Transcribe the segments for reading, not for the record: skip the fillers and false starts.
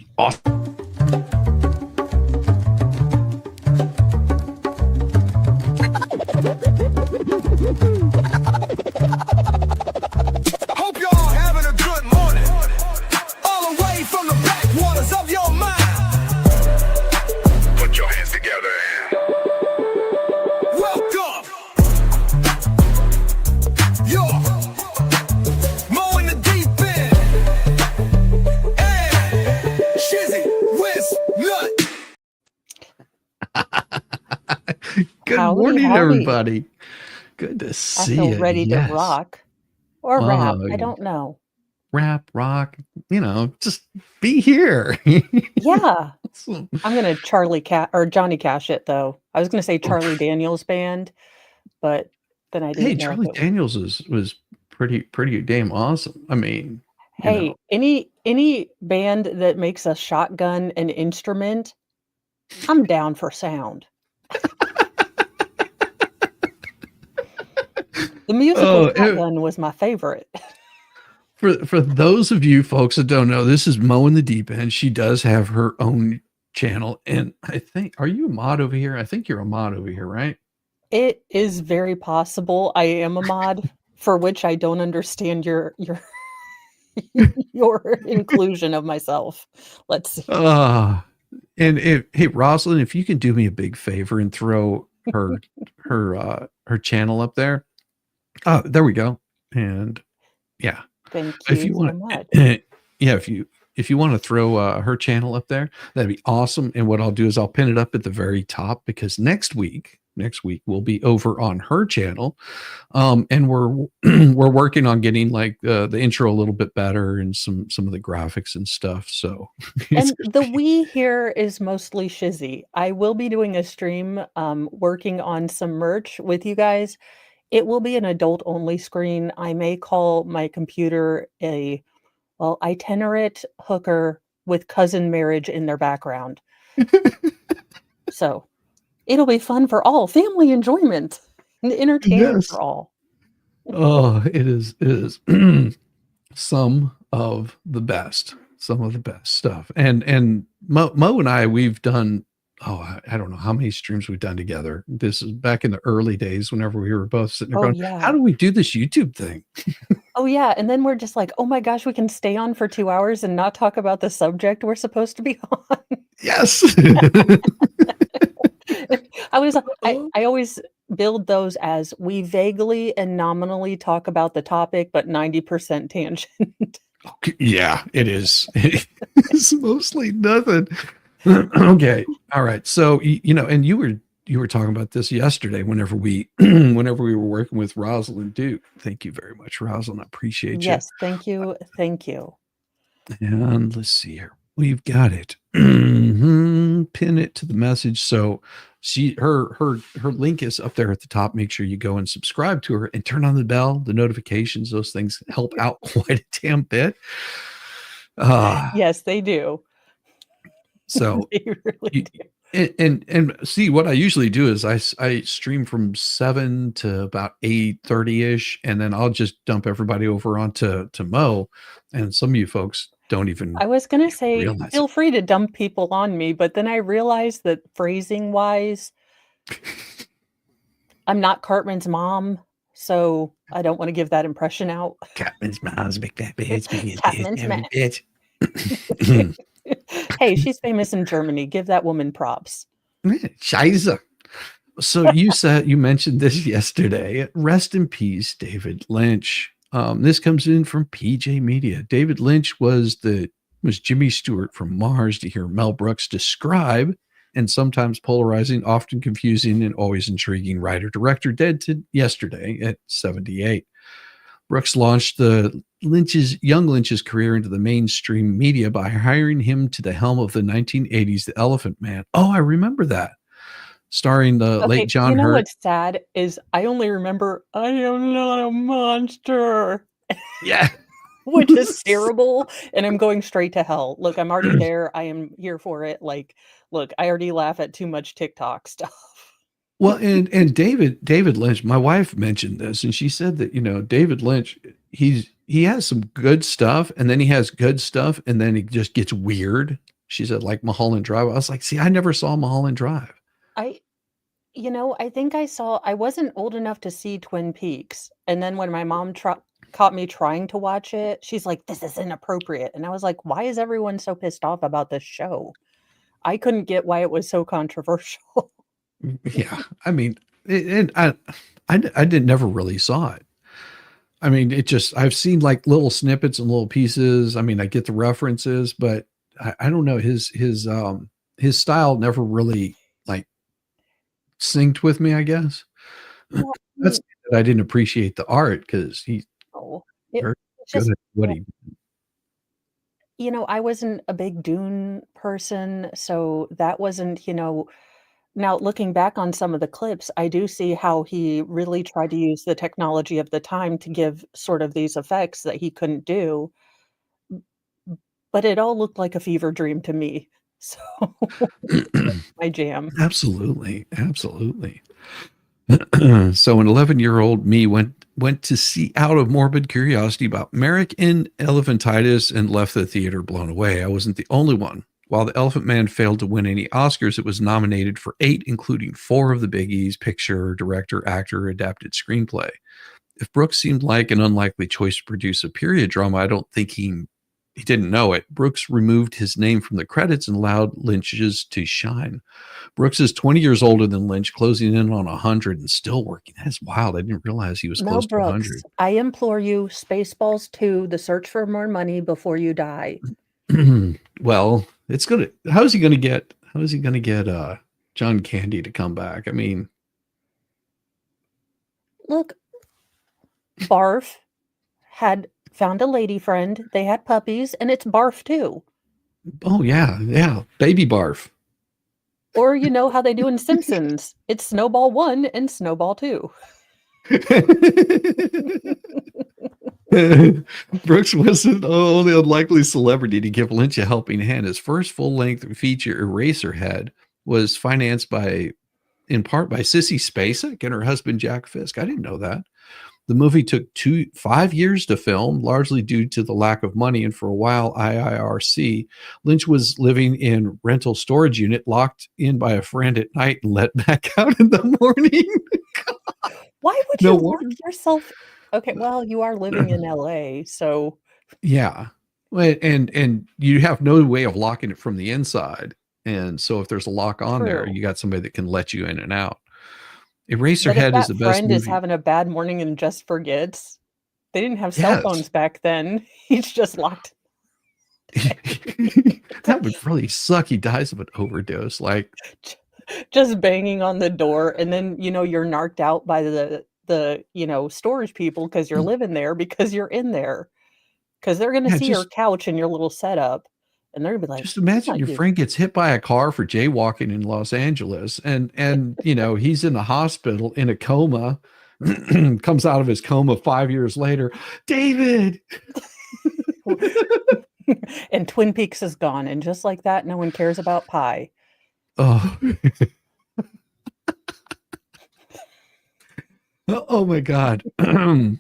be awesome. Hope y'all having a good morning. All the way from the backwaters of your mind. Put your hands together and welcome. You're mowing the deep end. And ShizzyWhiznut. Good Howdy, morning, howdy. everybody. Good to I see feel you. ready to Yes. rock or rap. Oh, I don't know. rap, rock, just be here. Yeah, So- I'm gonna Johnny Cash it though. I was gonna say Charlie Daniels Band, but then I hey, didn't know. Charlie Daniels was pretty damn awesome. I mean, Hey, any band that makes a shotgun an instrument, I'm down for sound. The musical Shotgun was my favorite. for those of you folks that don't know, this is Mo in the Deep End. She does have her own channel, and I think, are you a mod over here? I think you're a mod over here, right? It is very possible I am a mod, for which I don't understand your your inclusion of myself. Let's see. Hey, Rosalind, if you can do me a big favor and throw her channel up there. Oh, there we go. And yeah, Thank if you you so want, much. yeah, if you want to throw her channel up there, that'd be awesome. And what I'll do is I'll pin it up at the very top, because next week we'll be over on her channel, and we're we're working on getting like the intro a little bit better and some of the graphics and stuff. So And the we here is mostly Shizzy. I will be doing a stream working on some merch with you guys. It will be an adult only screen. I may call my computer a itinerant hooker with cousin marriage in their background. So it'll be fun for all, family enjoyment and entertainment for all. Oh, it is some of the best stuff. And Mo and I, we've done, I don't know how many streams we've done together. This is back in the early days whenever we were both sitting there going, yeah. how do we do this YouTube thing? Oh yeah, and then we're just like, oh my gosh, we can stay on for 2 hours and not talk about the subject we're supposed to be on. Yes. I always build those as we vaguely and nominally talk about the topic, but 90% tangent. Yeah, it is. It's mostly nothing. Okay. All right. So, and you were talking about this yesterday whenever we were working with Rosalind Duke. Thank you very much, Rosalind. I appreciate you. Yes, thank you. Thank you. And let's see here. We've got it. Pin it to the message. So her link is up there at the top. Make sure you go and subscribe to her and turn on the bell, the notifications. Those things help out quite a damn bit. Yes, they do. So they really do. And see, what I usually do is I stream from 7 to about 8:30 ish, and then I'll just dump everybody over onto Mo. And some of you folks don't even. I was gonna say, feel it. free to dump people on me, but then I realized that phrasing wise, I'm not Cartman's mom, so I don't want to give that impression out. Cartman's mom's big fat bitch. Cartman's bitch. Hey, she's famous in Germany. Give that woman props. Scheiße. So you mentioned this yesterday. Rest in peace, David Lynch. This comes in from PJ Media. David Lynch was Jimmy Stewart from Mars, to hear Mel Brooks describe, and sometimes polarizing, often confusing, and always intriguing writer-director, dead to yesterday at 78. Brooks launched the young Lynch's career into the mainstream media by hiring him to the helm of the 1980s The Elephant Man. Oh, I remember that. Starring the late John Hurt. What's sad is I only remember I am not a monster. Yeah. Which is terrible, and I'm going straight to hell. Look, I'm already there. I am here for it. Like, look, I already laugh at too much TikTok stuff. Well, and David Lynch, my wife mentioned this, and she said that, David Lynch, he's he has some good stuff, and then he has good stuff, and then he just gets weird. She said, like Mulholland Drive. I was like, see, I never saw Mulholland Drive. I I think I wasn't old enough to see Twin Peaks, and then when my mom caught me trying to watch it, she's like, "This is inappropriate," and I was like, "Why is everyone so pissed off about this show?" I couldn't get why it was so controversial. Yeah, I mean, I did never really saw it. I mean, it just I've seen like little snippets and little pieces. I mean, I get the references, but I don't know his style never really like synced with me, I guess. Well, I That's mean, that I didn't appreciate the art because he's no, it very it's good just at what he I wasn't a big Dune person, so that wasn't, now looking back on some of the clips, I do see how he really tried to use the technology of the time to give sort of these effects that he couldn't do, but it all looked like a fever dream to me. So, my jam. Absolutely, absolutely. So an 11-year-old me went to see out of morbid curiosity about Merrick and elephantitis and left the theater blown away. I wasn't the only one. While The Elephant Man failed to win any Oscars, it was nominated for 8, including 4 of the biggies: picture, director, actor, adapted screenplay. If Brooks seemed like an unlikely choice to produce a period drama, I don't think he didn't know it. Brooks removed his name from the credits and allowed Lynch's to shine. Brooks is 20 years older than Lynch, closing in on 100 and still working. That's wild. I didn't realize he was Mel close to Brooks, 100. I implore you, Spaceballs 2, The Search for More Money Before You Die. Well, it's gonna. How's he gonna get? How is he gonna get John Candy to come back? I mean, Look, Barf had found a lady friend, they had puppies, and it's Barf too. oh yeah, yeah, baby barf. Or you know how they do in Simpsons. It's Snowball 1 and Snowball 2. Brooks wasn't the only unlikely celebrity to give Lynch a helping hand. His first full-length feature, Eraserhead, was financed in part by Sissy Spacek and her husband Jack Fisk. I didn't know that. The movie took 5 years to film, largely due to the lack of money, and for a while, IIRC. Lynch was living in rental storage unit, locked in by a friend at night and let back out in the morning. Why would No you lock wonder. yourself Okay, well, you are living in LA, so Yeah. Well, and you have no way of locking it from the inside. And so if there's a lock on there, true. you got somebody that can let you in and out. But if Eraserhead is that the best friend is movie. having a bad morning and just forgets, they didn't have cell Yes. phones back then. He's just locked. That would really suck. He dies of an overdose. Like, Just banging on the door, and then, you're narked out by storage people because 'cause you're living there because you're in there. Because 'Cause they're gonna yeah, see your couch and your little setup, and they're gonna be like, just "That's imagine not your you." friend gets hit by a car for jaywalking in Los Angeles, and he's in the hospital in a coma, comes out of his coma 5 years later. David. And Twin Peaks is gone, and just like that, no one cares about pie. Oh. Oh my God. Mhm,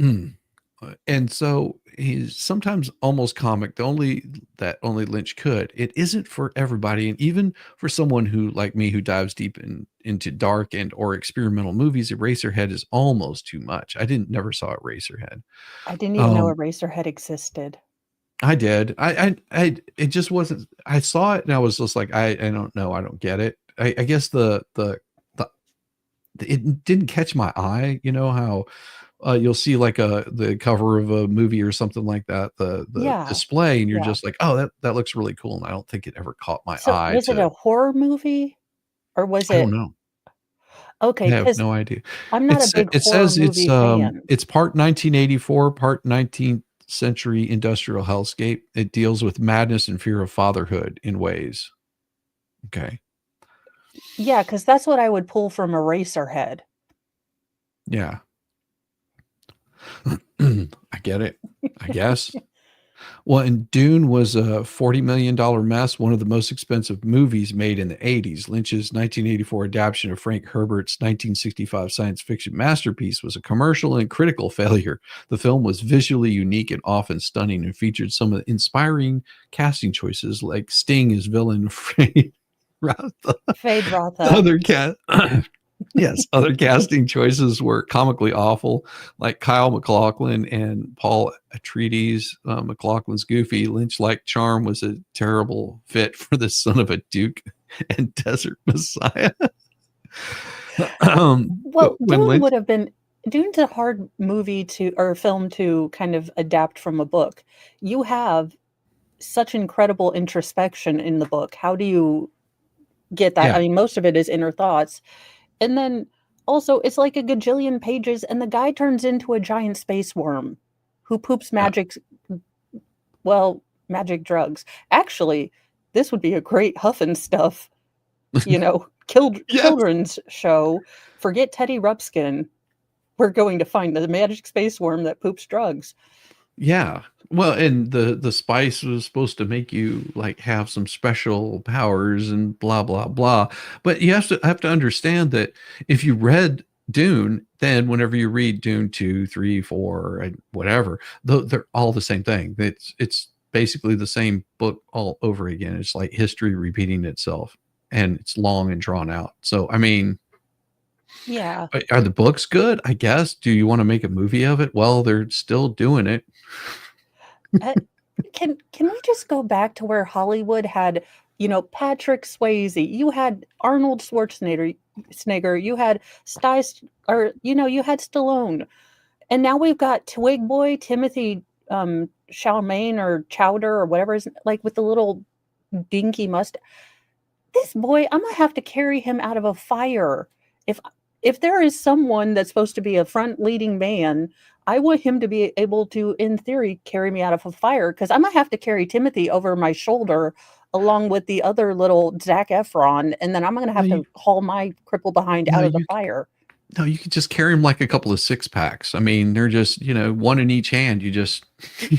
mm. And so he's sometimes almost comic, only Lynch could. It isn't for everybody, and even for someone who, like me, who dives deep into dark and or experimental movies, Eraserhead is almost too much. I didn't never saw Eraserhead. I didn't even know Um, Eraserhead existed. I did. It just wasn't. I saw it and I was just like, I don't know. I don't get it. I guess the it didn't catch my eye. You know how you'll see like the cover of a movie or something like that, the Yeah, display, and you're yeah. just like, oh, that looks really cool. And I don't think it ever caught my So, eye was it to. a horror movie, or was I don't it know. I okay? have Because 'cause no idea. I'm not a big It horror says movie fan. it's part 1984, part 19th century industrial hellscape. It deals with madness and fear of fatherhood in ways. Okay. Yeah, because that's what I would pull from Eraserhead. Yeah. I get it. I guess. Well, and Dune was a $40 million mess, one of the most expensive movies made in the 80s. Lynch's 1984 adaptation of Frank Herbert's 1965 science fiction masterpiece was a commercial and critical failure. The film was visually unique and often stunning and featured some of the inspiring casting choices like Sting as villain Fade Rotha. Fade Rotha. Other cat Yes, other casting choices were comically awful, like Kyle MacLachlan and Paul Atreides. MacLachlan's goofy Lynch-like charm was a terrible fit for the son of a duke and desert messiah. Well, when Dune Lynch, would have been Dune's a hard movie to or film to kind of adapt from a book. You have such incredible introspection in the book. How do you get that? I yeah, mean, most of it is inner thoughts. And then also, it's like a gajillion pages, and the guy turns into a giant space worm who poops yeah, magic drugs. Actually, this would be a great Huff and Stuff, yes, children's show. Forget Teddy Ruxpin. We're going to find the magic space worm that poops drugs. yeah. Well, and the spice was supposed to make you like have some special powers and blah blah blah. But you have to understand that if you read Dune, then whenever you read Dune 2, 3, 4, and whatever, they're all the same thing. It's basically the same book all over again. It's like history repeating itself, and it's long and drawn out. So I mean, Yeah. are the books good? I guess. Do you want to make a movie of it? Well, they're still doing it. Uh, can we just go back to where Hollywood had, Patrick Swayze, you had Arnold Schwarzenegger, you had you had Stallone, and now we've got Twig Boy Timothy Chalamet or Chowder or whatever is like with the little dinky mustache. This boy, I'm gonna have to carry him out of a fire. If if there is someone that's supposed to be a front leading man, I want him to be able to, in theory, carry me out of a fire because I'm gonna have to carry Timothy over my shoulder along with the other little Zac Efron, and then I'm gonna No, have to haul my cripple behind no, out of the you fire. No, you could just carry them like a couple of six packs. I mean, they're just, one in each hand. You just,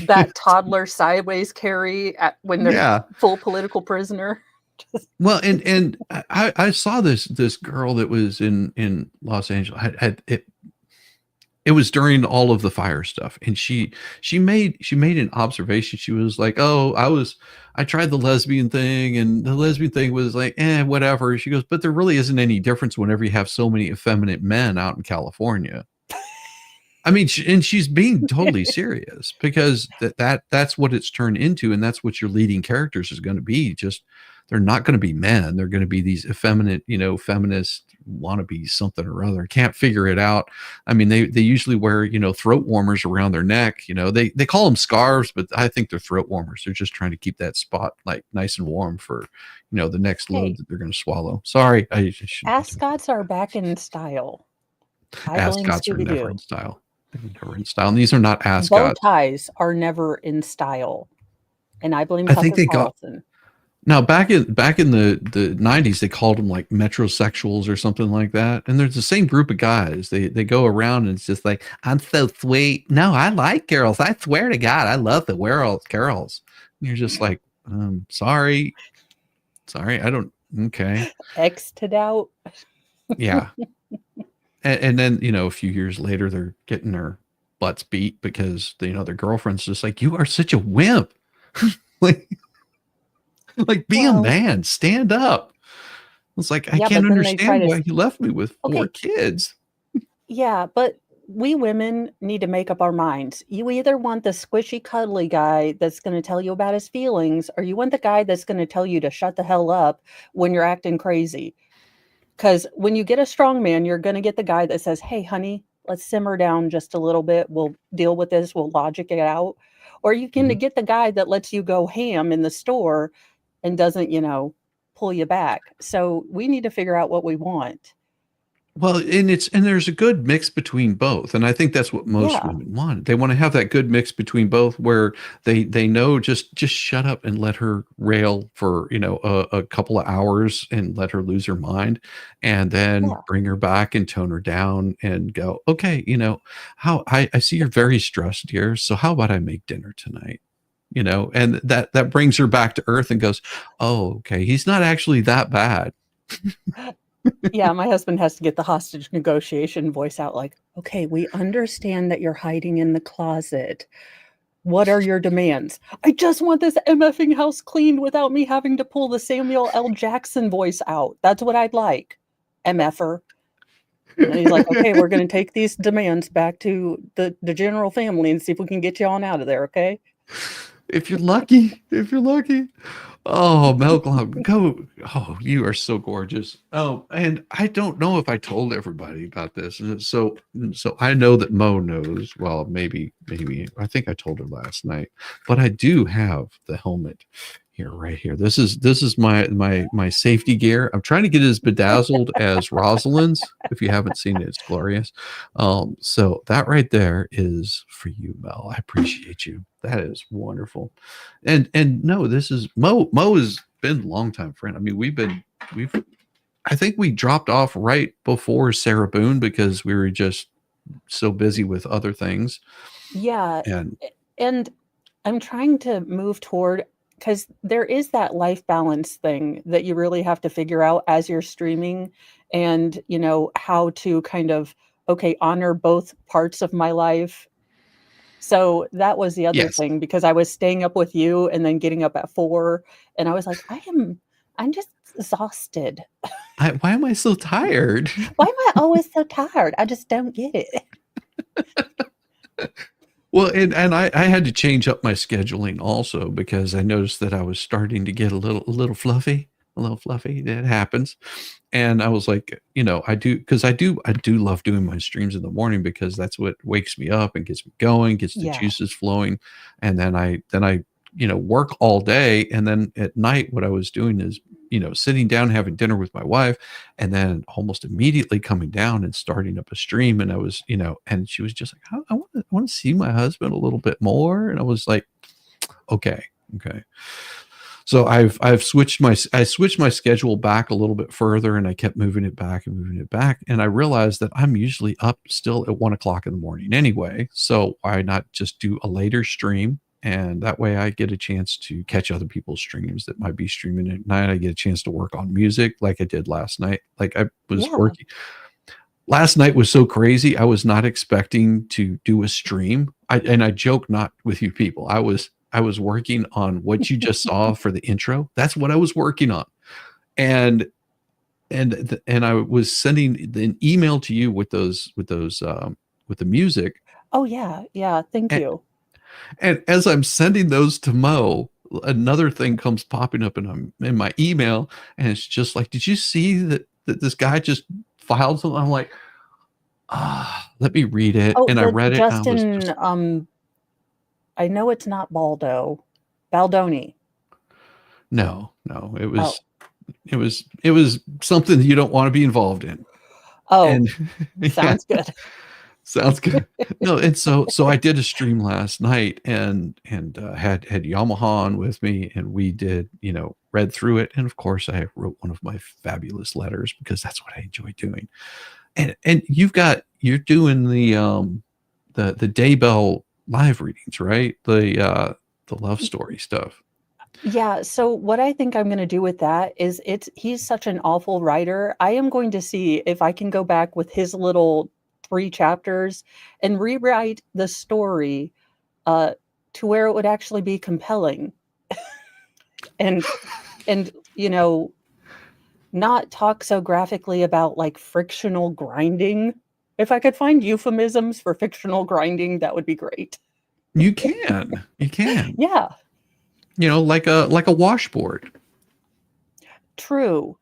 That toddler sideways carry when they're yeah. full political prisoner. Well, and I saw this girl that was in Los Angeles. It was during all of the fire stuff, and she made an observation. She was like, "Oh, I tried the lesbian thing, and the lesbian thing was like, whatever." She goes, "But there really isn't any difference whenever you have so many effeminate men out in California." I mean, and she's being totally serious because that's what it's turned into, and that's what your leading characters is going to be. Just they're not going to be men; they're going to be these effeminate, feminist wannabe something or other. Can't figure it out. I mean, they usually wear throat warmers around their neck. They call them scarves, but I think they're throat warmers. They're just trying to keep that spot like nice and warm for the next load Hey, that they're going to swallow. Sorry, I shouldn't. ascots are back in style. I blame Ascots are Scooby never in Doo. style. They're never in style. And these are not Bow ascots. ties are never in style, and I blame I think Tucker they got Carlson. now back in the 90s they called them like metrosexuals or something like that. And there's the same group of guys. They go around and it's just like, I'm so sweet. No, I like girls. I swear to God, I love the girls. And you're just like, sorry, I don't okay. X'd out. Yeah. And then, a few years later they're getting their butts beat because their girlfriend's just like, you are such a wimp. like be a Well, man, stand up. It's like, I yeah, can't but then they try understand to. why he left me with 4 Okay, kids. yeah, but we women need to make up our minds. You either want the squishy, cuddly guy that's going to tell you about his feelings, or you want the guy that's going to tell you to shut the hell up when you're acting crazy. Because when you get a strong man, you're going to get the guy that says, hey, honey, let's simmer down just a little bit. We'll deal with this. We'll logic it out. Or you can Mhm. get the guy that lets you go ham in the store and doesn't, pull you back. So we need to figure out what we want. Well, and there's a good mix between both, and I think that's what most Yeah. women want. They want to have that good mix between both, where they know just shut up and let her rail for a couple of hours and let her lose her mind, and then Yeah. bring her back and tone her down and go, okay, how I see you're very stressed, dear. So how about I make dinner tonight? you know, and that brings her back to earth and goes, oh, okay, he's not actually that bad. Yeah, my husband has to get the hostage negotiation voice out like, okay, we understand that you're hiding in the closet. What are your demands? I just want this MFing house cleaned without me having to pull the Samuel L. Jackson voice out. That's what I'd like, MFer. And he's like, okay, we're going to take these demands back to the general family and see if we can get you on out of there, okay? If you're lucky. Oh, Mel Glob, go. Oh, you are so gorgeous. Oh, and I don't know if I told everybody about this. So I know that Mo knows. Well, maybe I think I told her last night, but I do have the helmet here, right here. This is my safety gear. I'm trying to get it as bedazzled as Rosalind's. If you haven't seen it, it's glorious. So that right there is for you, Mel. I appreciate you. That is wonderful. And no, this is Mo. Mo has been a longtime friend. I mean, I think we dropped off right before Sarah Boone because we were just so busy with other things. Yeah. And I'm trying to move toward, because there is that life balance thing that you really have to figure out as you're streaming, and you know how to kind of, okay, honor both parts of my life. So that was the other yes, thing, because I was staying up with you and then getting up at 4, and I was like, I'm just exhausted. why am I so tired? Why am I always so tired? I just don't get it. Well, and I had to change up my scheduling also because I noticed that I was starting to get a little fluffy. That happens. And I was like, you know, I do love doing my streams in the morning because that's what wakes me up and gets me going, gets the Yeah. juices flowing. And then I, you know, work all day. And then at night, what I was doing is, you know, sitting down, having dinner with my wife, and then almost immediately coming down and starting up a stream. And I was, you know, and she was just like, I want to see my husband a little bit more. And I was like, okay. So I switched my schedule back a little bit further, and I kept moving it back. And I realized that I'm usually up still at 1:00 in the morning anyway. So why not just do a later stream? And that way I get a chance to catch other people's streams that might be streaming at night. I get a chance to work on music like I did last night. Like I was working. Last night was so crazy. I was not expecting to do a stream. I joke not with you people. I was working on what you just saw for the intro. That's what I was working on. And I was sending an email to you with the music. Oh yeah. Thank you. And as I'm sending those to Mo, another thing comes popping up in my email, and it's just like, did you see that this guy just filed something? I'm like, let me read it. Oh, And I read it. Justin, I know it's not Baldoni. No, it was something you don't want to be involved in. Oh, and, sounds good. Sounds good. No, and so I did a stream last night and had Yamaha on with me, and we did, you know, read through it, and of course I wrote one of my fabulous letters because that's what I enjoy doing. And you're doing the Daybell live readings, right? The love story stuff. Yeah, so what I think I'm going to do with that is he's such an awful writer. I am going to see if I can go back with his little 3 chapters and rewrite the story to where it would actually be compelling. and you know, not talk so graphically about like frictional grinding. If I could find euphemisms for fictional grinding, that would be great. You can. Yeah. You know, like a washboard. True.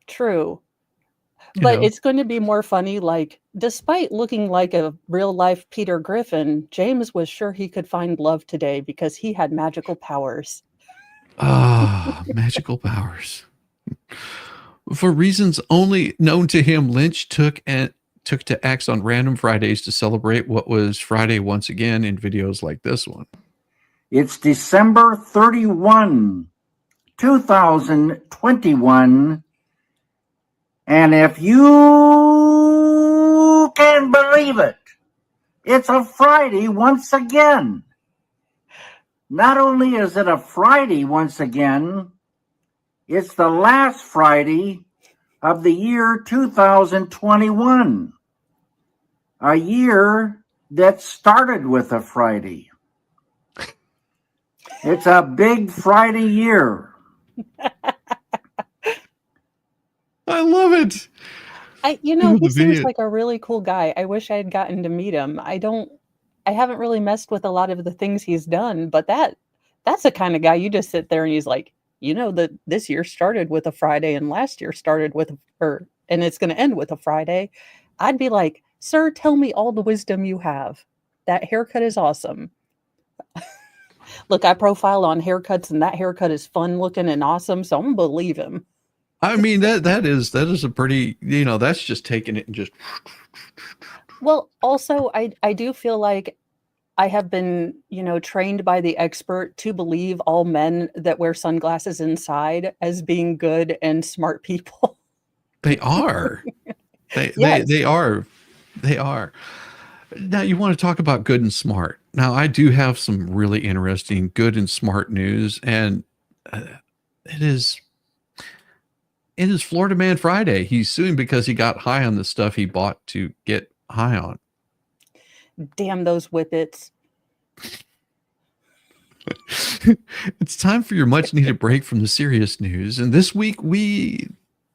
You But know? it's going to be more funny, like, despite looking like a real-life Peter Griffin, James was sure he could find love today because he had magical powers. Magical powers. For reasons only known to him, Lynch took to X on random Fridays to celebrate what was Friday once again in videos like this one. It's December 31, 2021. And if you can believe it, it's a Friday once again. Not only is it a Friday once again, it's the last Friday of the year 2021. A year that started with a Friday. It's a big Friday year. I love it. He seems like a really cool guy. I wish I had gotten to meet him. I haven't really messed with a lot of the things he's done, but that's the kind of guy you just sit there and he's like, that this year started with a Friday and last year started with and it's going to end with a Friday. I'd be like, sir, tell me all the wisdom you have. That haircut is awesome. Look, I profile on haircuts and that haircut is fun looking and awesome, so I'm gonna believe him. I mean, that is a pretty, that's just taking it and just. Well, also, I do feel like I have been, trained by the expert to believe all men that wear sunglasses inside as being good and smart people. They are. Yes. They are. They are. Now, you want to talk about good and smart. Now, I do have some really interesting good and smart news, and it is Florida Man Friday. He's suing because he got high on the stuff he bought to get high on. Damn those whippets. It's time for your much needed break from the serious news. And this week we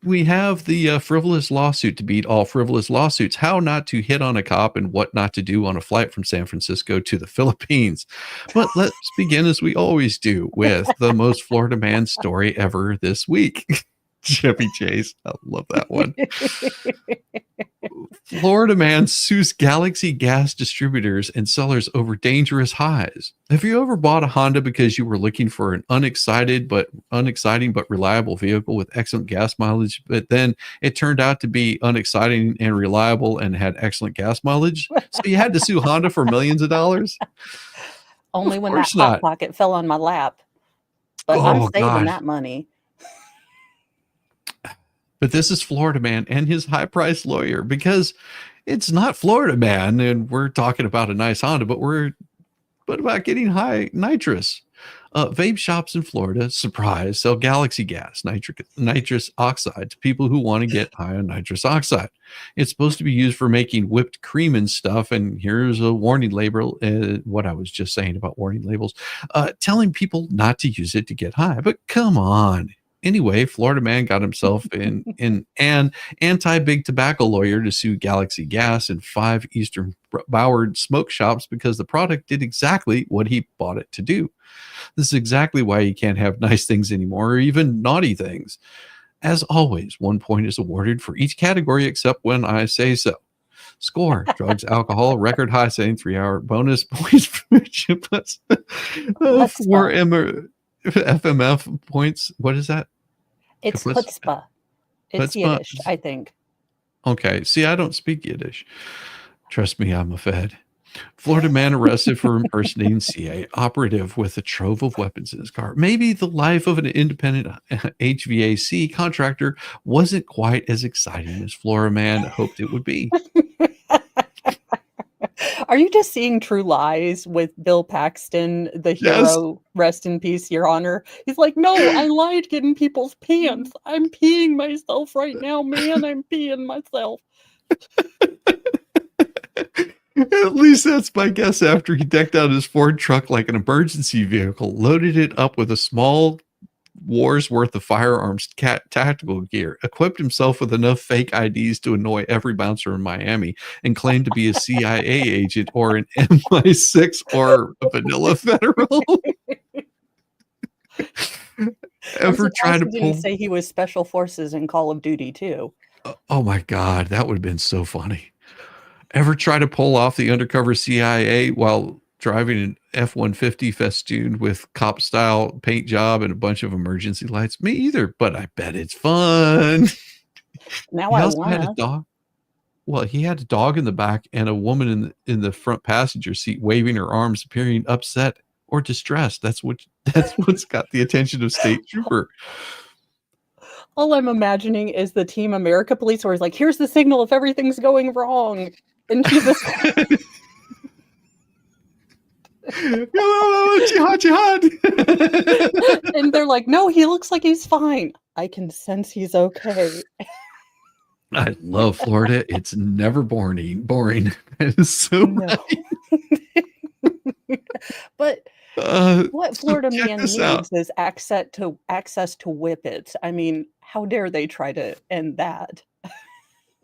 have the frivolous lawsuit to beat all frivolous lawsuits. How not to hit on a cop and what not to do on a flight from San Francisco to the Philippines. But let's begin as we always do with the most Florida man story ever this week. Chevy Chase. I love that one. Florida man sues Galaxy gas distributors and sellers over dangerous highs. Have you ever bought a Honda because you were looking for an unexciting but reliable vehicle with excellent gas mileage, but then it turned out to be unexciting and reliable and had excellent gas mileage? So you had to sue Honda for millions of dollars? Only when that Hot Pocket fell on my lap. But I'm saving that money. But this is Florida Man and his high-priced lawyer, because it's not Florida Man, and we're talking about a nice Honda, but about getting high nitrous. Vape shops in Florida, surprise, sell Galaxy gas, nitrous oxide, to people who want to get high on nitrous oxide. It's supposed to be used for making whipped cream and stuff, and here's a warning label, what I was just saying about warning labels, telling people not to use it to get high. But come on. Anyway, Florida man got himself in an anti-big tobacco lawyer to sue Galaxy Gas and 5 Eastern Broward smoke shops because the product did exactly what he bought it to do. This is exactly why you can't have nice things anymore, or even naughty things. As always, 1 point is awarded for each category except when I say so. Score: drugs, alcohol, record high saying 3-hour bonus points for chiplets. 4 FMF points. What is that? It's chutzpah. It's Yiddish, I think. Okay. See, I don't speak Yiddish. Trust me, I'm a Fed. Florida man arrested for impersonating CIA operative with a trove of weapons in his car. Maybe the life of an independent HVAC contractor wasn't quite as exciting as Florida man hoped it would be. Are you just seeing True Lies with Bill Paxton, the hero? Yes. Rest in peace, Your Honor. He's like, no, I lied in people's pants. I'm peeing myself right now, man. I'm peeing myself. At least that's my guess after he decked out his Ford truck like an emergency vehicle, loaded it up with a small war's worth of firearms tactical gear, equipped himself with enough fake IDs to annoy every bouncer in Miami, and claimed to be a CIA agent or an MI6 or a vanilla federal. Ever tried to didn't say he was special forces in Call of Duty too? Oh my God, that would have been so funny. Ever try to pull off the undercover CIA while driving an F-150 festooned with cop-style paint job and a bunch of emergency lights? Me either, but I bet it's fun. Now I want had a dog. Well, he had a dog in the back and a woman in the front passenger seat waving her arms, appearing upset or distressed. That's what's got the attention of State Trooper. All I'm imagining is the Team America police where he's like, here's the signal if everything's going wrong. And she's Jihad, jihad. And they're like, no, he looks like he's fine. I can sense he's okay. I love Florida. It's never boring. It is so No. right. But what So Florida check man this out. needs is access to whippets. I mean, how dare they try to end that?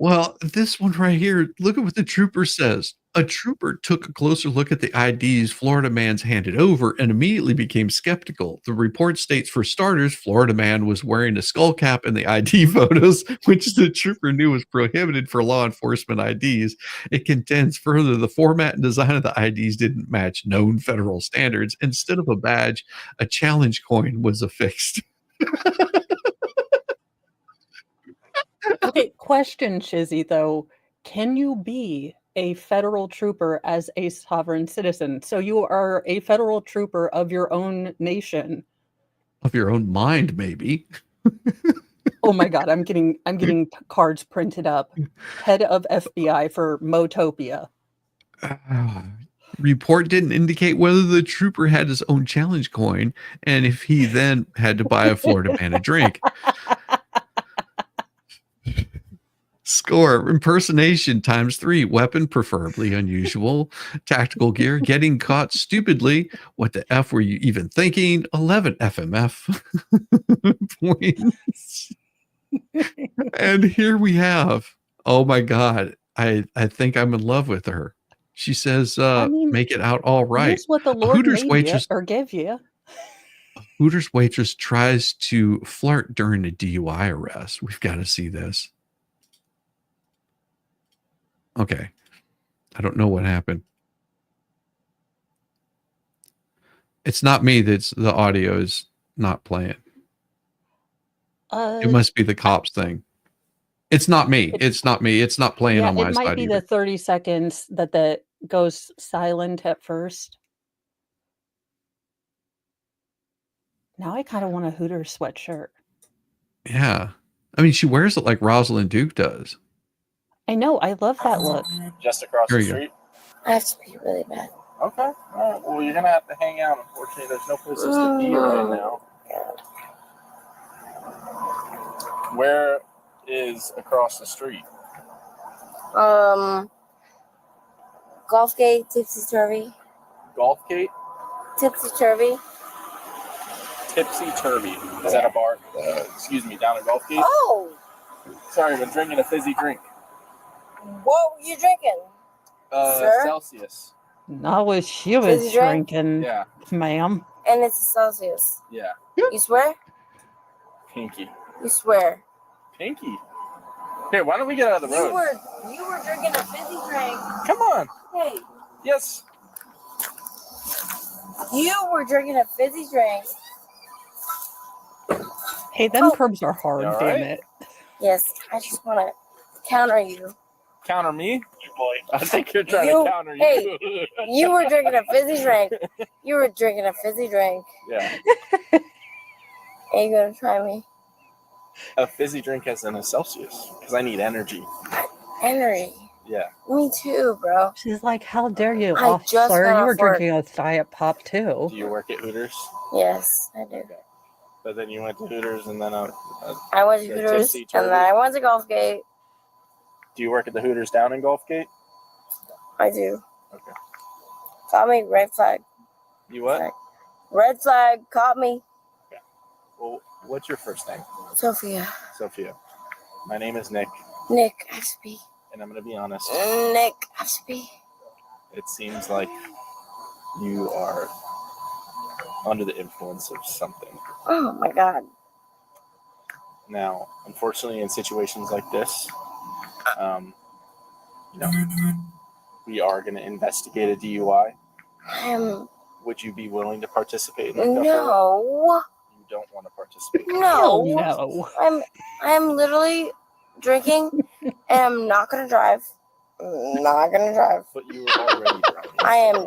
Well, this one right here, look at what the trooper says. A trooper took a closer look at the IDs Florida man's handed over and immediately became skeptical. The report states, for starters, Florida man was wearing a skull cap in the ID photos, which the trooper knew was prohibited for law enforcement IDs. It contends further the format and design of the IDs didn't match known federal standards. Instead of a badge, a challenge coin was affixed. Okay, question, Shizzy, though. Can you be a federal trooper as a sovereign citizen? So you are a federal trooper of your own nation. Of your own mind, maybe. Oh my God, I'm getting cards printed up. Head of FBI for Motopia. Report didn't indicate whether the trooper had his own challenge coin and if he then had to buy a Florida man a drink. Score: impersonation ×3, weapon preferably unusual, tactical gear, getting caught stupidly. What the F were you even thinking? 11 FMF points. And here we have, oh my God, I think I'm in love with her. She says, I mean, make it out all right. here's what the A Lord Hooters made waitress you or gave you. Hooters waitress tries to flirt during a DUI arrest. We've got to see this. Okay. I don't know what happened. It's not me that's the audio is not playing. It must be the cops thing. It's not me. It's not me. It's not playing on my it might side be either. the 30 seconds that goes silent at first. Now I kind of want a Hooters sweatshirt. Yeah. I mean, she wears it like Rosalind Duke does. I know. I love that look. Just across Here the you go. street? I have to pee really bad. Okay. All right. Well, you're going to have to hang out. Unfortunately, there's no places to pee right now. Where is across the street? Golf Gate, Tipsy Turvy. Golf Gate? Tipsy Turvy. Tipsy Turvy. Is that a bar? Excuse me, down at Golf Gate? Oh! Sorry, I've been drinking a fizzy drink. What were you drinking? Sir? Celsius. Not what she was Fizzy drink? drinking, Yeah. ma'am. And it's a Celsius. Yeah. You swear? Pinky. You swear. Pinky. Here, why don't we get out of the road? You were drinking a fizzy drink. Come on. Hey, Yes. you were drinking a fizzy drink. Hey, them Oh. curbs are hard, You all damn right? it. Yes, I just want to counter you. Counter me? I think you're trying You- to counter you. hey. You were drinking a fizzy drink. You were drinking a fizzy drink. Yeah. Are you going to try me? A fizzy drink has a Celsius because I need energy. Henry. Yeah. Me too, bro. She's like, how dare you, I just officer? got You were off work. drinking a Diet Pop, too. Do you work at Hooters? Yes, I do. But then you went to Hooters and then I went to The Hooters Tipsy and then I went to Golf Gate. do you work at the Hooters down in Golf Gate? I do. Okay. Caught me, red flag. You what? Red flag, caught me. Well, what's your first name? Sophia. Sophia. My name is Nick, Nick, Ashby. and I'm going to be honest. Nick, Ashby. It seems like you are under the influence of something. Oh my god. Now, unfortunately, in situations like this, we are going to investigate a DUI. Would you be willing to participate in the government? No. You don't want to participate. Hell No. no. I'm literally drinking and I'm not gonna drive. Not gonna drive. But you were already driving. I am-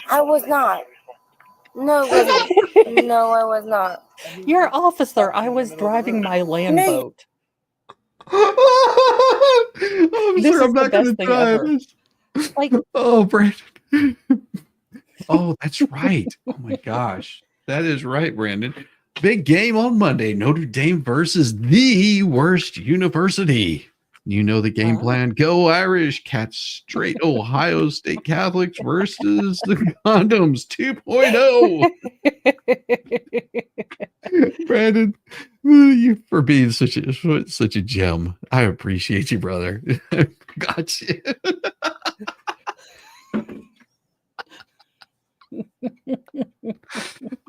I was not. No, it wasn't. No, I was not. You're officer. I was driving my land Nate. boat. I'm This sorry, is I'm the not going to best thing drive. ever. Like, Oh, Brandon. Oh, that's right. Oh my gosh. That is right, Brandon. Big game on Monday. Notre Dame versus the worst university. You know the game plan. Go Irish. Catch straight Ohio State Catholics versus the Condoms 2.0. Brandon, you for being such a gem. I appreciate you, brother. Gotcha.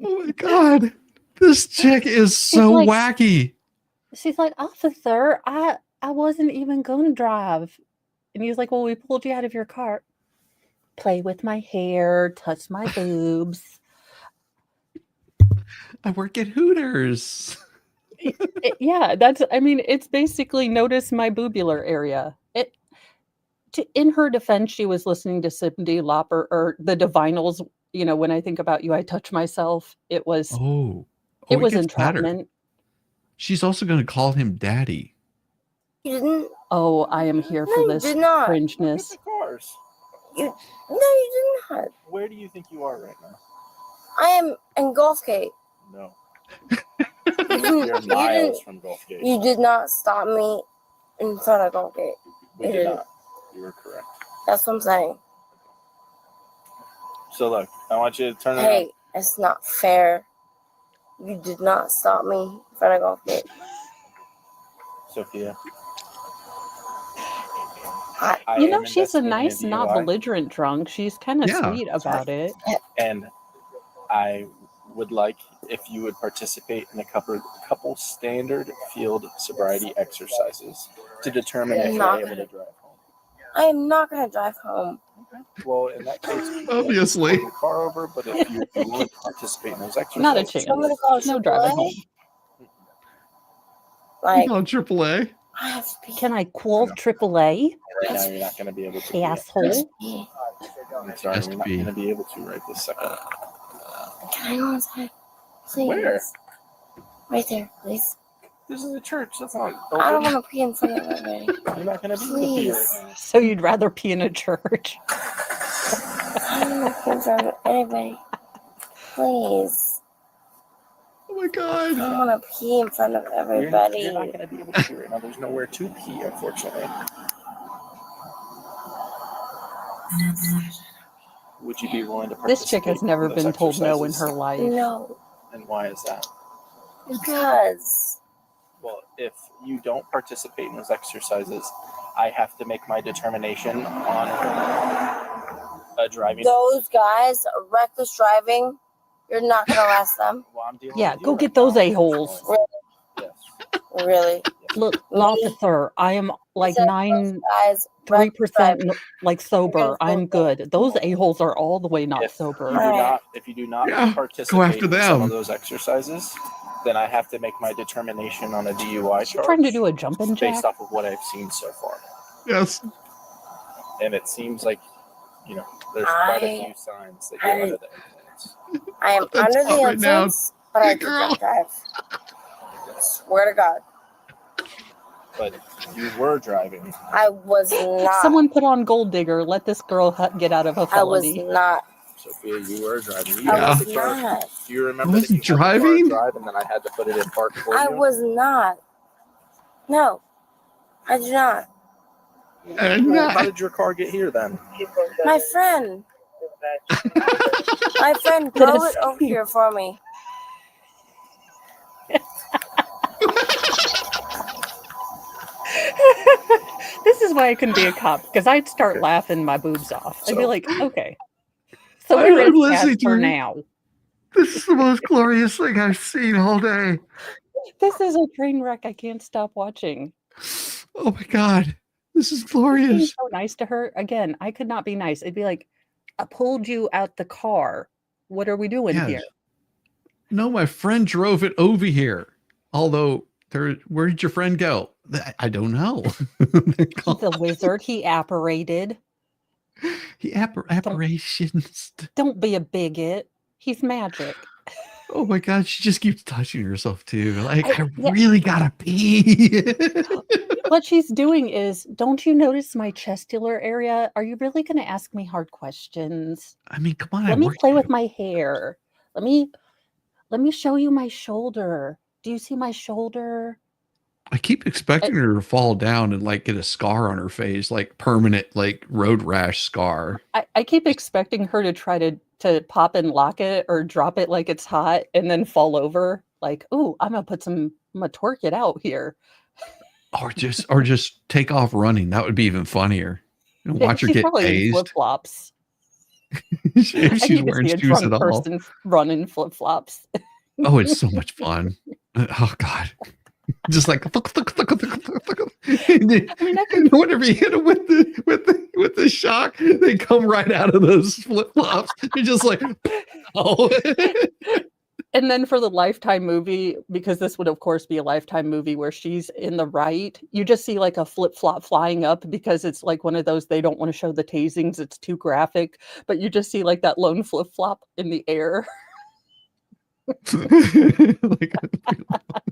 Oh my god. This chick is so like- wacky. She's like, officer, I wasn't even going to drive. And he's like, well, we pulled you out of your car. Play with my hair, touch my boobs. I work at Hooters. Yeah, it's basically notice my boobular area. In her defense, she was listening to Cyndi Lauper or the Divinals. You know, when I think about you, I touch myself. It was it was gets better. entrapment. She's also going to call him daddy. You didn't. Oh, I am here for No, this you did not. cringeness. Look at the cars. No, you did not. Where do you think you are right now? I am in Gulfgate. No. You You're miles from Gulfgate. You did not stop me in front of Gulfgate. We did not. You were correct. That's what I'm saying. So look, I want you to turn Hey, around. it's not fair. You did not stop me in front of Gulfgate. Sophia. You know, she's a nice, not belligerent drunk. She's kind of sweet about it. And I would like if you would participate in a couple standard field sobriety exercises to determine if you're able to drive home. I am not going to drive home. Okay. Well, in that case, obviously, pull the car over. But if you would participate in those exercises, not a chance. No driving home. Like AAA. I have to be. Can I call AAA? Right now, you're not going to be able to. Asshole. I'm sorry, you're not going to be able to right this second. Can I go inside? Please. Where? Right there, please. This is a church. That's not. I don't want to pee in front of everybody. You're not going to be Please. here. So you'd rather pee in a church? I don't want to pee in front of anybody. Please. Oh my god. I don't want to pee in front of everybody. You're not going to be able to pee right now. There's nowhere to pee, unfortunately. Would you be willing to participate? This chick has never in those been told no in exercises? her life. No. And why is that? Because. Well, if you don't participate in those exercises, I have to make my determination on a driving. Those guys, reckless driving, you're not going to arrest them. Well, I'm dealing Yeah, with you go right get those now. a-holes. Yes. Really? Look, officer, I am like Said 3% like sober. I'm good. Those a-holes are all the way not If sober. if you do not Yeah, participate go after in some them. of those exercises, then I have to make my determination on a DUI She's charge trying to do a jumping jack. based off of what I've seen so far. Yes. And it seems like, there's quite a few signs that you're under the influence. I am That's under the hot right now. influence, but I Hey, did girl. not drive. Swear to God. But you were driving. I was not. Someone put on Gold Digger. Let this girl get out of a I was felony. not. Sophia, you were driving. Yeah. I had was the car. not. Do you remember I that you wasn't had the car driving? drive and then I had to put it in park for I you? was not. No. I did not. Well, how did your car get here then? My friend. My friend drove it over here for me. This is why I couldn't be a cop, because I'd start laughing my boobs off. I'd be like, okay. So I'm we're in listening chat for to you. now. This is the most glorious thing I've seen all day. This is a train wreck I can't stop watching. Oh my god. This is Being glorious. so nice to her. Again, I could not be nice. It'd be like, I pulled you out the car. What are we doing Yes. here? No, my friend drove it over here. Although, where did your friend go? I don't know. He's a wizard. He apparated. He apparitions. Don't be a bigot. He's magic. Oh my god, she just keeps touching herself too. Like, I Yeah. really gotta pee. What she's doing is, don't you notice my chestular area? Are you really going to ask me hard questions? I mean, come on. I Let me worked play you. with my hair. Let me show you my shoulder. Do you see my shoulder? I keep expecting her to fall down and like get a scar on her face, like permanent, like road rash scar. I keep expecting her to try to pop and lock it or drop it like it's hot and then fall over. Like, ooh, I'm gonna torque it out here. Or just take off running. That would be even funnier. And watch her She's get probably in tased. flip flops. If I she's need to wearing see a shoes drunk at all. person run in flip flops. Oh, it's so much fun. Oh God. Just like and then, I mean, I can whenever you hit them with the shock, they come right out of those flip flops. You're just like, oh. And then for the Lifetime movie, because this would of course be a Lifetime movie where she's in the right, you just see like a flip flop flying up because it's like one of those they don't want to show the tasings, it's too graphic, but you just see like that lone flip flop in the air. Like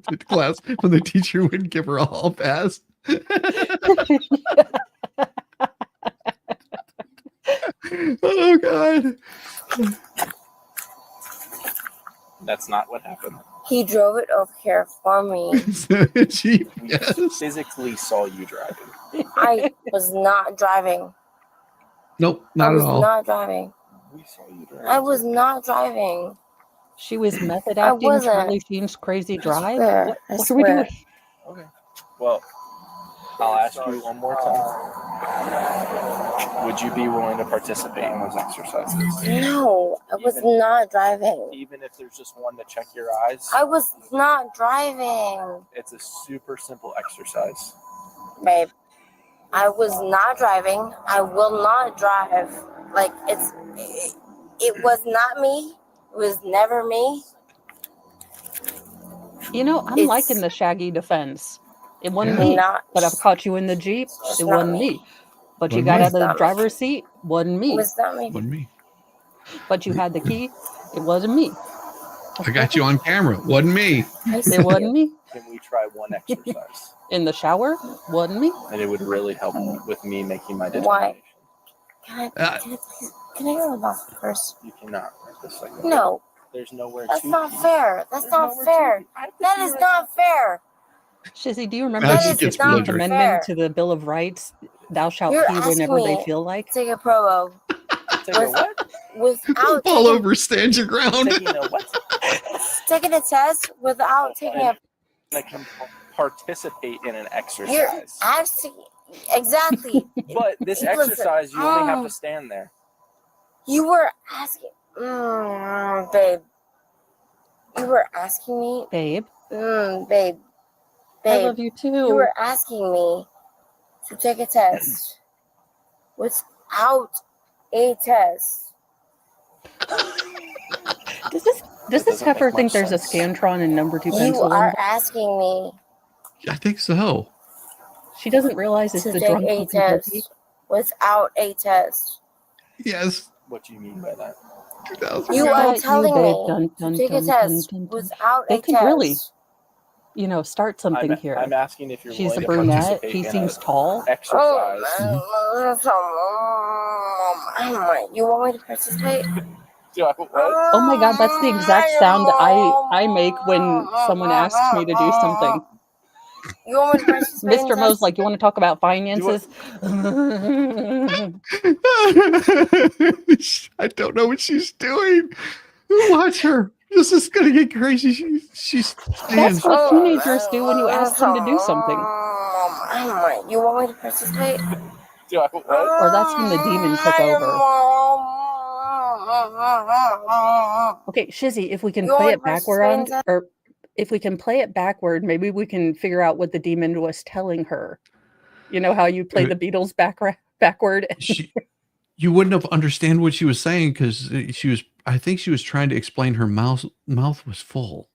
the class when the teacher would give her a hall pass. Oh God. That's not what happened. He drove it over here for me. She, We yes. physically saw you driving. I was not driving. Nope, I not at was all. not driving. We saw you driving. I was not driving. She was method I acting wasn't. Charlie Sheen's crazy drive. swear. What, I what are we doing? swear. Okay. Well, I'll ask you one more time. Would you be willing to participate in those exercises? No, I was not driving. Even if there's just one to check your eyes? I was not driving, It's a super simple exercise. babe. I was not driving. I will not drive. Like it was not me. It was never me. You know, I'm It's liking the Shaggy defense. It wasn't Yeah. me, not. but I've caught you in the Jeep. It's It not wasn't me. me. But you Wasn't got me. out of the It's not me. driver's seat. Wasn't It me. was not me. Wasn't me. But you had the key. It wasn't me. I got you on camera. Wasn't me. I see It wasn't you. me. Can we try one exercise? In the shower. Wasn't me. And it would really help with me making my Why? determination. Can I go to the bathroom first? You cannot at this second. No, There's nowhere that's to not pee. fair. That's There's not nowhere to fair. pee. I have to That pee is right not fair. Shizzy, do you remember That the just gets 15th belligerent. Amendment Fair. to the Bill of Rights? Thou shalt You're pee asking whenever they me feel like. Take a promo Take a what? without Fall taking, over, stand your ground. Taking a what? taking a test without taking a. I can participate in an You're exercise. asking exactly. But this Listen, exercise, you only have to stand there. You were asking, babe. You were asking me, Babe, babe. I love you too. You were asking me to take a test without a test. Does this doesn't heifer make think much there's sense. a Scantron and number 2 You pencil? are asking me I think so. She doesn't realize it's to the take drunk a poopy turkey. test without a test. Yes. What do you mean by that? 2000. You Got are you, telling babe. me Dun, dun, to take a dun, test dun, dun, dun. without They a could test. really, start something I'm, here. I'm asking if you're She's a willing to brunette. participate He in seems an tall. exercise. You want me to participate? Do I what? Oh my God, that's the exact sound I make when someone asks me to do something. You want me to participate? Mr. Mo's like, you want to talk about finances? I don't know what she's doing. Watch her. This is gonna get crazy. She's That's what teenagers do when you ask them to do something. You want me to participate? Do I what? Or that's when the demon took over. Okay, Shizzy, if we can You want play me it to participate in backward, or if we can play it backward, maybe we can figure out what the demon was telling her. You know how you play the Beatles backward? You wouldn't have understand what she was saying because I think she was trying to explain her mouth was full.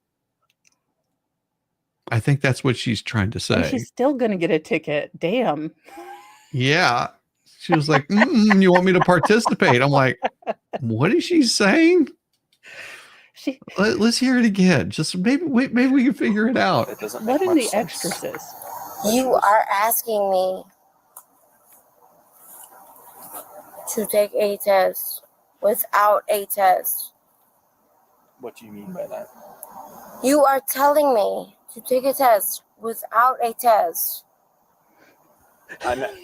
I think that's what she's trying to say. And she's still going to get a ticket. Damn. Yeah. She was like, you want me to participate? I'm like, what is she saying? Let's hear it again. Just maybe we can figure it out. It doesn't What make in much The sense. Exorcist? You are asking me to take a test without a test. What do you mean by that? You are telling me to take a test without a test.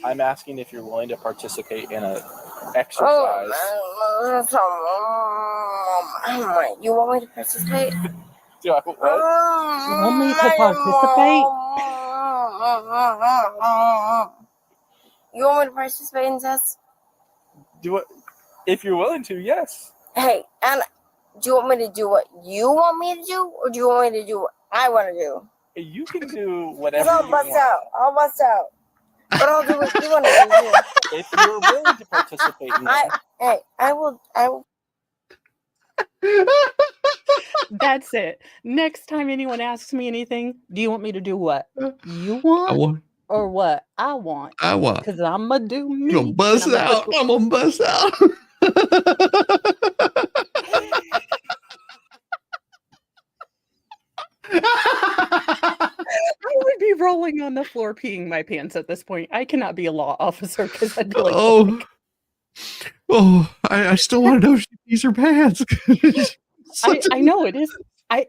I'm asking if you're willing to participate in an exercise. You want me to participate? Do I, what? You want me to participate? You want me to participate in tests? Do it if you're willing to. Yes. Hey, and do you want me to do what you want me to do, or do you want me to do what I want to do? You can do whatever I'll you bust want. out. I'll bust out. But I'll do what you want to do. If you're willing to participate in that, I will. That's it. Next time anyone asks me anything, do you want me to do what you I want want. or what I want? I want. Because I'm going to do me. I'm gonna bust and out. I'm gonna bust out. I would be rolling on the floor peeing my pants at this point. I cannot be a law officer because I'd be like, I still want to know if she pees her pants. I know it is.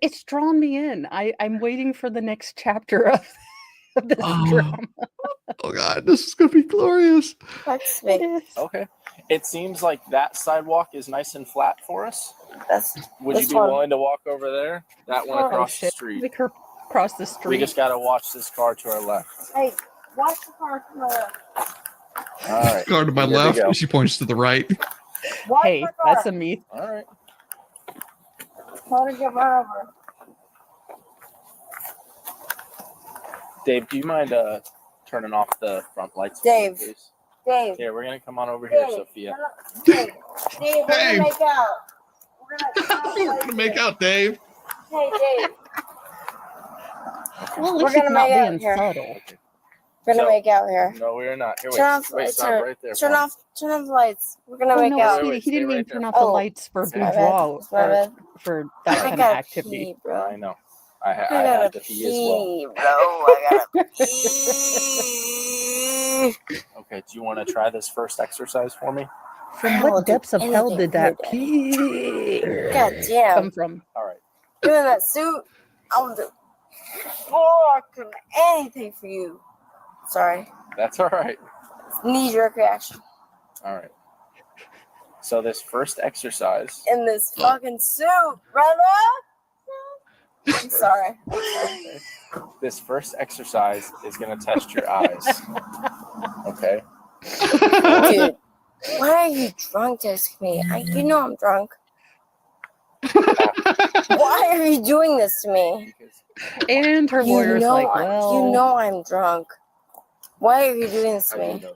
It's drawn me in. I'm waiting for the next chapter of this drama. Oh God, this is gonna be glorious. That's It me. is. okay. It seems like that sidewalk is nice and flat for us. Would you This be one. willing to walk over there? That one Oh, across the shit. street. Like her across the street. We just gotta watch this car to our left. Hey, watch the car to my left. All right. Car to my Good to left. go. She points to the right. Watch Hey, the car. that's a me. All right. Try to get run over. Dave, do you mind turning off the front lights? Dave. Please? Dave. Here, we're gonna come on over here, Dave. Sophia. Dave. Dave, we're Hey. gonna make out. We're Gonna make out, Dave. Hey, Dave. Well, at We're least she's gonna not make out being here. subtle. We're gonna So- make out here. No, we are not. Here, Turn off the wait, lights. stop right there. Turn off the lights. We're gonna Oh make no, out. Wait, sweetie, he stay didn't mean right turn there. off the Oh, lights for it's my bad. boudoir It's my or bad. for that I kind of gotta activity. pee, bro. I know. I I had gotta to pee as well. pee, bro. I gotta pee. Okay, do you want to try this first exercise for me? From I will what do depths of hell anything did that for you, pee God damn. come from? All right. You in that suit? I'll do fucking anything for you. Sorry. That's all right. Knee-jerk reaction. All right. So this first exercise. In this fucking suit, brother. I'm sorry. This first exercise is going to test your eyes. Okay. Dude, why are you drunk texting me? You know I'm drunk. Why are you doing this to me? And her lawyer's like, well, You know I'm drunk. Why are you doing this I to do me? know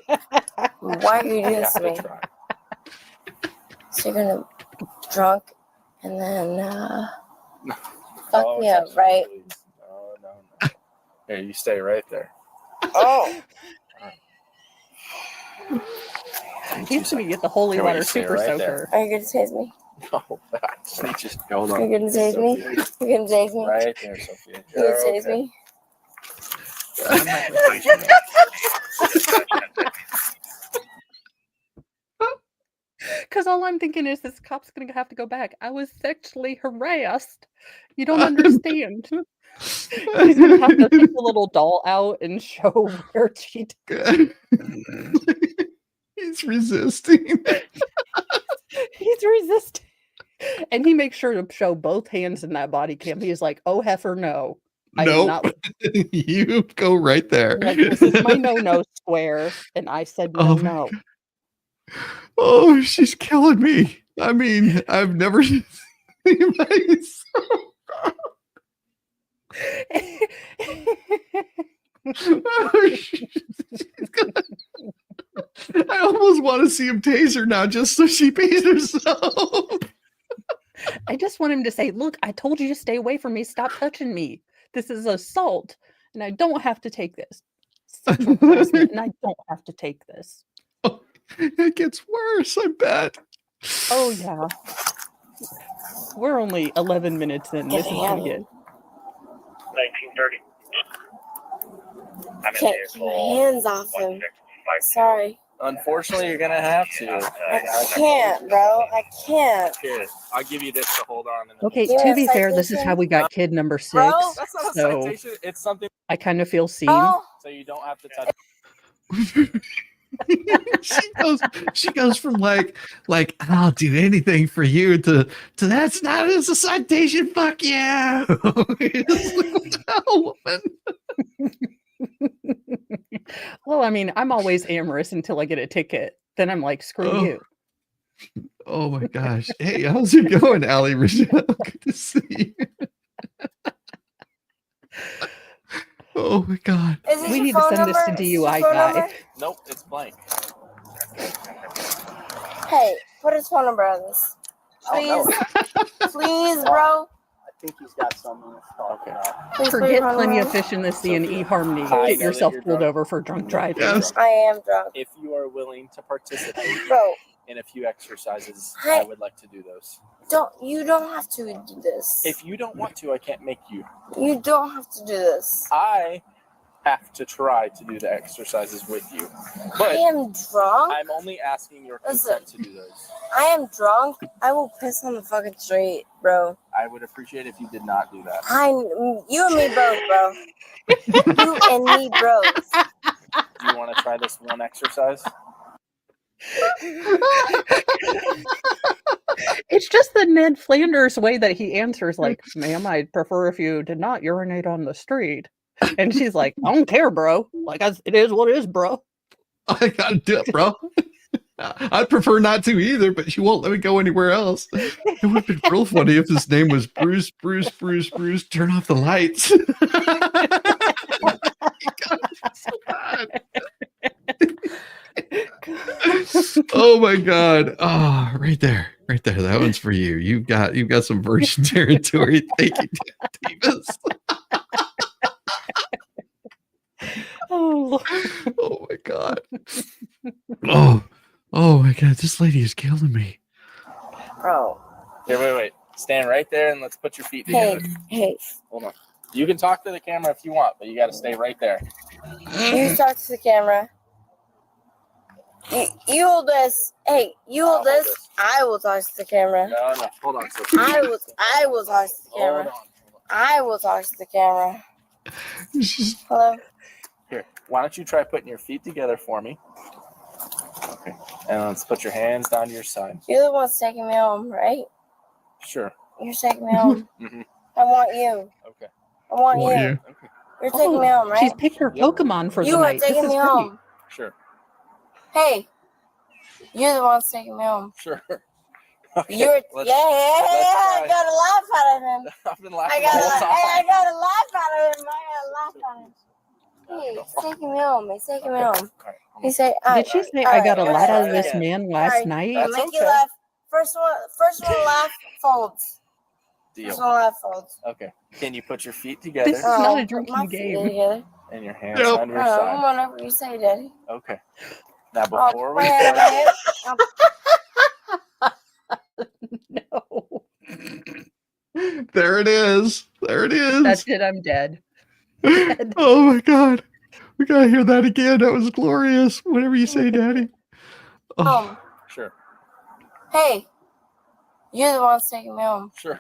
that. Why are you doing You this have to to me? try. So you're gonna drunk and then fuck Oh, me up, touch right? please. No. Here, you stay right there. Oh, he's gonna get the holy Here, wait, water stay super right soaker. there. are you gonna tase me? No, just hold on. Are you gonna tase me? Sophia. You're gonna tase me? Right there, Sophia. You gonna You're tase okay. me? I'm not gonna tase you. Because all I'm thinking is this cop's gonna have to go back. I was sexually harassed. You don't understand. He's gonna have to take the little doll out and show where she. He's resisting. He's resisting, and he makes sure to show both hands in that body cam. He's like, "Oh heifer, no, I am Nope. not." You go right there. Like, this is my no square, and I said Oh no. my Oh, she's killing me. I mean, I've never seen anybody so I almost want to see him tase her now just so she pays herself. I just want him to say, "Look, I told you to stay away from me. Stop touching me. This is assault, and I don't have to take this. Sexual harassment, and I don't have to take this." It gets worse, I bet. Oh yeah. We're only 11 minutes in. This is gonna get. 1930. Can't keep my hands off him. Sorry. Unfortunately, you're gonna have to. I can't, bro. I can't. Here, I'll give you this to hold on. Okay, Give me to a be fair, this is how citation. we got kid number 6. Bro, That's not a So citation. It's something I kind of feel seen. Oh, so you don't have to touch. she goes from like I'll do anything for you to that's not as a citation. Fuck yeah. Woman. Well, I mean, I'm always amorous until I get a ticket. Then I'm like, screw Oh. you. Oh my gosh. Hey, how's it going, Allie Rochelle? Good to see you. Oh my god. is this We your need to phone send this number? to Is this your DUI phone guy. number? Nope, it's blank. Hey, put his phone number on this. Please. Please, bro. I think he's got something to talk about. Please put your Forget phone plenty number of on. fish in the sea and eHarmony. I Get know that yourself you're pulled drunk. over for drunk driving. Yes. I am drunk. If you are willing to participate Bro, in a few exercises, Hi. I would like to do those. you don't have to do this. If you don't want to, I can't make you. You don't have to do this. I have to try to do the exercises with you. I But am drunk. I'm only asking your Listen. consent to do those. I am drunk. I will piss on the fucking street, bro. I would appreciate if you did not do that. You and me both, bro. You and me both. Do you want to try this one exercise? It's just the Ned Flanders way that he answers, like, ma'am, I'd prefer if you did not urinate on the street. And she's like, I don't care, bro. Like, it is what it is, bro. I gotta do it, bro. I'd prefer not to either, but she won't let me go anywhere else. It would have been real funny if his name was Bruce, turn off the lights. Oh my god. Oh, right there. That one's for you. You've got some virgin territory. Thank you, Davis. Oh, Oh my god. Oh my god, this lady is killing me. Bro. Here, wait. Stand right there and let's put your feet Hey, together. hey. Hold on. You can talk to the camera if you want, but you got to stay right there. You talk to the camera. You hold this. Hey, you hold this. I will talk to the camera. No. Hold on. Sophie. I will talk to the Hold camera. on. I will talk to the camera. Hello. Here, why don't you try putting your feet together for me? Okay. And let's put your hands down to your side. You're the one's taking me home, right? Sure. You're taking me home. Mm-hmm. I want you. Okay. I want you. Yeah. Okay. You're taking me home, right? she's picked her Yep. Pokemon for You the are night. This taking is me great. home. Sure. Hey, you're the one's taking me home. Sure. Yeah. I got a laugh out of him. I've been I laughing got the whole time. a laugh out of him. Hey, he's taking me home. He's taking me home. He said, Did she say I got a lot out of this man last night? I'll make you laugh. First one laugh folds. Deal. First one laugh folds. Okay. Can you put your feet together This is not a put drinking my feet game. together. and your hands Nope. on your Come side? whatever you say, Daddy. Okay. Now Oh, before my we hand on my start, hip. No. There it is. That's it. I'm dead. Oh my god. We gotta hear that again. That was glorious. Whatever you say, Daddy. Oh, sure. Hey, you're the one taking me home. Sure.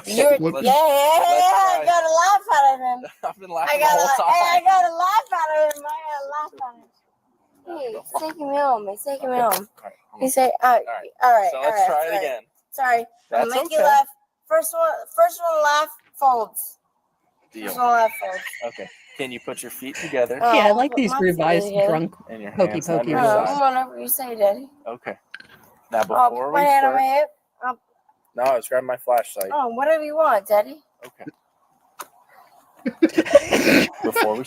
You're, What- I got a laugh out of him. I've been laughing I the whole time. got a laugh out of him. I got a laugh out of him. Hey, he's taking me home. He's taking me home. All right, He said, all right. So let's try it again. Sorry. I'll That's make you okay. laugh. First one laugh folds. First Deal. one laugh folds. Okay. Can you put your feet together Oh, Yeah, I like put these my feet revised together. drunk. and your Pokey hands on pokey your rules. side? Whatever you say, Daddy. Okay. Now Oh, before put we my hand on start, my hip. no, I was grabbing my flashlight. Oh, whatever you want, Daddy. Okay. Before we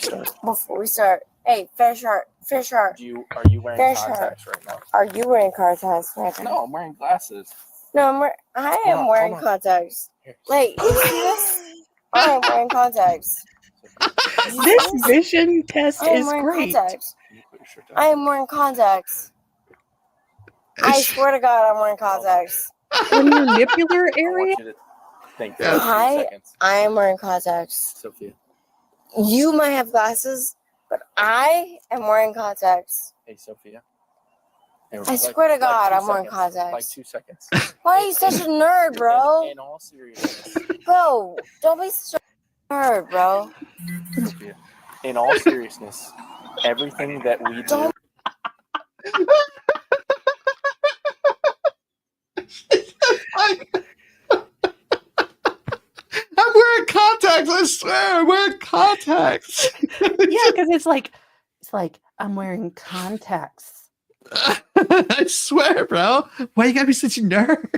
start, Hey, fish heart. are you wearing Fish contacts right now? Are you wearing contacts right now? No, I'm wearing glasses. No, I am wearing hold on. contacts. Here. Like, you see this? I am wearing contacts. You see This vision test I am is wearing great. contacts. Can you put your shirt down? I am wearing contacts. I swear to God, I'm wearing contacts. In your nipular I area? want you to think for Yeah. a few I- seconds. I am wearing contacts. Sophia, You might have glasses, but I am wearing contacts. Hey, Sophia. I swear to God, I'm wearing Like contacts. 2 seconds. Why are you such a nerd, bro? In all seriousness. Bro, don't be such a nerd, bro. Sophia, in all seriousness, everything that we do. Don't. I'm wearing contacts. I swear, I'm wearing contacts. Yeah, because it's like I'm wearing contacts. I swear, bro. Why you gotta be such a nerd?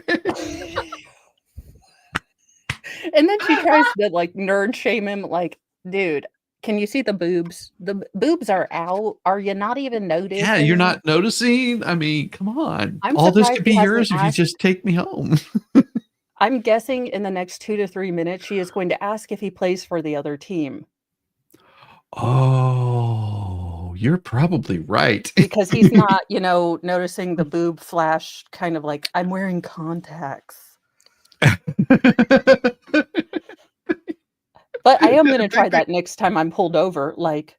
And then she tries to like nerd shame him. Like, dude, can you see the boobs? The boobs are out. Are you not even noticing? Yeah, you're not noticing. I mean, come on. I'm All this surprised could be he hasn't yours if you asked- just take me home. I'm guessing in the next 2 to 3 minutes, she is going to ask if he plays for the other team Oh, you're probably right. because he's not, noticing the boob flash. Kind of like I'm wearing contacts. But I am going to try that next time I'm pulled over. Like,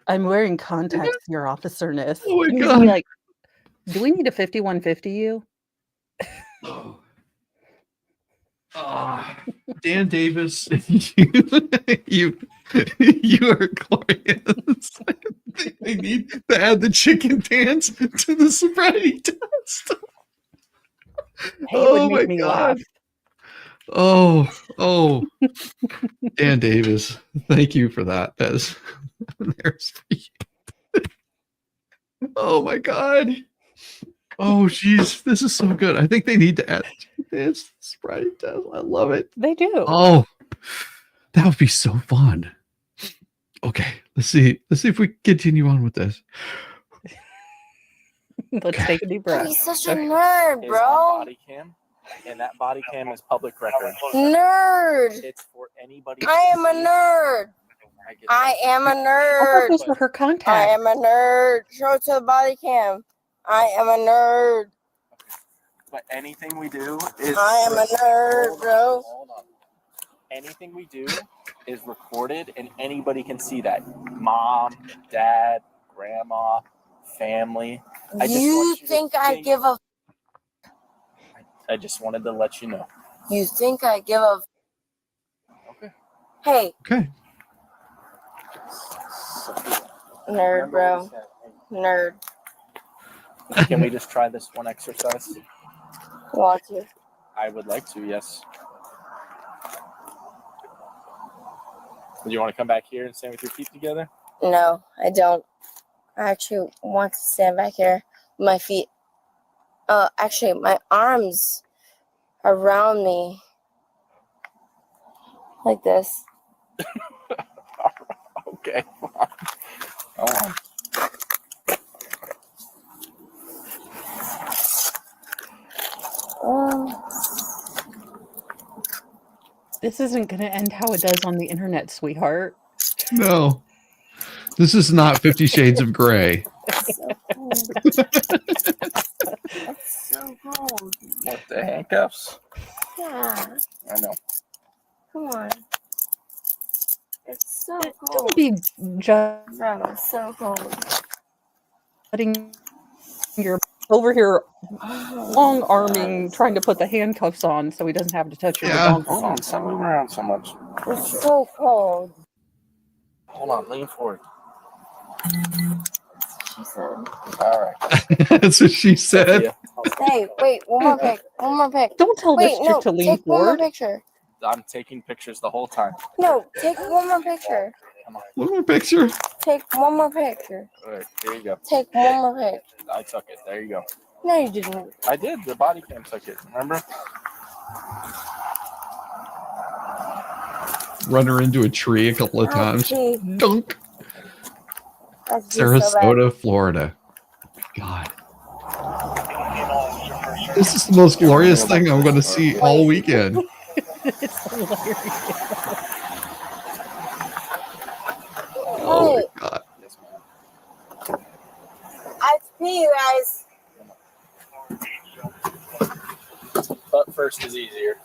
I'm wearing contacts, your officerness. Oh my And he's gonna be God. like, do we need a 5150 you? Oh. Dan Davis, you are glorious. They need to add the chicken dance to the sobriety test. Hey, it would make me laugh. Oh, Dan Davis, thank you for that. There's for you. Oh my God. Oh, geez, this is so good. I think they need to add this sobriety test. I love it. They do. Oh, that would be so fun. Okay, let's see. Let's see if we continue on with this. Let's take a deep breath. He's such a nerd, Is on bro. body cam, and that body cam is public record. Nerd. It's for anybody. I am a nerd. I am a I thought nerd. those were her I contacts. am a nerd. Show it to the body cam. I am a nerd. But anything we do is. I am a nerd, bro. Hold on. Anything we do is recorded, and anybody can see that. Mom, dad, grandma, family. You think I give a? I just wanted to let you know. You think I give a? Okay. Hey, Okay. nerd, bro. Nerd. Can we just try this one exercise? Want to? I would like to, yes. Do you want to come back here and stand with your feet together? No, I don't. I actually want to stand back here with my feet. Actually, my arms around me. Like this. Okay. Hold on. This isn't going to end how it does on the internet, sweetheart. No, this is not 50 Shades of Grey. It's so cold. It's so cold. What, the handcuffs? Yeah, I know. come on. It's so Don't cold. be just Bro, it's so cold. letting your over here long arming, trying to put the handcuffs on so he doesn't have to touch your Yeah. Hold donkey. on, stop moving around so much. It's so cold. Hold on, lean forward. She said. All right. That's what she said. Yeah. Hey, wait, one more pic. One more pic. Don't tell Wait, this no, chick to lean take one more forward. picture. I'm taking pictures the whole time. No, take one more picture. Come on. One more picture. Take one more picture. All right, here you go. Take one more pic. I took it. There you go. No, you didn't. I did. The body cam took it. Remember? Run her into a tree a couple of times. Gee, Dunk. that's just so bad. Sarasota, Florida. God. This is the most glorious thing I'm going to see all weekend. It's hilarious. Oh my God. I have to pee, you guys. Butt first is easier.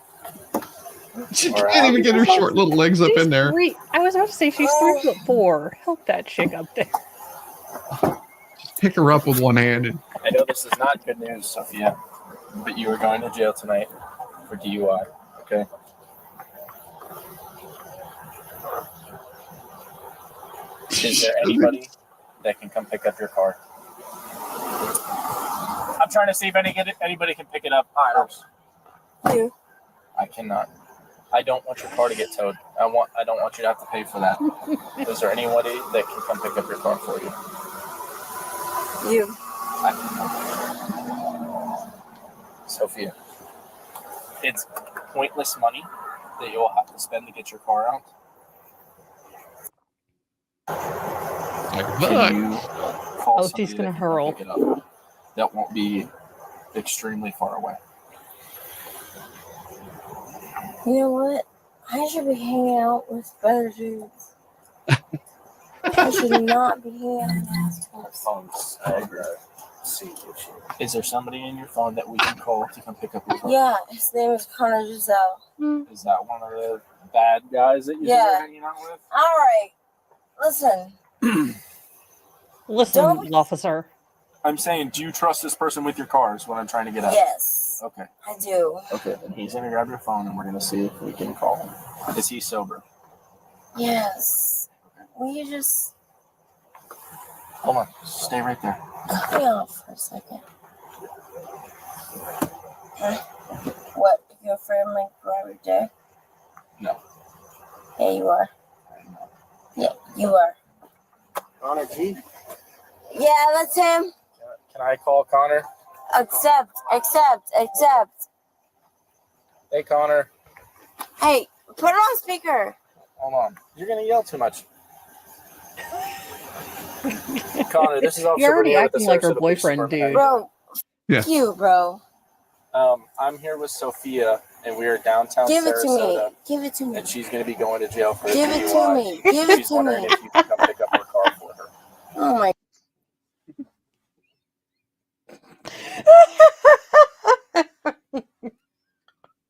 She Or can't even get her She's short little legs up in there. I was about to say she's 3'4". Help that chick up there. Just pick her up with one hand. And I know this is not good news, Sophia, but you are going to jail tonight for DUI. Okay. Is there anybody that can come pick up your car? I'm trying to see if anybody can pick it up. You. I cannot. I don't want your car to get towed. I don't want you to have to pay for that. Is there anybody that can come pick up your car for you? You. I cannot. Sophia, it's pointless money that you'll have to spend to get your car out. Can you call Oh, somebody she's gonna that can come hurl. pick it up? That won't be extremely far away. You know what? I should be hanging out with better dudes. I should not be hanging out with assholes. Is there somebody in your phone that we can call to come pick up your car? Yeah, his name is Connor Giselle. Is that one of the bad guys that you're hanging out with? All right. Listen. Listen, officer. I'm saying, do you trust this person with your car is what I'm trying to get at. Yes. Okay. I do. Okay, then he's going to grab your phone and we're going to see if we can call him. Is he sober? Yes. Will you just Hold on. Stay right there. cut me off for a second? Huh? What? You afraid I'm going to grab your dick? No. Yeah, you are. Yeah, you are. Connor G? Yeah, that's him. Can I call Connor? Accept. Hey, Connor. Hey, put it on speaker. Hold on. You're going to yell too much. Connor, this is Officer You're already Bernier with the acting like her Sarasota Police boyfriend, Department. dude. Bro, Yeah. fuck you, bro. I'm here with Sophia, and we are downtown Give it to Sarasota, me. Give it to me. and she's going to be going to jail for a Give DUI. it to me. Give it She's to wondering me. if you can come pick up her car for her. Oh my.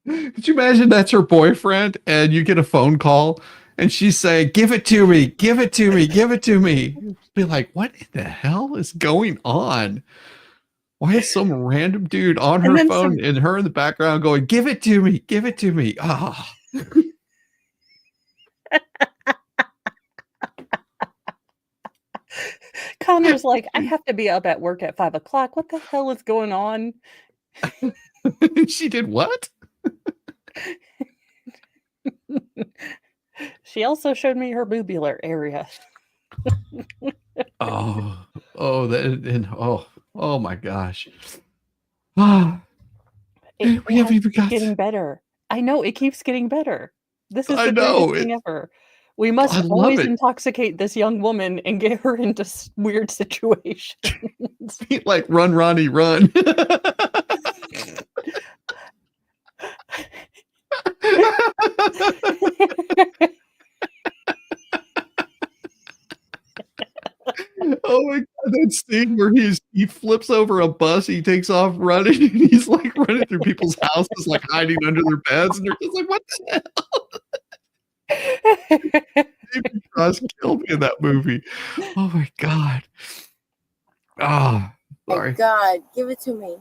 Could you imagine that's her boyfriend and you get a phone call and she's saying, give it to me, give it to me, give it to me. Be like, what in the hell is going on? Why is some random dude on her phone and her in the background going, give it to me, give it to me? Ah. Connor's like, I have to be up at work at 5 o'clock. What the hell is going on? She did what? She also showed me her boobular area. Oh my gosh. We haven't even got getting better. I know it keeps getting better. This is I the know, greatest thing ever. We must I love always it. intoxicate this young woman and get her into weird situations. Like run, Ronnie, run. Oh my god, that scene where he flips over a bus, he takes off running, and he's like running through people's houses, like hiding under their beds, and they're just like, what the hell? David Cross killed me in that movie. Oh my god. Oh, sorry. My God, give it to me.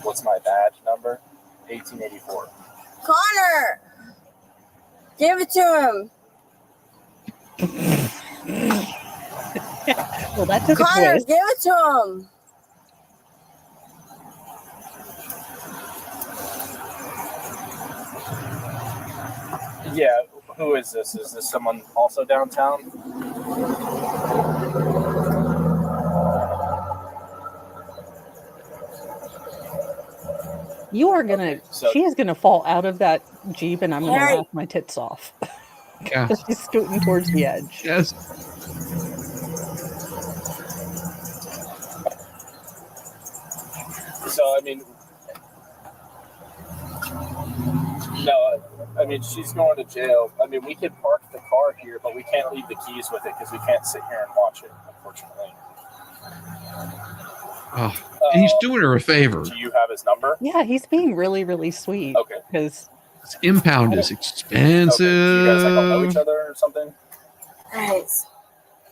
What's my badge number? 1884. Connor! Give it to him. Well, that took a Connor, twist. give it to him. Yeah, who is this? Is this someone also downtown? You are gonna. She is gonna fall out of that Jeep, and I'm gonna Harry. laugh my tits off. Yeah. Because she's scooting towards the edge. Yes. So, I mean, no, I mean, she's going to jail. I mean, we could park the car here, but we can't leave the keys with it because we can't sit here and watch it, unfortunately. Oh, and he's doing her a favor. Do you have his number? Yeah, he's being really, really sweet. Okay. Because This impound is expensive. Okay. Do you guys like all know each other or something? Guys,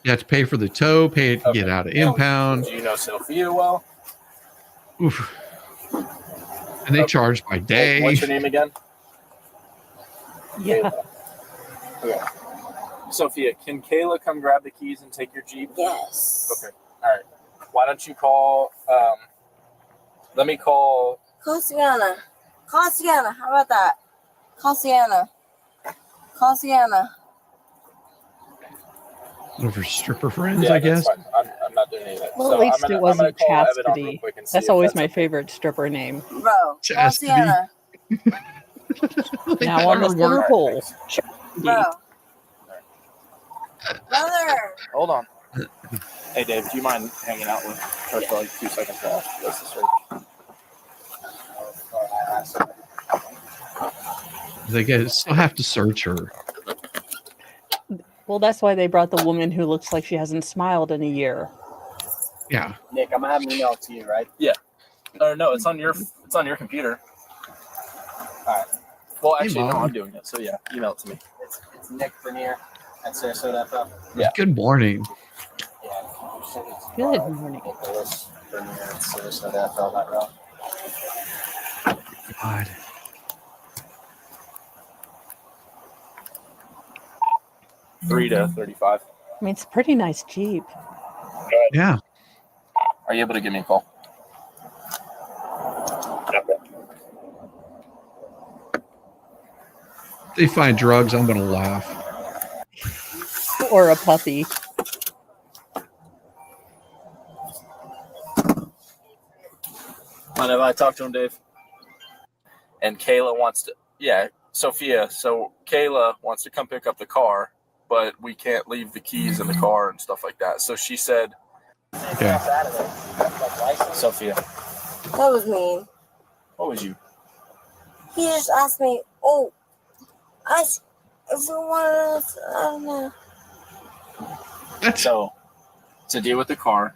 You have to pay for the tow, pay to Okay. get out of impound. Do you know Sophia well? Oof. And they charge by day. What's your name again? yeah, Okay. Sophia, can Kayla come grab the keys and take your Jeep? yes. Okay. All right. Why don't you call? Let me call. Call Sienna. Call Sienna. How about that? Call Sienna. Call Sienna. One of her stripper friends, Yeah, I that's guess. fine. I'm not doing any of that. well, So at least I'm it gonna wasn't call Evan up real Chastity. quick and see That's if always my okay. favorite stripper name. Bro, call Chastity. Sienna. Now on the center work. pole. Bro. Brother. Hold on. Hey, Dave, do you mind hanging out with her for like 2 seconds while she does the search? They still have to search her. Well, that's why they brought the woman who looks like she hasn't smiled in a year. Yeah. Nick, I'm gonna have an email to you, right? Or no, it's on your computer. All right. Well, Hey, actually, no, Mom. I'm doing it. So yeah, email it to me. It's Nick Bernier at Sarasota FL. Good morning. Yeah. Good morning. Nicholas Bernier at Sarasota FL.com. God. $3 to $35. I mean, it's a pretty nice Jeep. Yeah. Are you able to give me a call? They find drugs, I'm gonna laugh. Or a puppy. Mind if I talk to him, Dave? And Kayla wants to, yeah, Sophia. So Kayla wants to come pick up the car, but we can't leave the keys in the car and stuff like that. So she said, Okay. Sophia, That was mean. what was you? He just asked me, oh, if we wanted to, I don't know. So to deal with the car,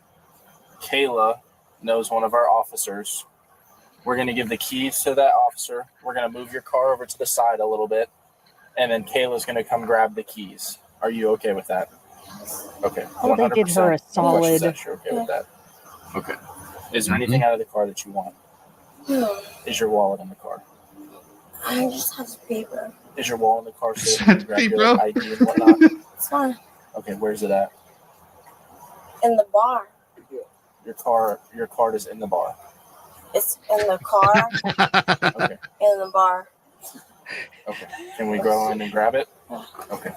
Kayla knows one of our officers. We're going to give the keys to that officer. We're going to move your car over to the side a little bit. And then Kayla's going to come grab the keys. Are you okay with that? Okay. Oh, they did her a 100%. solid. You're okay with that? Okay. Is there anything out of the car that you want? Is your wallet in the car? I just have the paper. Is your wallet in the car so Just you can have grab to be, your bro. ID and whatnot? It's fine. Okay, where's it at? In the bar. Your card is in the bar. It's in the car. Okay. In the bar. Okay. Can we go in and grab it? Okay.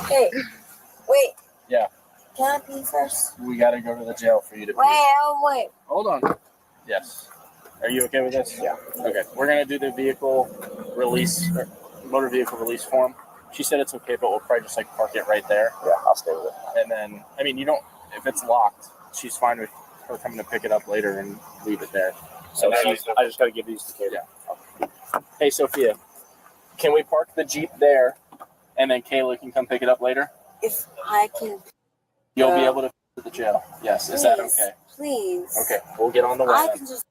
Hey, wait. Yeah. Can I pee first? We got to go to the jail for you to pee. Wait. Hold on. Yes. Are you okay with this? Yeah. Okay. We're going to do the vehicle release, or motor vehicle release form. She said it's okay, but we'll probably just like park it right there. Yeah, I'll stay with it. And then, I mean, you don't, if it's locked, she's fine with her coming to pick it up later and leave it there. So I just got to give these to Kayla. Yeah. Hey, Sophia, can we park the Jeep there and then Kayla can come pick it up later? If I can. You'll be able to to the jail. Yes. Is that Please, okay? Please. Okay. We'll get on the way. I then. can just.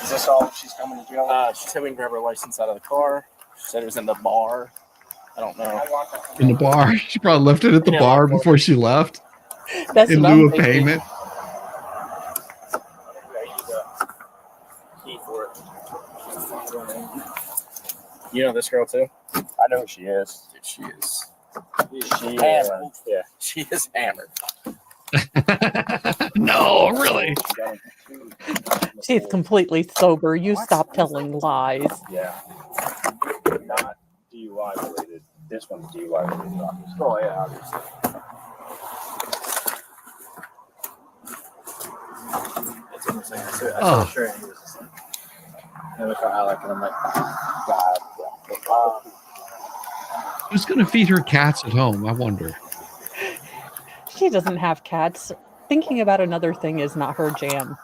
Is this all she's coming to jail? She said we can grab her license out of the car. She said it was in the bar. I don't know. In the bar. She probably left it at the Yeah, bar well, before she left That's in what lieu I'm of thinking. payment. Key for it. You know this girl too? I know who she is. Dude, she is. She Hammered. Yeah, she is hammered. No, really. She's completely sober. You stop telling lies. Yeah. Not DUI related. This one's DUI related, obviously. Oh, yeah, obviously. That's what I'm saying. I saw Oh. a shirt and he was just like, and look how Alec, and I'm like, God. Who's going to feed her cats at home? I wonder. She doesn't have cats. Thinking about another thing is not her jam.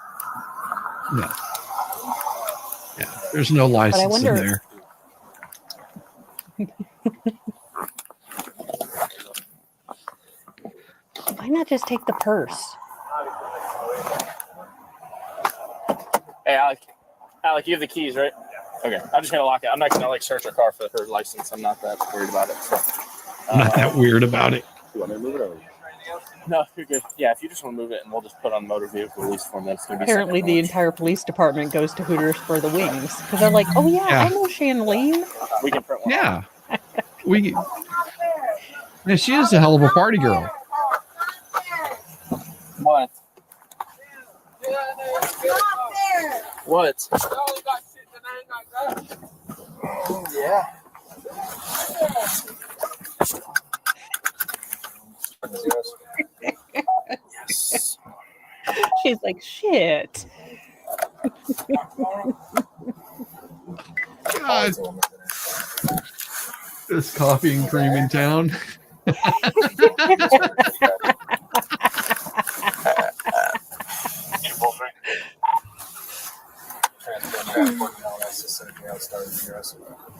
No. Yeah, there's no license wonder- in there. Why not just take the purse? Hey, Alec, you have the keys, right? Okay. I'm just gonna lock it. I'm not gonna like search her car for her license. I'm not that worried about it. So, I'm not that weird about it. You want me to move it over? no, you're good. Yeah, if you just want to move it, and we'll just put on motor vehicle release form. That's gonna be Apparently, second the launch. entire police department goes to Hooters for the wings because they're like, "Oh yeah, I know Shanleen." We can print one. Yeah. Yeah, she is a hell of a party girl. What? What? Yeah. Yes. She's like, "Shit." God. This coffee and cream in town. Oh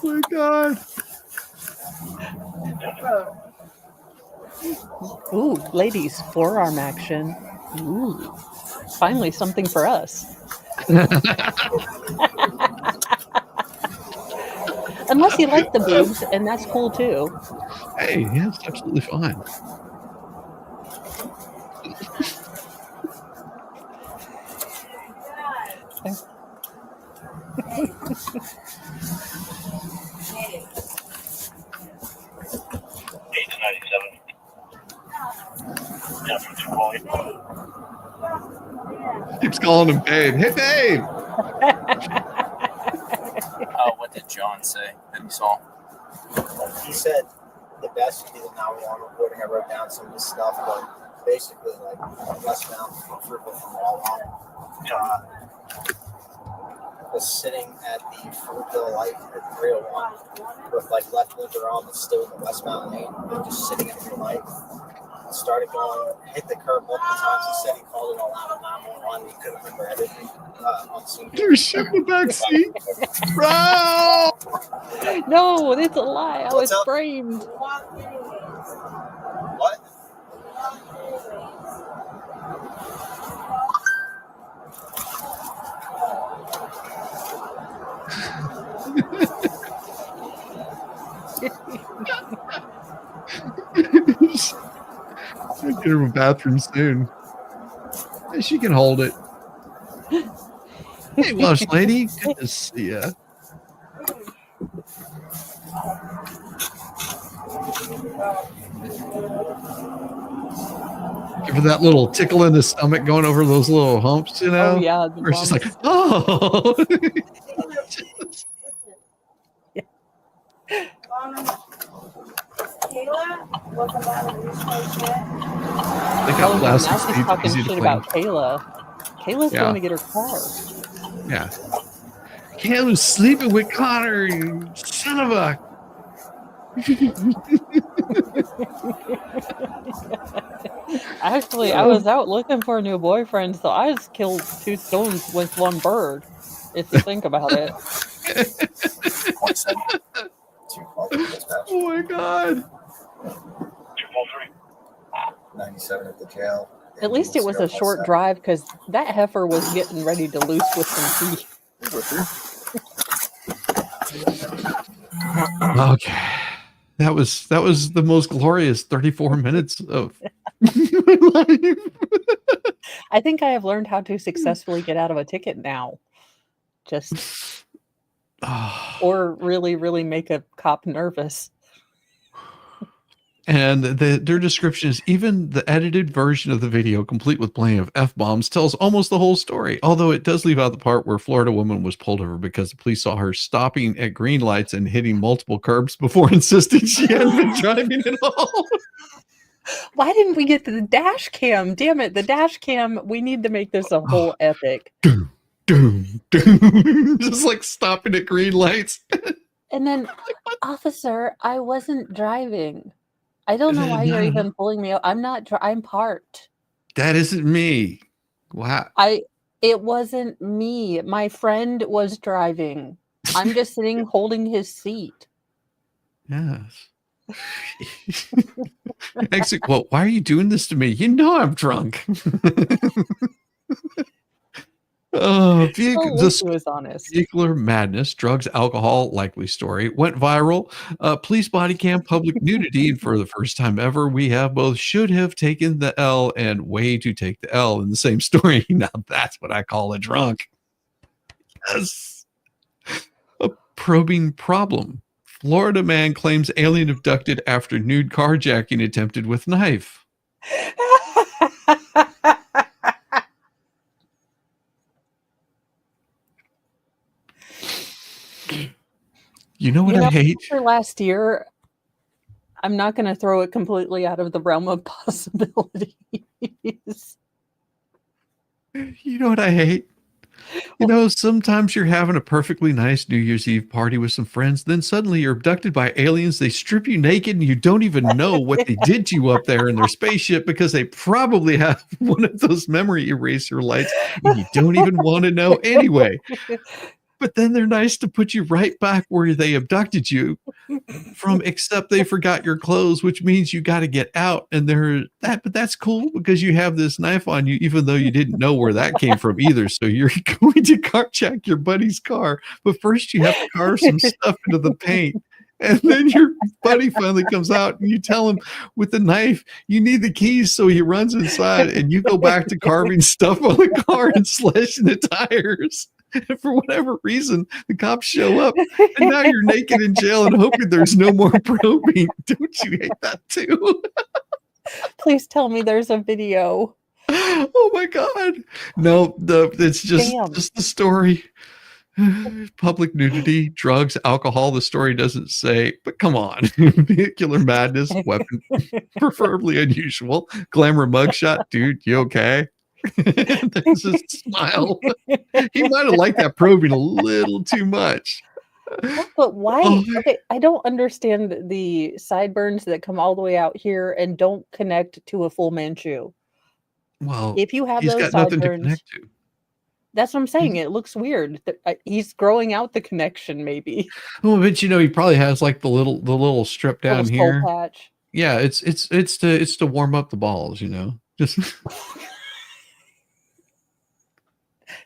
my God. Ooh, ladies, forearm action. Ooh, finally something for us. Unless you like the boobs, and that's cool too. Hey, yeah, it's absolutely fine. Keeps calling him babe. Hey, babe. What did John say that he saw? He said the best would be the 911 recording. I wrote down some of his stuff, but basically, like westbound from Fruitville from Wawa, was sitting at the Fruitville light at 301 with like left blinker on, but still in the westbound lane, and just sitting at the light. Started going, hit the curb multiple times. He said he called it all out on 911. He couldn't remember everything on scene. There's shit in the back seat. Bro! No, it's a lie. I was What's up? framed. What? I'll get her a bathroom soon. Hey, she can hold it. Hey, Welsh lady. Good to see ya. Give her that little tickle in the stomach going over those little humps, you know? Oh yeah, Where she's like, oh. They got plastic now she's seats, talking easy to shit clean. about Kayla. Kayla's Yeah. going to get her car. Yeah. Kayla's sleeping with Connor, you son of a. Actually, I was out looking for a new boyfriend, so I just killed 2 stones with 1 bird, if you think about it. Oh my God. 97 at the jail. At least it was a short drive because that heifer was getting ready to loose with some teeth. Okay. That was the most glorious 34 minutes of my life. I think I have learned how to successfully get out of a ticket now. Just or really, really make a cop nervous. And their description is even the edited version of the video, complete with plenty of F-bombs, tells almost the whole story. Although it does leave out the part where Florida woman was pulled over because the police saw her stopping at green lights and hitting multiple curbs before insisting she hadn't been driving at all. Why didn't we get to the dash cam? Damn it, the dash cam. We need to make this a whole epic. Doom, doom, doom. Just like stopping at green lights. And then, officer, I wasn't driving. I don't know why you're even pulling me out. I'm not. I'm parked. That isn't me. Wow. It wasn't me. My friend was driving. I'm just sitting holding his seat. Yes. Exit quote. Why are you doing this to me? You know I'm drunk. At least he was honest. Vehicular madness, drugs, alcohol, likely story, went viral. Police body cam, public nudity, and for the first time ever, we have both should have taken the L and way to take the L in the same story. Now that's what I call a drunk. Yes. A probing problem. Florida man claims alien abducted after nude carjacking attempted with knife. You know what I hate? For last year, I'm not going to throw it completely out of the realm of possibilities. You know what I hate? You know, sometimes you're having a perfectly nice New Year's Eve party with some friends, then suddenly you're abducted by aliens. They strip you naked, and you don't even know what they did to you up there in their spaceship because they probably have one of those memory eraser lights, and you don't even want to know anyway. But then they're nice to put you right back where they abducted you from, except they forgot your clothes, which means you got to get out. And but that's cool because you have this knife on you, even though you didn't know where that came from either. So you're going to carjack your buddy's car, but first you have to carve some stuff into the paint. And then your buddy finally comes out and you tell him with the knife, you need the keys. So he runs inside and you go back to carving stuff on the car and slashing the tires. And for whatever reason, the cops show up, and now you're naked in jail and hoping there's no more probing. Don't you hate that too? Please tell me there's a video. Oh my God. No, it's just the story. Public nudity, drugs, alcohol. The story doesn't say, but come on. Vehicular madness, weapon, preferably unusual. Glamour mugshot. Dude, you okay? There's a smile. He might have liked that probing a little too much. But why? Okay, I don't understand the sideburns that come all the way out here and don't connect to a full Manchu. Well, if you have he's those got nothing to sideburns, connect to. that's what I'm saying. It looks weird. He's growing out the connection, maybe. Well, but you know, he probably has like the little strip down Little here. soul patch. Yeah, it's to warm up the balls, you know. Just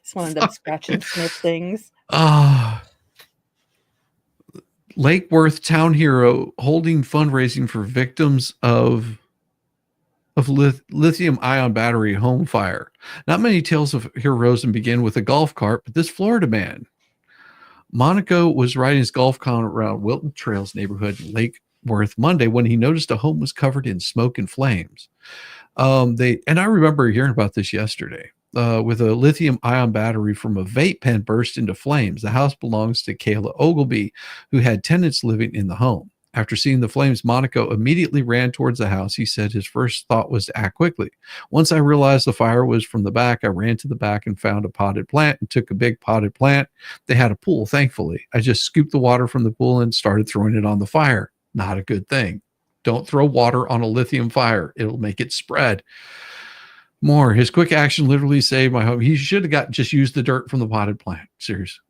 It's one of those scratch and sniff things. Lake Worth Town Hero holding fundraising for victims of lithium ion battery home fire. Not many tales of heroes begin with a golf cart, but this Florida man, Monaco, was riding his golf cart around Wilton Trails neighborhood in Lake Worth Monday when he noticed a home was covered in smoke and flames. And I remember hearing about this yesterday. With a lithium ion battery from a vape pen burst into flames. The house belongs to Kayla Ogilvy, who had tenants living in the home. After seeing the flames, Monaco immediately ran towards the house. He said his first thought was to act quickly. Once I realized the fire was from the back, I ran to the back and found a potted plant and took a big potted plant. They had a pool, thankfully. I just scooped the water from the pool and started throwing it on the fire. Not a good thing. Don't throw water on a lithium fire. It'll make it spread. More. His quick action literally saved my home. He should have just used the dirt from the potted plant. Seriously.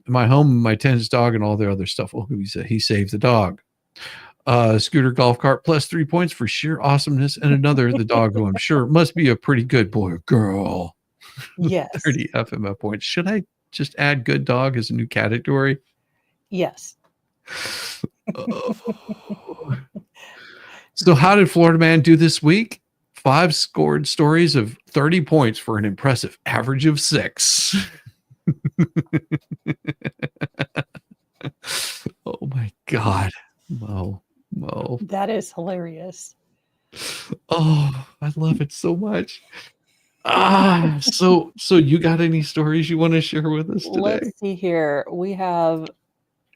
My home, my tenant's dog, and all the other stuff. Oh, he saved the dog. Scooter golf cart plus 3 points for sheer awesomeness. And another, the dog, who I'm sure must be a pretty good boy or girl. Yes. 30 FMF points. Should I just add good dog as a new category? Yes. So how did Florida man do this week? 5 scored stories of 30 points for an impressive average of 6. Oh my God. Mo. That is hilarious. Oh, I love it so much. So you got any stories you want to share with us today? Let's see here. We have,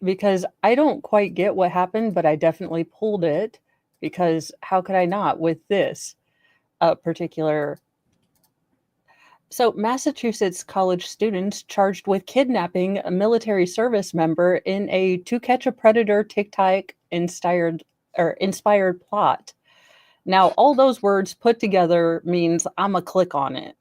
because I don't quite get what happened, but I definitely pulled it because how could I not with this? Particular. So Massachusetts college students charged with kidnapping a military service member in a To Catch a Predator TikTok inspired plot. Now, all those words put together means I'm a click on it.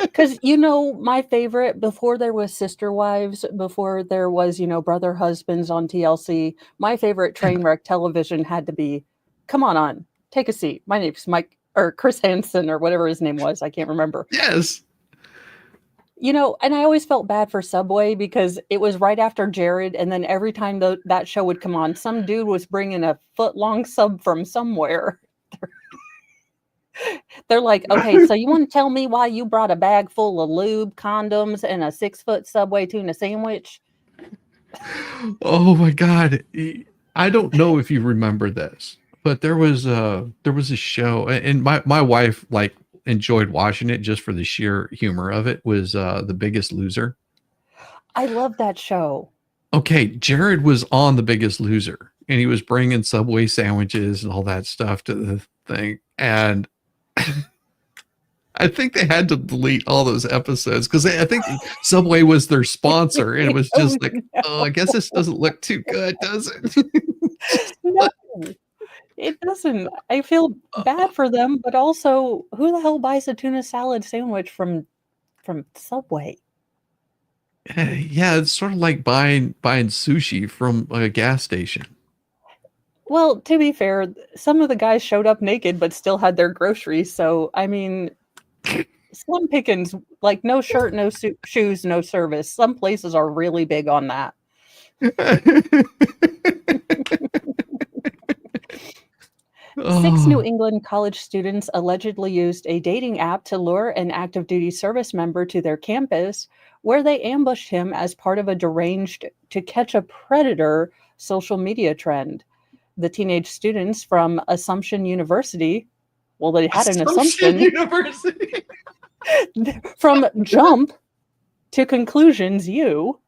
Because, my favorite, before there was Sister Wives, before there was, Brother Husbands on TLC, my favorite train wreck television had to be, come on, take a seat. My name's Mike, or Chris Hansen or whatever his name was. I can't remember. Yes. You know, and I always felt bad for Subway because it was right after Jared, and then every time that show would come on, some dude was bringing a foot-long sub from somewhere. They're like, okay, so you want to tell me why you brought a bag full of lube, condoms, and a 6-foot Subway tuna sandwich? Oh my God. I don't know if you remember this, but there was a show, and my wife like enjoyed watching it just for the sheer humor of it, was The Biggest Loser. I love that show. Okay, Jared was on The Biggest Loser, and he was bringing Subway sandwiches and all that stuff to the thing. And I think they had to delete all those episodes because I think Subway was their sponsor, and it was just like, oh, I guess this doesn't look too good, does it? No, it doesn't. I feel bad for them, but also, who the hell buys a tuna salad sandwich from Subway? Yeah, it's sort of like buying sushi from a gas station. Well, to be fair, some of the guys showed up naked but still had their groceries. So, I mean, slim pickings, like no shirt, no shoes, no service. Some places are really big on that. 6 New England college students allegedly used a dating app to lure an active duty service member to their campus, where they ambushed him as part of a deranged to catch a predator social media trend. The teenage students from Assumption University, well, they had an Assumption University. From Jump to Conclusions U.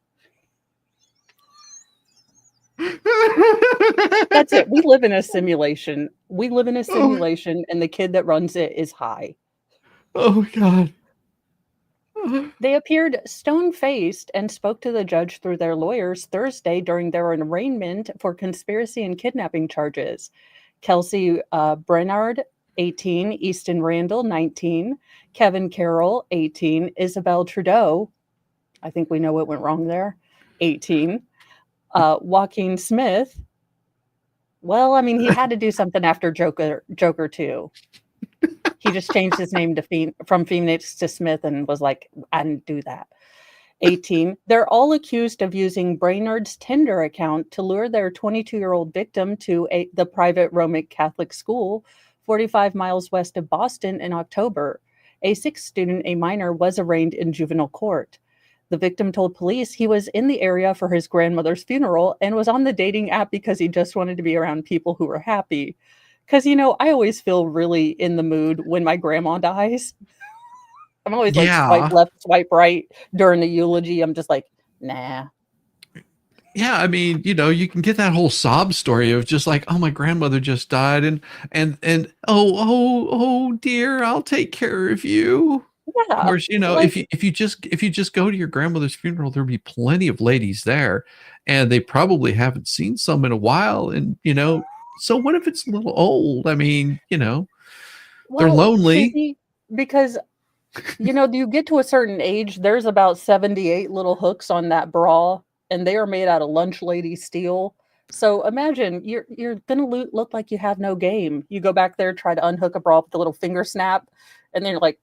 That's it. We live in a simulation. And the kid that runs it is high. Oh, God. They appeared stone-faced and spoke to the judge through their lawyers Thursday during their arraignment for conspiracy and kidnapping charges. Kelsey Brennard, 18, Easton Randall, 19, Kevin Carroll, 18, Isabel Trudeau, I think we know what went wrong there, 18, Joaquin Smith. Well, I mean, he had to do something after Joker 2. He just changed his name to from Phoenix to Smith and was like, I didn't do that. 18. They're all accused of using Brainerd's Tinder account to lure their 22-year-old victim to the private Roman Catholic school 45 miles west of Boston in October. A 6th student, a minor, was arraigned in juvenile court. The victim told police he was in the area for his grandmother's funeral and was on the dating app because he just wanted to be around people who were happy. Because, you know, I always feel really in the mood when my grandma dies. I'm always like swipe left, swipe right during the eulogy. I'm just like, nah. Yeah, I mean, you know, you can get that whole sob story of just like, oh, my grandmother just died, and oh dear, I'll take care of you. Yeah. Of course, you know, like, if you just go to your grandmother's funeral, there'll be plenty of ladies there, and they probably haven't seen some in a while, and you know. So what if it's a little old? I mean, you know, they're lonely. Because, you know, you get to a certain age, there's about 78 little hooks on that bra, and they are made out of lunch lady steel. So imagine you're going to look like you have no game. You go back there, try to unhook a bra with a little finger snap, and then you're like,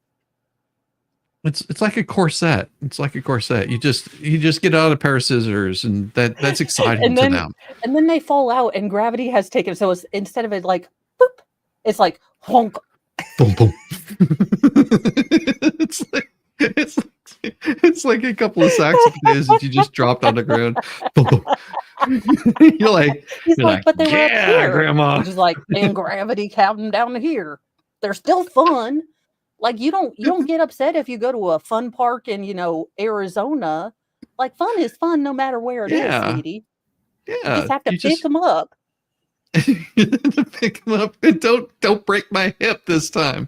it's like a corset. It's like a corset. You just get out a pair of scissors, and that's exciting to them. And then they fall out, and gravity has taken. So it's, instead of it like boop, it's like honk. Boom, boom. it's like a couple of saxophones that you just dropped on the ground. Boom, boom. You're like, but they were up here, Grandma. Just like, and gravity counting down to here. They're still fun. Like you don't get upset if you go to a fun park in, you know, Arizona. Like fun is fun no matter where it is, sweetie. Yeah. You just have to pick them up. Pick them up and don't break my hip this time.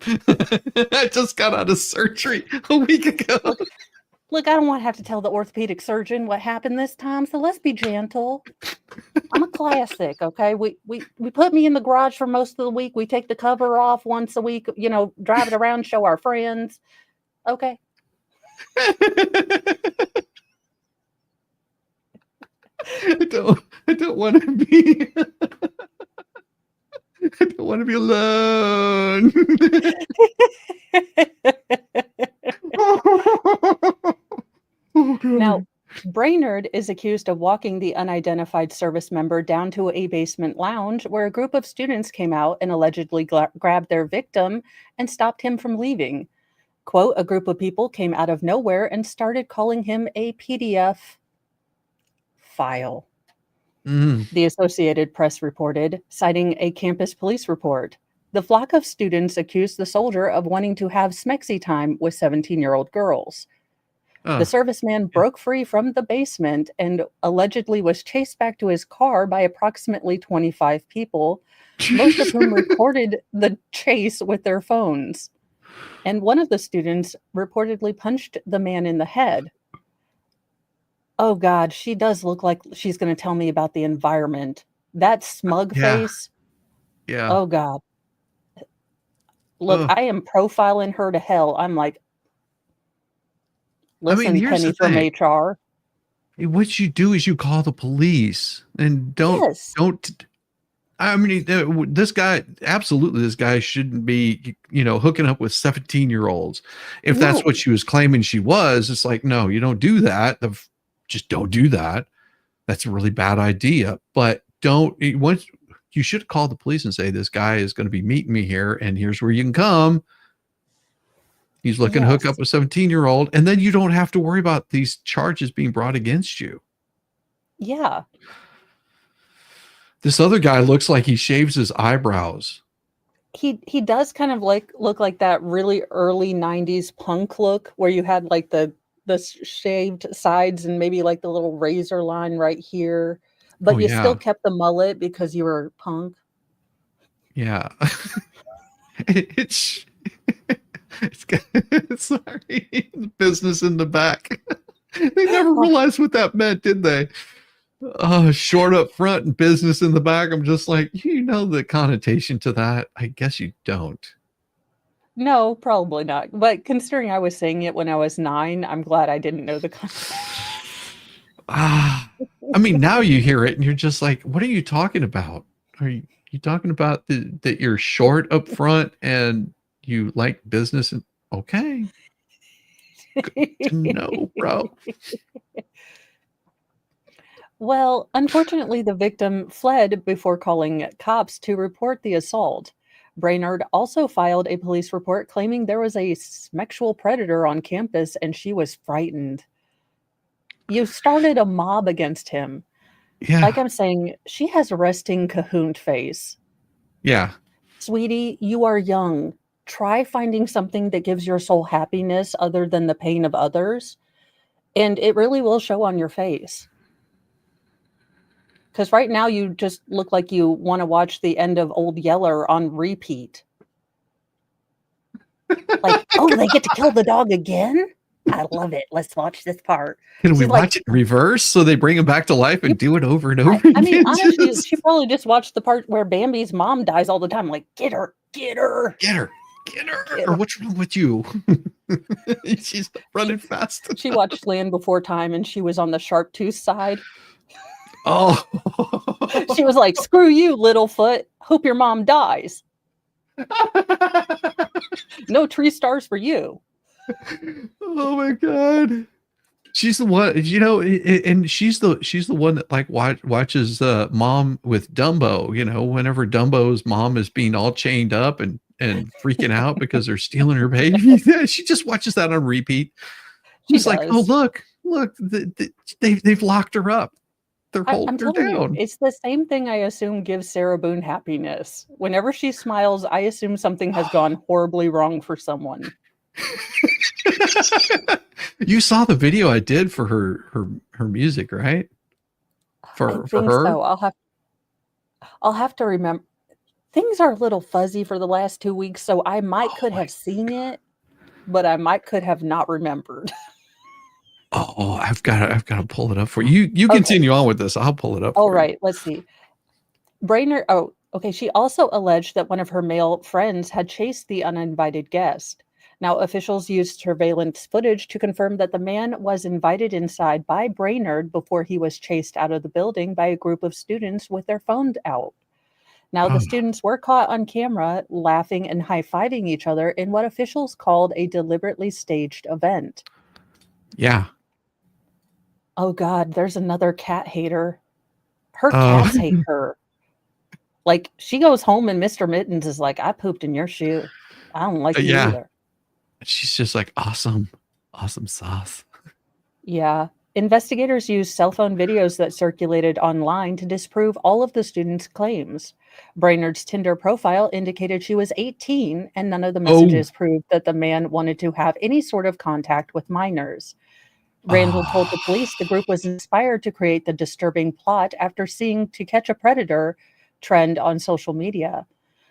I just got out of surgery a week ago. Look, I don't want to have to tell the orthopedic surgeon what happened this time, so let's be gentle. I'm a classic, okay? We put me in the garage for most of the week. We take the cover off once a week, you know, drive it around, show our friends. Okay. I don't want to be I don't want to be alone. Oh, God. Now, Brainerd is accused of walking the unidentified service member down to a basement lounge where a group of students came out and allegedly grabbed their victim and stopped him from leaving. Quote, a group of people came out of nowhere and started calling him a PDF file. The Associated Press reported, citing a campus police report. The flock of students accused the soldier of wanting to have smexy time with 17-year-old girls. The serviceman broke free from the basement and allegedly was chased back to his car by approximately 25 people, most of whom recorded the chase with their phones. And one of the students reportedly punched the man in the head. Oh, God, she does look like she's going to tell me about the environment. That smug face. Yeah. Oh, God. Look, I am profiling her to hell. I'm like, listen, here's Penny the from thing. HR. What you do is you call the police and don't. I mean, this guy shouldn't be, hooking up with 17-year-olds. If that's what she was claiming she was, it's like, no, you don't do that. Just don't do that. That's a really bad idea. But you should call the police and say, this guy is going to be meeting me here, and here's where you can come. He's looking to hook up a 17-year-old, and then you don't have to worry about these charges being brought against you. Yeah. This other guy looks like he shaves his eyebrows. He does kind of look like that really early 90s punk look where you had like the shaved sides and maybe like the little razor line right here, but you still kept the mullet because you were punk. Yeah. It's sorry, business in the back. They never realized what that meant, did they? Short up front and business in the back. I'm just like, the connotation to that. I guess you don't. No, probably not. But considering I was saying it when I was 9, I'm glad I didn't know the connotation. Now you hear it and you're just like, what are you talking about? Are you talking about that you're short up front and you like business? And okay. Good to know, bro. Well, unfortunately, the victim fled before calling cops to report the assault. Brainerd also filed a police report claiming there was a sexual predator on campus and she was frightened. You started a mob against him. Yeah. Like I'm saying, she has a resting cahoon face. Yeah. Sweetie, you are young. Try finding something that gives your soul happiness other than the pain of others, and it really will show on your face. Because right now you just look like you want to watch the end of Old Yeller on repeat. Like, oh, they get to kill the dog again? I love it. Let's watch this part. Can we watch it in reverse so they bring him back to life and do it over and over again? I mean, honestly, she probably just watched the part where Bambi's mom dies all the time. Like, get her, get her. Get her. Get her. Or what's wrong with you? She's running fast. She watched Land Before Time and she was on the sharp tooth side. Oh. She was like, screw you, Littlefoot. Hope your mom dies. No tree stars for you. Oh my God. She's the one, and she's the one that like watches Mom with Dumbo, whenever Dumbo's mom is being all chained up and freaking out because they're stealing her baby. She just watches that on repeat. She's like, oh, look, they've locked her up. They're holding her down. It's the same thing I assume gives Sarah Boone happiness. Whenever she smiles, I assume something has gone horribly wrong for someone. You saw the video I did for her music, right? For her. So I'll have to remember. Things are a little fuzzy for the last 2 weeks, so I could have seen it, but I could have not remembered. Oh, I've got to pull it up for you. You continue on with this. I'll pull it up. All right, let's see. Brainerd. Oh, okay. She also alleged that one of her male friends had chased the uninvited guest. Now, officials used surveillance footage to confirm that the man was invited inside by Brainerd before he was chased out of the building by a group of students with their phones out. Now, Oh, the students were caught on camera laughing and high-fiving each other in what officials called a deliberately staged event. yeah. Oh God, there's another cat hater. Her Oh, cats hate her. Like, she goes home and Mr. Mittens is like, I pooped in your shoe. I don't like you yeah. either. She's just like, awesome. Awesome sauce. Yeah. Investigators used cell phone videos that circulated online to disprove all of the students' claims. Brainerd's Tinder profile indicated she was 18, and none of the Oh, messages proved that the man wanted to have any sort of contact with minors. Randall told the ah, police the group was inspired to create the disturbing plot after seeing To Catch a Predator trend on social media.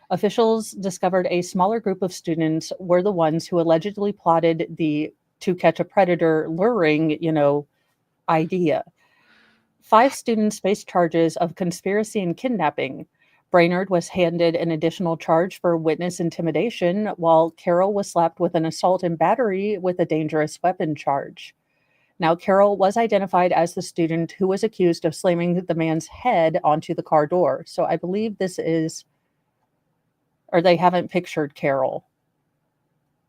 Officials discovered a smaller group of students were the ones who allegedly plotted the To Catch a Predator luring, idea. 5 students faced charges of conspiracy and kidnapping. Brainerd was handed an additional charge for witness intimidation, while Carroll was slapped with an assault and battery with a dangerous weapon charge. Now, Carroll was identified as the student who was accused of slamming the man's head onto the car door. So I believe this is, or they haven't pictured Carroll.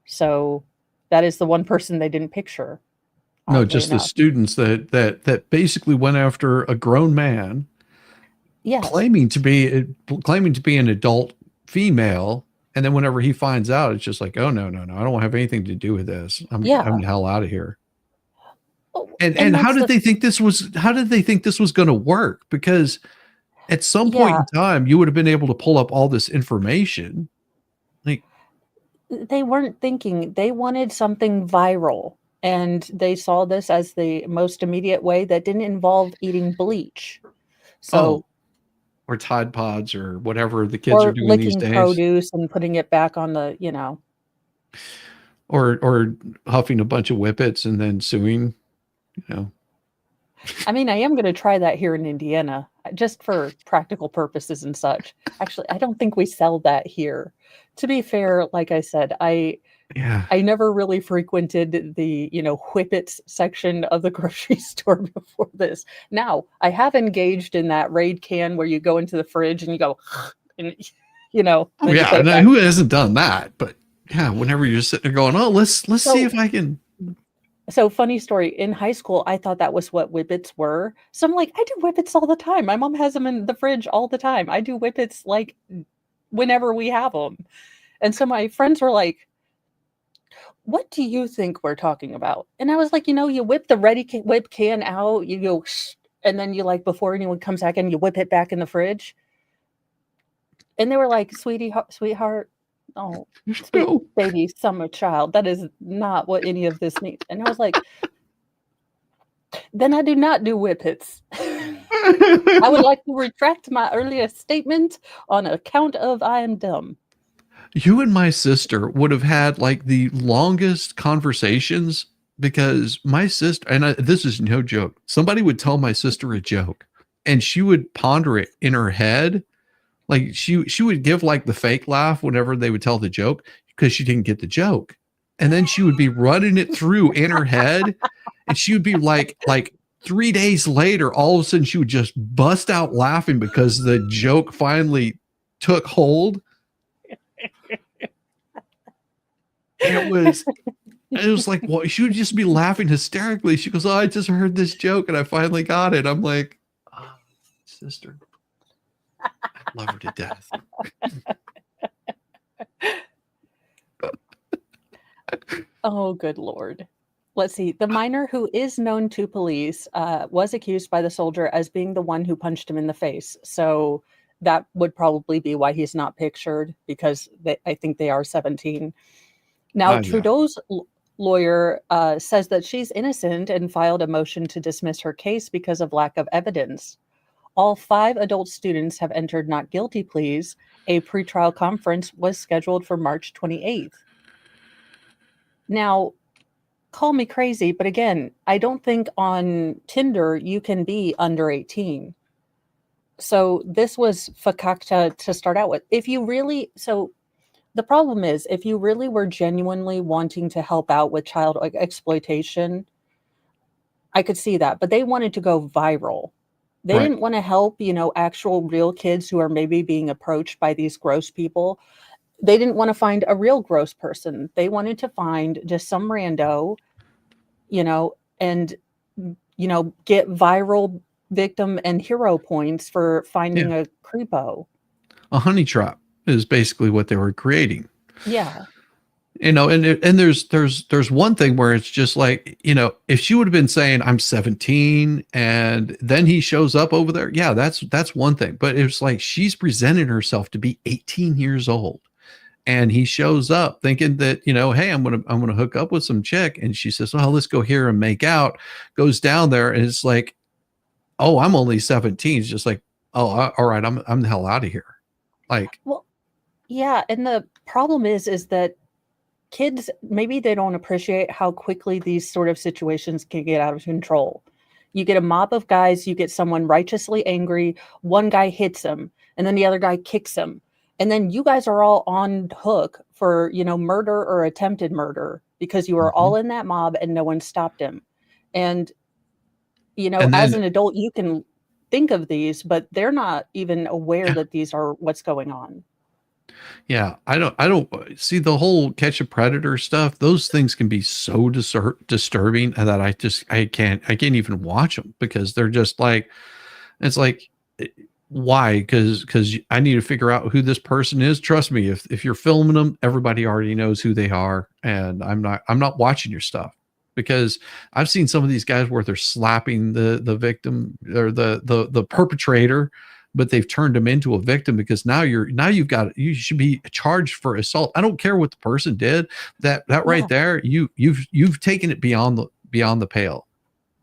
So that is the one person they didn't picture. no, Oddly just the enough. students that basically went after a grown man Yes. claiming to be an adult female, and then whenever he finds out, it's just like, oh no, I don't have anything to do with this. I'm Yeah. the hell out of here. Oh, And how that's did they think this was going to work? Because at some point Yeah. in time, you would have been able to pull up all this information. Like, They weren't thinking. They wanted something viral, and they saw this as the most immediate way that didn't involve eating bleach. So, or Tide Pods or whatever the kids are or doing these licking days, produce and putting it back on the, or huffing a bunch of whippets and then suing. I mean, I am going to try that here in Indiana, just for practical purposes and such. Actually, I don't think we sell that here. To be fair, like I said, I never really frequented the, whippets section of the grocery store before this. Now, I have engaged in that Raid can where you go into the fridge and you go, and, Oh then you yeah, put it no, back. who hasn't done that? But yeah, whenever you're sitting there going, oh, let's see if I can. So, funny story, in high school, I thought that was what whippets were. So I'm like, I do whippets all the time. My mom has them in the fridge all the time. I do whippets like whenever we have them. And so my friends were like, what do you think we're talking about? And I was like, you whip the whip can out, you go, and then you before anyone comes back in, you whip it back in the fridge. And they were like, sweetheart, oh, sweet baby summer child, that is not what any of this means. And I was like, then I do not do whippets. I would like to retract my earlier statement on account of I am dumb. You and my sister would have had the longest conversations, because my sister, and this is no joke, somebody would tell my sister a joke and she would ponder it in her head. Like she would give the fake laugh whenever they would tell the joke because she didn't get the joke. And then she would be running it through in her head, and she would be like 3 days later, all of a sudden she would just bust out laughing because the joke finally took hold. And it was like, well, she would just be laughing hysterically. She goes, oh, I just heard this joke and I finally got it. I'm like, oh, sister, I love her to death. Oh, good Lord. Let's see. The minor, who is known to police, was accused by the soldier as being the one who punched him in the face. So that would probably be why he's not pictured, because I think they are 17. Now, Yeah. Trudeau's lawyer says that she's innocent and filed a motion to dismiss her case because of lack of evidence. All 5 adult students have entered not guilty pleas. A pretrial conference was scheduled for March 28th. Now, call me crazy, but again, I don't think on Tinder you can be under 18. So this was fakakta to start out with. The problem is, if you really were genuinely wanting to help out with child exploitation, I could see that. But they wanted to go viral. They Right. didn't want to help, actual real kids who are maybe being approached by these gross people. They didn't want to find a real gross person. They wanted to find just some rando, and get viral victim and hero points for finding Yeah. a creepo. A honey trap is basically what they were creating. Yeah. And there's one thing where it's just like, if she would have been saying I'm 17 and then he shows up over there, yeah, that's one thing. But it's like she's presenting herself to be 18 years old. And he shows up thinking that, hey, I'm gonna hook up with some chick. And she says, "Oh, let's go here and make out." Goes down there and it's like, "Oh, I'm only 17." It's just like, "Oh, all right, I'm the hell out of here." Like, Well, yeah, and the problem is that kids, maybe they don't appreciate how quickly these sort of situations can get out of control. You get a mob of guys, you get someone righteously angry, one guy hits him, and then the other guy kicks him. And then you guys are all on hook for, murder or attempted murder because you were all mhm. in that mob and no one stopped him. And, And as then, an adult, you can think of these, but they're not even aware yeah, that these are what's going on. yeah, I don't see the whole catch a predator stuff. Those things can be so disturbing that I can't even watch them because they're just like, it's like, why? Because I need to figure out who this person is. Trust me, if you're filming them, everybody already knows who they are, and I'm not watching your stuff because I've seen some of these guys where they're slapping the victim or the perpetrator, but they've turned him into a victim because you should be charged for assault. I don't care what the person did. That right Yeah. there, you've taken it beyond the pale.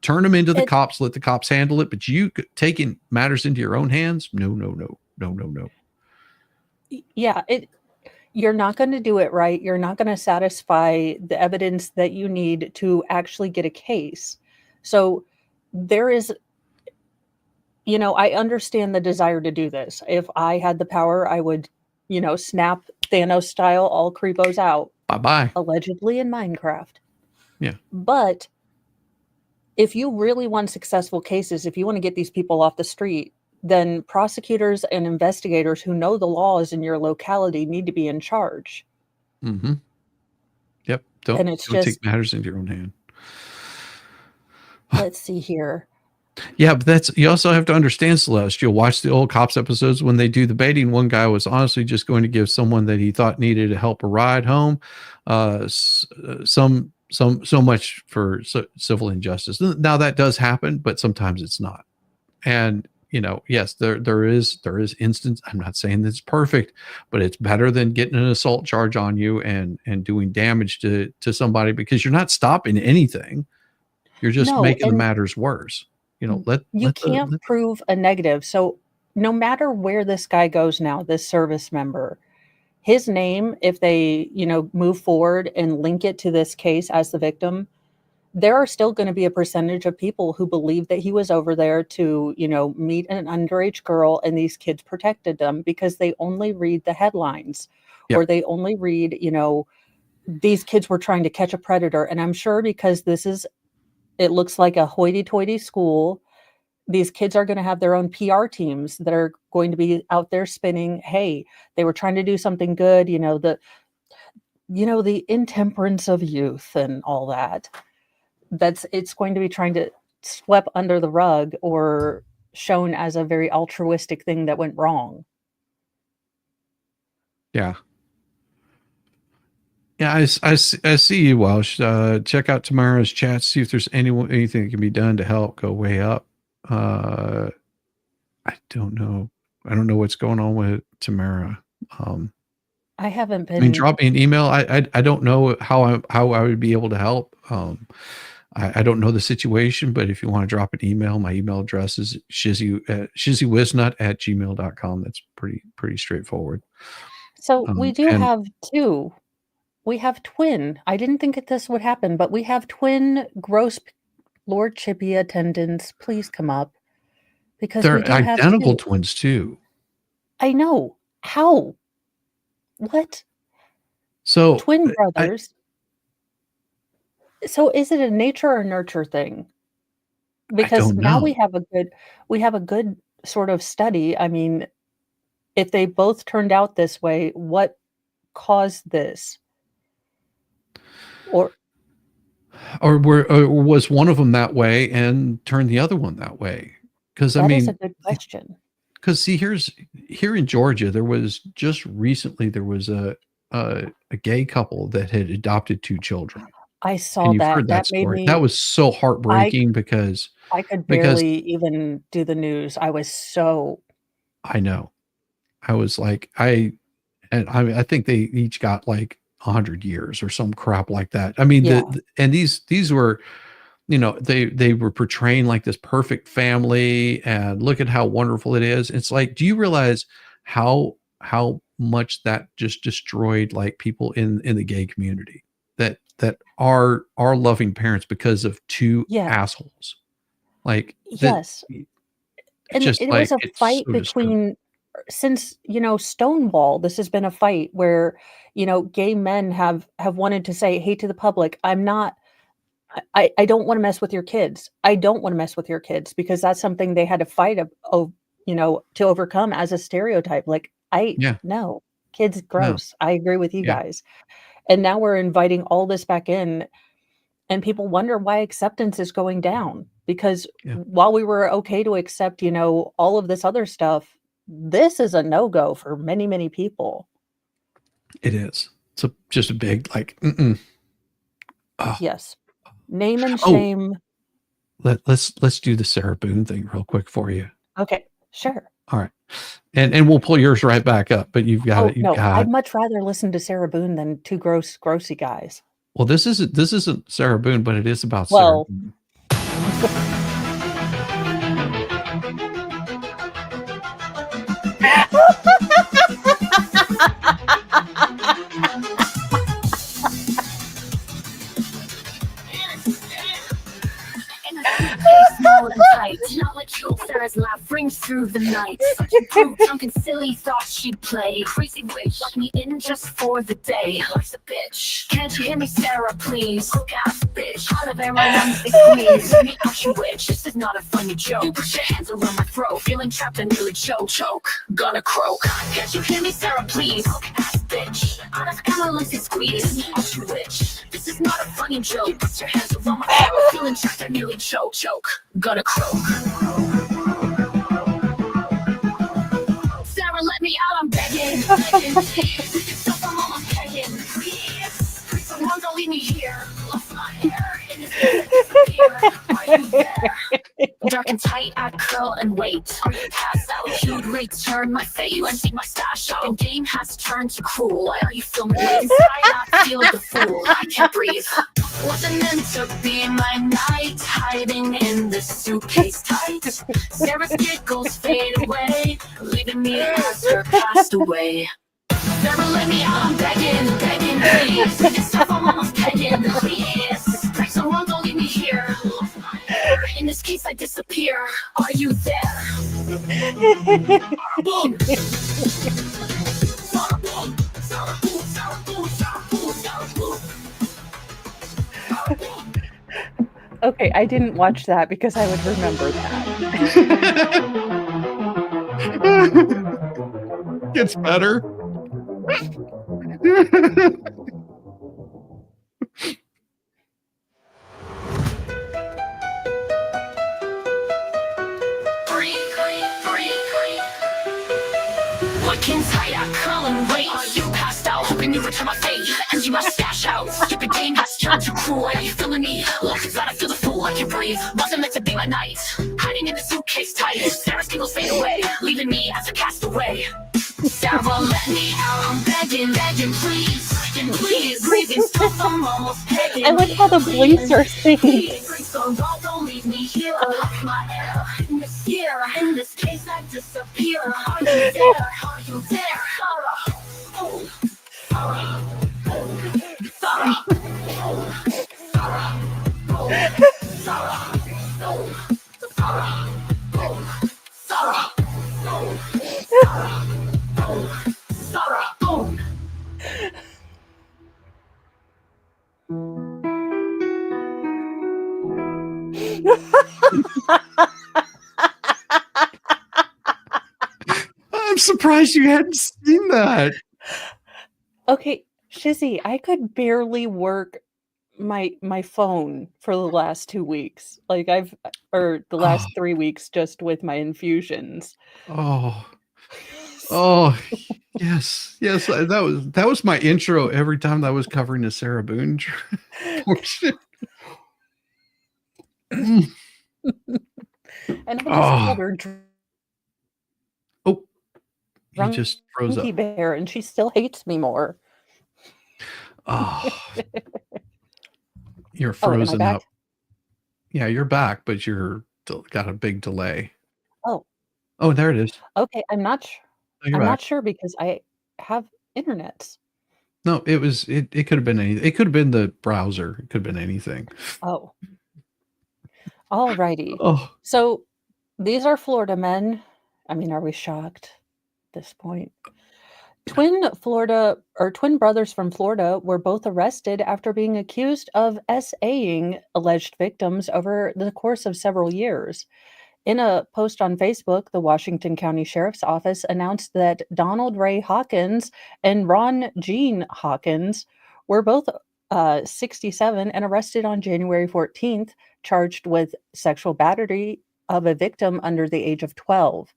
Turn them into the It, cops, let the cops handle it, but you taking matters into your own hands? No, no, no, no, no, no. yeah, you're not going to do it right. You're not going to satisfy the evidence that you need to actually get a case. So there is, I understand the desire to do this. If I had the power, I would, snap Thanos style all creepos out, Bye-bye. allegedly in Minecraft. Yeah. But if you really want successful cases, if you want to get these people off the street, then prosecutors and investigators who know the laws in your locality need to be in charge. Mm-hmm. Yep. And it's Don't just, take matters into your own hand. let's see here. Yeah, but you also have to understand, Celeste. You'll watch the old cops episodes when they do the baiting. One guy was honestly just going to give someone that he thought needed help a ride home. So much for civil injustice. Now that does happen, but sometimes it's not. And yes, there is instance. I'm not saying that's perfect, but it's better than getting an assault charge on you and doing damage to somebody because you're not stopping anything. You're just No, making the and matters worse. you can't prove a negative. So no matter where this guy goes now, this service member, his name, if they, move forward and link it to this case as the victim, there are still going to be a percentage of people who believe that he was over there to, meet an underage girl and these kids protected them because they only read the headlines Yep. or they only read, these kids were trying to catch a predator. And I'm sure because it looks like a hoity-toity school, these kids are going to have their own PR teams that are going to be out there spinning, hey, they were trying to do something good, the intemperance of youth and all that. It's going to be trying to sweep under the rug or shown as a very altruistic thing that went wrong. Yeah. Yeah, I see you, Welsh. Check out Tamara's chat, see if there's anything that can be done to help go way up. I don't know. I don't know what's going on with Tamara. I haven't I mean, been. drop me an email. I don't know how I would be able to help. I don't know the situation, but if you want to drop an email, my email address is ShizzyWhiznut@gmail.com. That's pretty straightforward. So we do And have two. We have twin. I didn't think that this would happen, but we have twin gross Lord Chippy attendants. Please come up because we they're do have identical two. twins too. I know. How? What? So Twin brothers. So is it a nature or nurture thing? Because don't now know. we have a good sort of study. I mean, if they both turned out this way, what caused this? Or Or was one of them that way and turned the other one that way? Because I that is a mean, good question. because see, here in Georgia, there was just recently there was a gay couple that had adopted 2 children, I and saw you've that. heard that That made story. That me was so I heartbreaking because I could because barely even do the news. I was so I know. I was like, I think they each got like 100 years or some crap like that. I mean, yeah. and these were, they were portraying like this perfect family and look at how wonderful it is. It's like, do you realize how much that just destroyed like people in the gay community that are loving parents because of 2 Yeah. assholes like that? Yes. It's And just it was like a it's fight so disturbing. between since, Stonewall, this has been a fight where, gay men have wanted to say, "Hey, to the public, I'm not I don't wanna mess with your kids. I don't wanna mess with your kids," because that's something they had to fight to overcome as a stereotype. Like, I Yeah, no, kids no, gross. I agree with you yeah, guys. And now we're inviting all this back in, and people wonder why acceptance is going down because yeah. while we were okay to accept, all of this other stuff, this is a no-go for many, many people. It is. It's just a big like, mm-mm. Oh, Yes. Name and oh, shame. let's do the Sarah Boone thing real quick for you. Okay, sure. All right, and we'll pull yours right back up. But you've got Oh, it. You've no, got I'd much rather listen to Sarah Boone than 2 grossy guys. well. This isn't Sarah Boone, but it is about Sarah Well, Boone. Small and tight. Molecule Sarah's laugh rings through the night. You proved drunk and silly, thought she'd play. Crazy witch, lock me in just for the day. Life's a bitch. Can't you hear me, Sarah, please? Hook ass bitch. Out of air, my lungs, they squeeze. Me out, you witch. This is not a funny joke. You put your hands around my throat. Feeling trapped and nearly choke. Gonna croak. Can't you hear me, Sarah, please? Hook ass bitch. Out of air, my lungs, they squeeze. Me out, you witch. This is not a funny joke. You put your hands around my throat. Feeling trapped and nearly choke. Gonna croak. Sarah, let me out, I'm begging. Please, I'm almost begging. Please, someone don't leave me here. Lost my hair in this disappear. Are you there? Dark and tight, I curl and wait. Are you passed out? You'd return my fate. You emptied my stash out. And game has turned to cruel. Why are you filming me inside? I feel the fool. I can't breathe. Wasn't meant to be my night. Hiding in this suitcase tight. Sarah's giggles fade away, leaving me as her passed away. Sarah, let me out, I'm begging, please. This stuff I'm almost begging, please. Pray someone don't leave me here. In this case, I disappear. Are you there? Boom. Sarah, boom. Sarah, boom. Sarah, boom. Sarah, boom. Sarah, boom. Sarah, boom. okay, I didn't watch that because I would remember that. Gets better. What can I curl and wait? You passed out, hoping you return my fate. And you must stash out. Stupid game has turned to cruel. Are you feeling me? Look, it's that I feel the fool. I can't breathe. Wasn't meant to be my night. Hiding in the suitcase tight. Sarah's giggles fade away, leaving me as a castaway. Sarah, let me out. I'm begging, please. Please, breathing stuff. I'm almost begging. I like how the police are singing. So don't leave me here. I lost my air in this year. In this case, I disappear. Are you there? Are you there? Sarah. Oh. Sarah. Sarah. Sarah. Sarah. Sarah. Sarah. I'm surprised you hadn't seen that. Okay, Shizzy, I could barely work my phone for the last 2 weeks. Like or the Oh, last 3 weeks just with my infusions. oh, oh, yes, yes. That was my intro every time that I was covering the Sarah Boone portion. And I just called Oh, her oh, he just froze Drunky up. Bear, and she still hates me more. Oh, you're Oh, am I frozen back? up. Yeah, you're back, but you're got a big delay. Oh, Oh, there it is. okay. I'm not Oh, you're I'm back. not sure because I have internet. No, it could have been anything. It could have been the browser. It could have been anything. Oh, alrighty. Oh, So these are Florida men. I mean, are we shocked at this point? Twin brothers from Florida were both arrested after being accused of SAing alleged victims over the course of several years. In a post on Facebook, the Washington County Sheriff's Office announced that Donald Ray Hawkins and Ron Jean Hawkins were both 67 and arrested on January 14th, charged with sexual battery of a victim under the age of 12.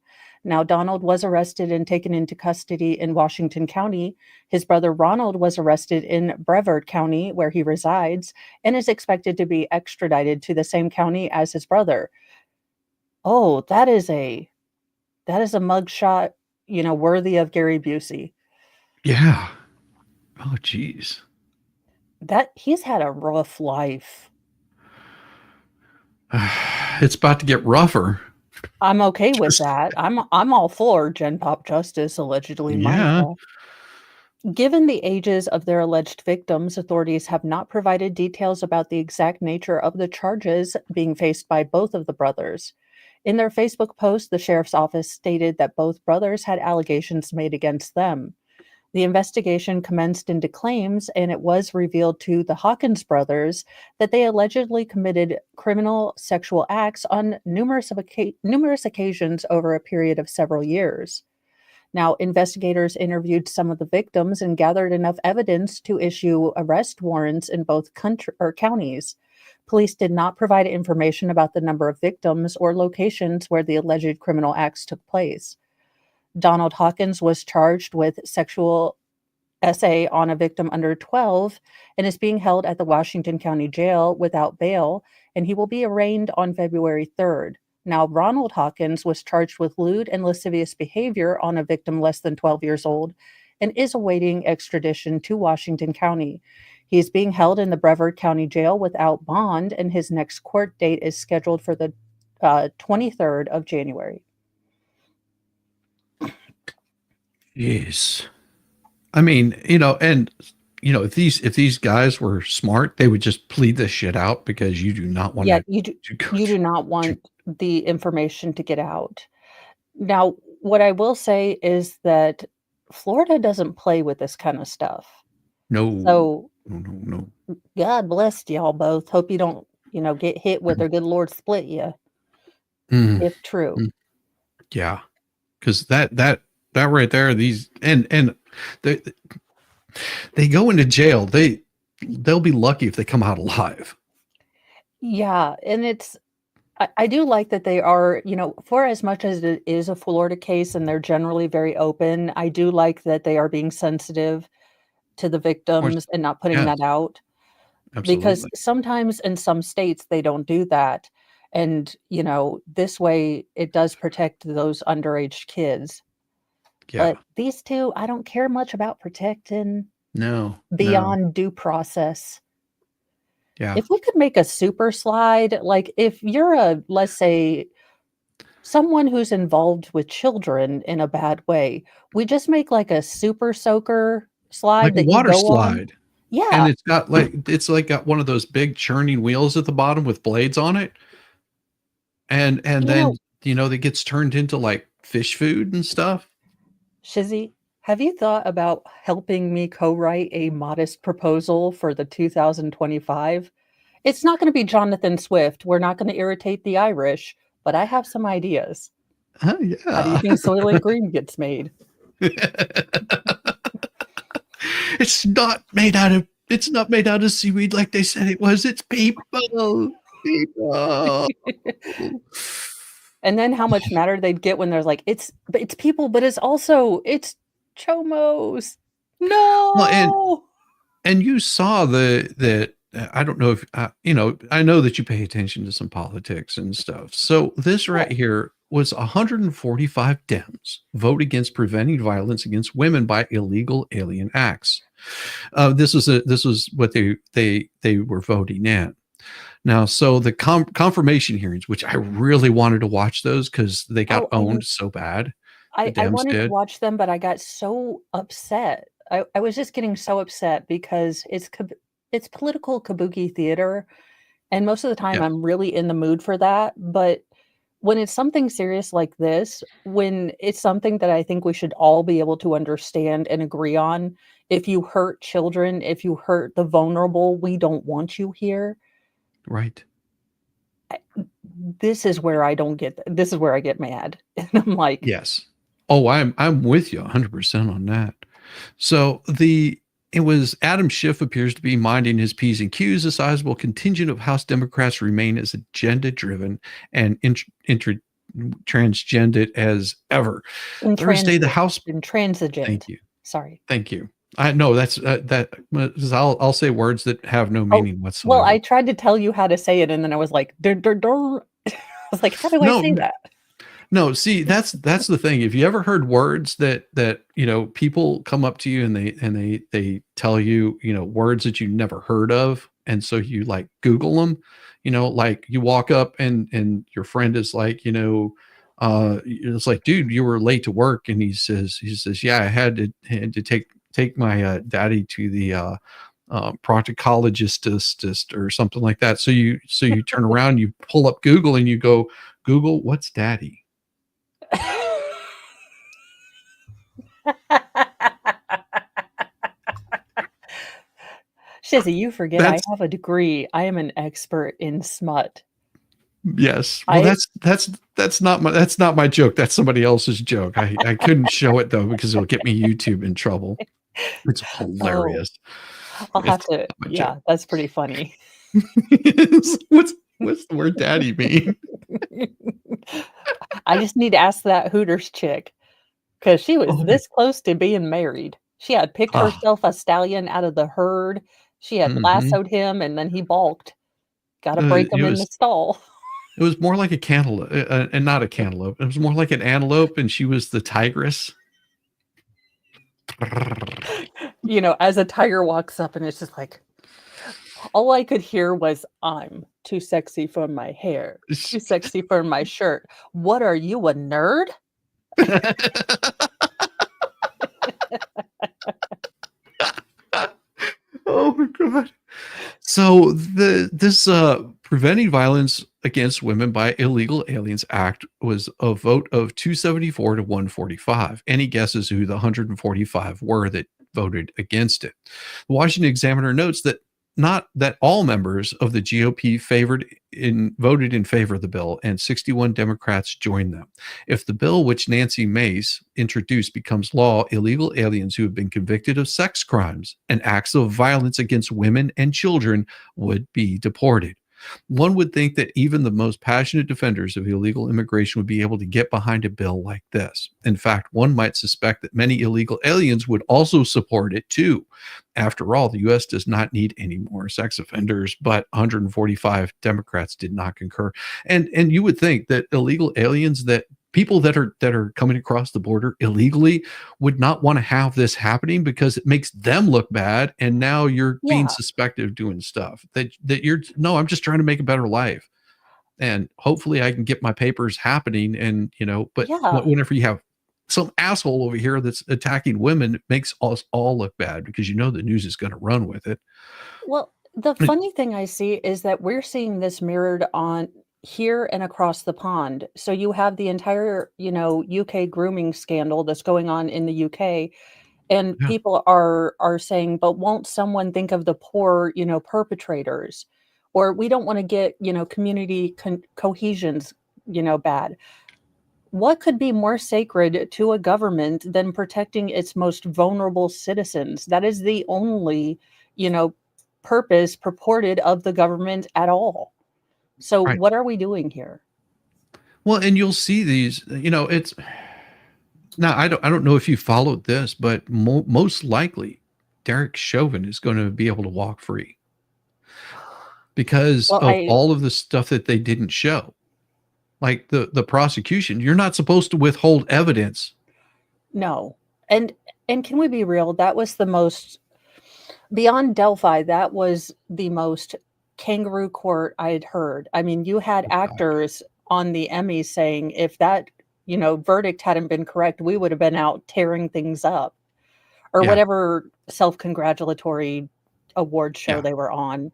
Now, Donald was arrested and taken into custody in Washington County. His brother Ronald was arrested in Brevard County, where he resides, and is expected to be extradited to the same county as his brother. Oh, that is a mugshot, worthy of Gary Busey. yeah. Oh, geez. That he's had a rough life. It's about to get rougher. I'm okay with that. I'm all for Gen Pop justice, allegedly Yeah. Micah. Given the ages of their alleged victims, authorities have not provided details about the exact nature of the charges being faced by both of the brothers. In their Facebook post, the sheriff's office stated that both brothers had allegations made against them. The investigation commenced into claims, and it was revealed to the Hawkins brothers that they allegedly committed criminal sexual acts on numerous occasions over a period of several years. Now, investigators interviewed some of the victims and gathered enough evidence to issue arrest warrants in both counties. Police did not provide information about the number of victims or locations where the alleged criminal acts took place. Donald Hawkins was charged with sexual SA on a victim under 12 and is being held at the Washington County Jail without bail, and he will be arraigned on February 3rd. Now, Ronald Hawkins was charged with lewd and lascivious behavior on a victim less than 12 years old and is awaiting extradition to Washington County. He is being held in the Brevard County Jail without bond, and his next court date is scheduled for the 23rd of January. Yes. I mean, if these guys were smart, they would just plead this shit out because you do not want you do not want the information to get out. Now, what I will say is that Florida doesn't play with this kind of stuff. No. So No. God bless y'all both. Hope you don't, get hit with or good Lord split you. Mm. If true. Yeah. Because that right there, these and they go into jail. They'll be lucky if they come out alive. Yeah, and I do like that they are, for as much as it is a Florida case and they're generally very open, I do like that they are being sensitive to the victims and not putting that out. Absolutely. Because sometimes in some states they don't do that. And, this way it does protect those underage kids. Yeah. But these two, I don't care much about protecting beyond due process. Yeah. If we could make a super slide, like if you're let's say, someone who's involved with children in a bad way, we just make like a super soaker slide like a that water you go slide. on. Yeah. And it's got one of those big churning wheels at the bottom with blades on it. And then that gets turned into like fish food and stuff. Shizzy, have you thought about helping me co-write a modest proposal for the 2025? It's not going to be Jonathan Swift. We're not going to irritate the Irish, but I have some ideas. Oh, How do you yeah. think Soylent Green gets made? It's not made out of seaweed like they said it was. It's people. People. And then how much matter they'd get when there's like, it's people, but it's chomos. No. And you saw that I don't know if I know that you pay attention to some politics and stuff. So this right here was 145 Dems vote against preventing violence against women by illegal alien acts. This was what they were voting in. Now, so the confirmation hearings, which I really wanted to watch those because they got owned so bad. I wanted to watch them, but I got so upset. I was just getting so upset because it's political kabuki theater, and most of the time I'm really in the mood for that. But when it's something serious like this, when it's something that I think we should all be able to understand and agree on, if you hurt children, if you hurt the vulnerable, we don't want you here. Right. This is where I don't get. This is where I get mad, and I'm like, yes. Oh, I'm with you 100% on that. So it was Adam Schiff appears to be minding his P's and Q's. A sizable contingent of House Democrats remain as agenda driven and transgended as ever. Thursday, the House intransigent. Thank you. Sorry. Thank you. I know that's I'll say words that have no meaning whatsoever. Well, I tried to tell you how to say it, and then I was like, I was like, how do I say that? No, see, that's the thing. If you ever heard words that people come up to you and they tell you, words that you never heard of, and so you like Google them, like you walk up and your friend is like, it's like, dude, you were late to work, and he says, yeah, I had to take my daddy to the proctologist or something like that. So you turn around, you pull up Google, and you go, Google, what's daddy? Shizzy, you forget I have a degree. I am an expert in smut. Yes. Well, that's not my joke. That's somebody else's joke. I couldn't show it though because it'll get me YouTube in trouble. It's hilarious. I'll have to. Yeah, that's pretty funny. What's the word daddy mean? I just need to ask that Hooters chick because she was this close to being married. She had picked herself a stallion out of the herd. She had lassoed him, and then he balked. Got to break him in the stall. It was more like a cantaloupe, and not a cantaloupe. It was more like an antelope, and she was the tigress. As a tiger walks up, and it's just like, all I could hear was, I'm too sexy for my hair, too sexy for my shirt. What are you, a nerd? Oh my God. So this Preventing Violence Against Women by Illegal Aliens Act was a vote of 274 to 145. Any guesses who the 145 were that voted against it? The Washington Examiner notes that not that all members of the GOP voted in favor of the bill, and 61 Democrats joined them. If the bill, which Nancy Mace introduced, becomes law, illegal aliens who have been convicted of sex crimes and acts of violence against women and children would be deported. One would think that even the most passionate defenders of illegal immigration would be able to get behind a bill like this. In fact, one might suspect that many illegal aliens would also support it too. After all, the U.S. does not need any more sex offenders, but 145 Democrats did not concur. And you would think that illegal aliens, that people that are coming across the border illegally, would not want to have this happening because it makes them look bad. And now you're being suspected of doing stuff that I'm just trying to make a better life. And hopefully I can get my papers happening. And, but whenever you have some asshole over here that's attacking women, it makes us all look bad because the news is going to run with it. Well, the funny thing I see is that we're seeing this mirrored on here and across the pond. So you have the entire, UK grooming scandal that's going on in the UK, and people are saying, but won't someone think of the poor, perpetrators? or we don't want to get, community cohesions, bad. What could be more sacred to a government than protecting its most vulnerable citizens? That is the only, purpose purported of the government at all. So Right. what are we doing here? Well, and you'll see these, it's now I don't know if you followed this, but most likely Derek Chauvin is going to be able to walk free because Well, of all of the stuff that they didn't show. Like the prosecution, you're not supposed to withhold evidence. no. And can we be real? That was the most, beyond Delphi, that was the most kangaroo court I had heard. I mean, you had actors on the Emmys saying if that, verdict hadn't been correct, we would have been out tearing things up, or Yeah. whatever self-congratulatory award show Yeah. they were on.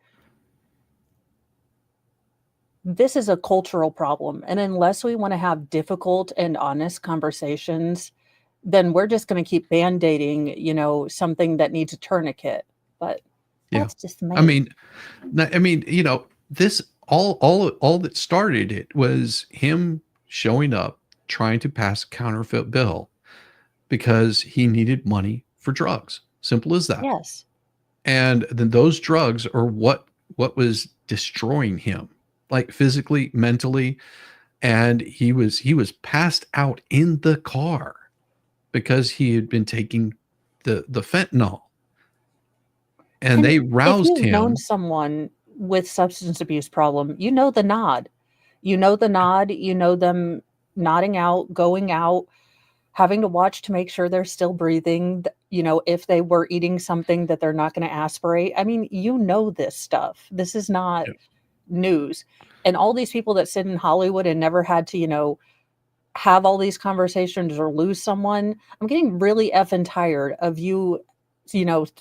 This is a cultural problem. And unless we want to have difficult and honest conversations, then we're just going to keep band-aiding, something that needs a tourniquet. But Yeah. that's just me. I mean, this all that started it was him showing up trying to pass a counterfeit bill because he needed money for drugs. Simple as that. Yes. And then those drugs are what was destroying him, like physically, mentally, and he was passed out in the car because he had been taking the fentanyl. And they roused if you've him. known someone with substance abuse problem, you know the nod. You know the nod. You know them nodding out, going out, having to watch to make sure they're still breathing. If they were eating something that they're not going to aspirate. I mean, this stuff. This is not news. And all these people that sit in Hollywood and never had to, have all these conversations or lose someone. I'm getting really effing tired of you,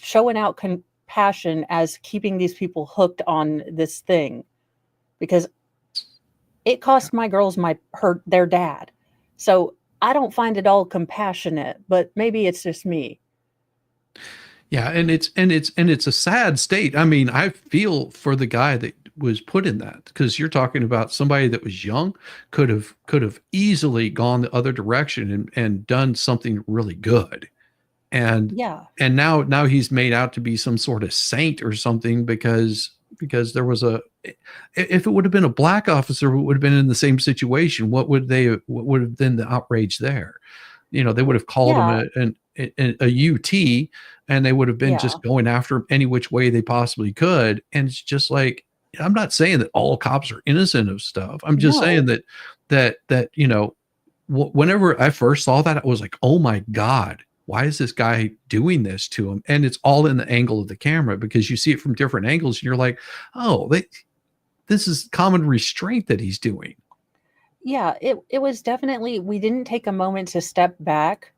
showing out compassion as keeping these people hooked on this thing, because it cost my girls their dad. So I don't find it all compassionate, but maybe it's just me. Yeah, and it's a sad state. I mean, I feel for the guy that was put in that, because you're talking about somebody that was young, could have easily gone the other direction and done something really good. And and now he's made out to be some sort of saint or something because there was if it would have been a black officer who would have been in the same situation, what would have been the outrage there? They would have called him a UT, and they would have been just going after him any which way they possibly could. And it's just like, I'm not saying that all cops are innocent of stuff. I'm just saying that whenever I first saw that, I was like, oh my God, why is this guy doing this to him? And it's all in the angle of the camera, because you see it from different angles and you're like, oh, this is common restraint that he's doing. Yeah, it was definitely, we didn't take a moment to step back,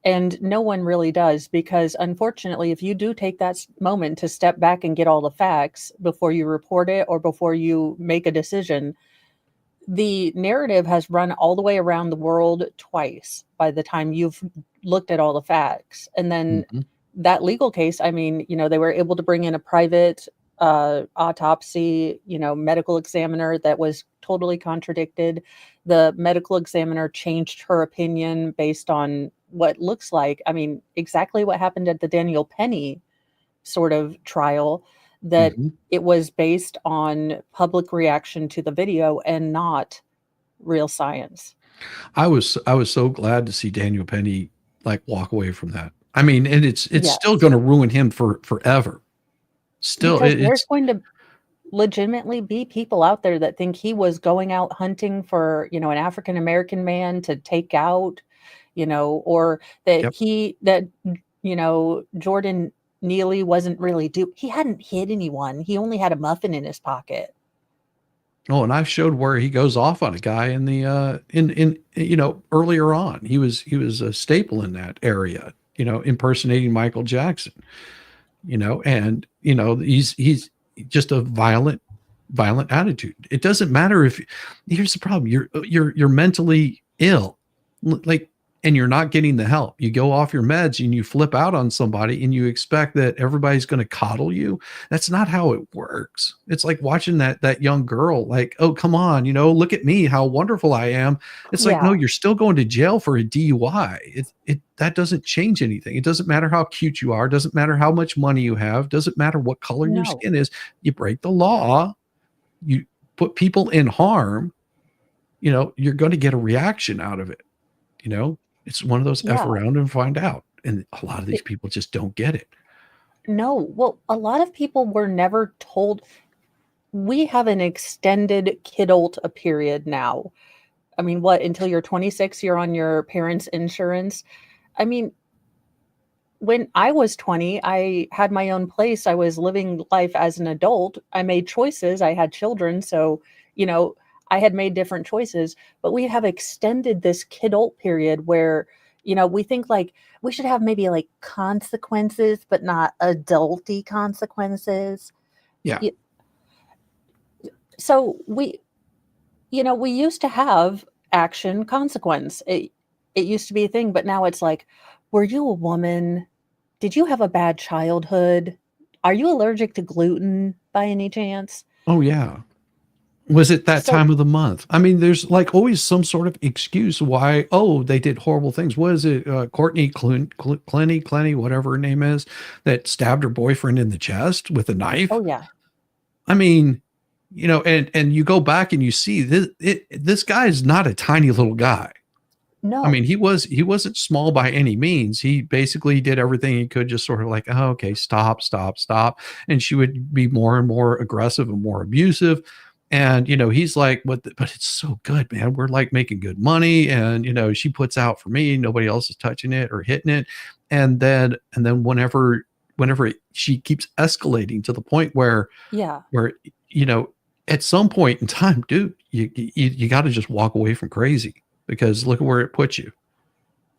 and no one really does, because unfortunately, if you do take that moment to step back and get all the facts before you report it or before you make a decision, the narrative has run all the way around the world twice by the time you've looked at all the facts. And then that legal case, I mean, they were able to bring in a private autopsy, medical examiner that was totally contradicted. The medical examiner changed her opinion based on what looks like, I mean, exactly what happened at the Daniel Penny sort of trial, that it was based on public reaction to the video and not real science. I was so glad to see Daniel Penny walk away from that. I mean, and it's still going to ruin him forever. Still, because there's going to legitimately be people out there that think he was going out hunting for, an African-American man to take out, or that Jordan Neely wasn't really he hadn't hit anyone. He only had a muffin in his pocket. Oh, and I've showed where he goes off on a guy in the earlier on. He was a staple in that area, impersonating Michael Jackson. And he's just a violent attitude. It doesn't matter if, here's the problem, you're mentally ill, and you're not getting the help. You go off your meds and you flip out on somebody and you expect that everybody's going to coddle you. That's not how it works. It's like watching that young girl, like, oh, come on, look at me, how wonderful I am. It's like, no, Yeah. you're still going to jail for a DUI. That doesn't change anything. It doesn't matter how cute you are. Doesn't matter how much money you have. Doesn't matter what color your No. skin is. You break the law. You put people in harm. You're going to get a reaction out of it. It's one of those F Yeah. around and find out. And a lot of these people just don't get it. No. Well, a lot of people were never told. We have an extended kidult period now. I mean, what, until you're 26, you're on your parents' insurance? I mean, when I was 20, I had my own place. I was living life as an adult. I made choices. I had children. So, I had made different choices. But we have extended this kidult period where, we think like we should have maybe like consequences, but not adulty consequences. Yeah. Y- So we used to have action consequence. It used to be a thing, but now it's like, were you a woman? Did you have a bad childhood? Are you allergic to gluten by any chance? Oh, yeah. Was it that So, time of the month? I mean, there's like always some sort of excuse why, they did horrible things. What is it? Courtney Clenny, whatever her name is, that stabbed her boyfriend in the chest with a knife. oh yeah, I mean, and you go back and you see this guy is not a tiny little guy. no, I mean, he wasn't small by any means. He basically did everything he could, just sort of like, oh, okay, stop. And she would be more and more aggressive and more abusive. And, he's like, but it's so good, man. We're like making good money. And, she puts out for me, nobody else is touching it or hitting it. And then whenever she keeps escalating to the point where, yeah, at some point in time, dude, you got to just walk away from crazy, because look at where it puts you.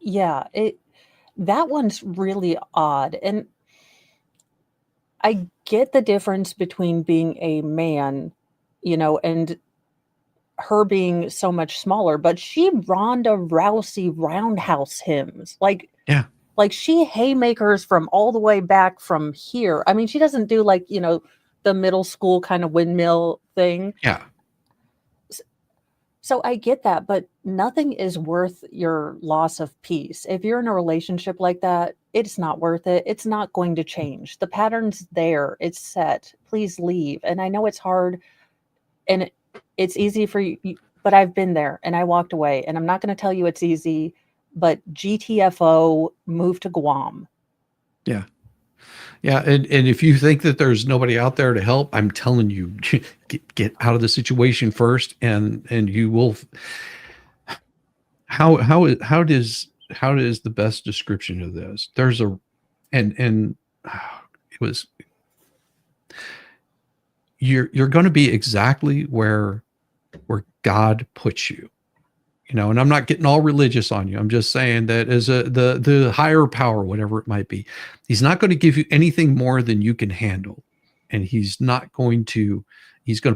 yeah. That one's really odd, and I get the difference between being a man, and her being so much smaller, but she Ronda Rousey roundhouse hymns. Yeah. Like she haymakers from all the way back from here. I mean, she doesn't do like, the middle school kind of windmill thing. Yeah. So I get that, but nothing is worth your loss of peace. If you're in a relationship like that, it's not worth it. It's not going to change. The pattern's there. It's set. Please leave. And I know it's hard and it's easy for you, but I've been there and I walked away, and I'm not going to tell you it's easy, but GTFO, move to Guam. Yeah. Yeah. And if you think that there's nobody out there to help, I'm telling you, get out of the situation first, and you will. How does the best description of this? There's a, and it was, you're going to be exactly where God puts you. And I'm not getting all religious on you. I'm just saying that as the higher power, whatever it might be, he's not going to give you anything more than you can handle. And he's going to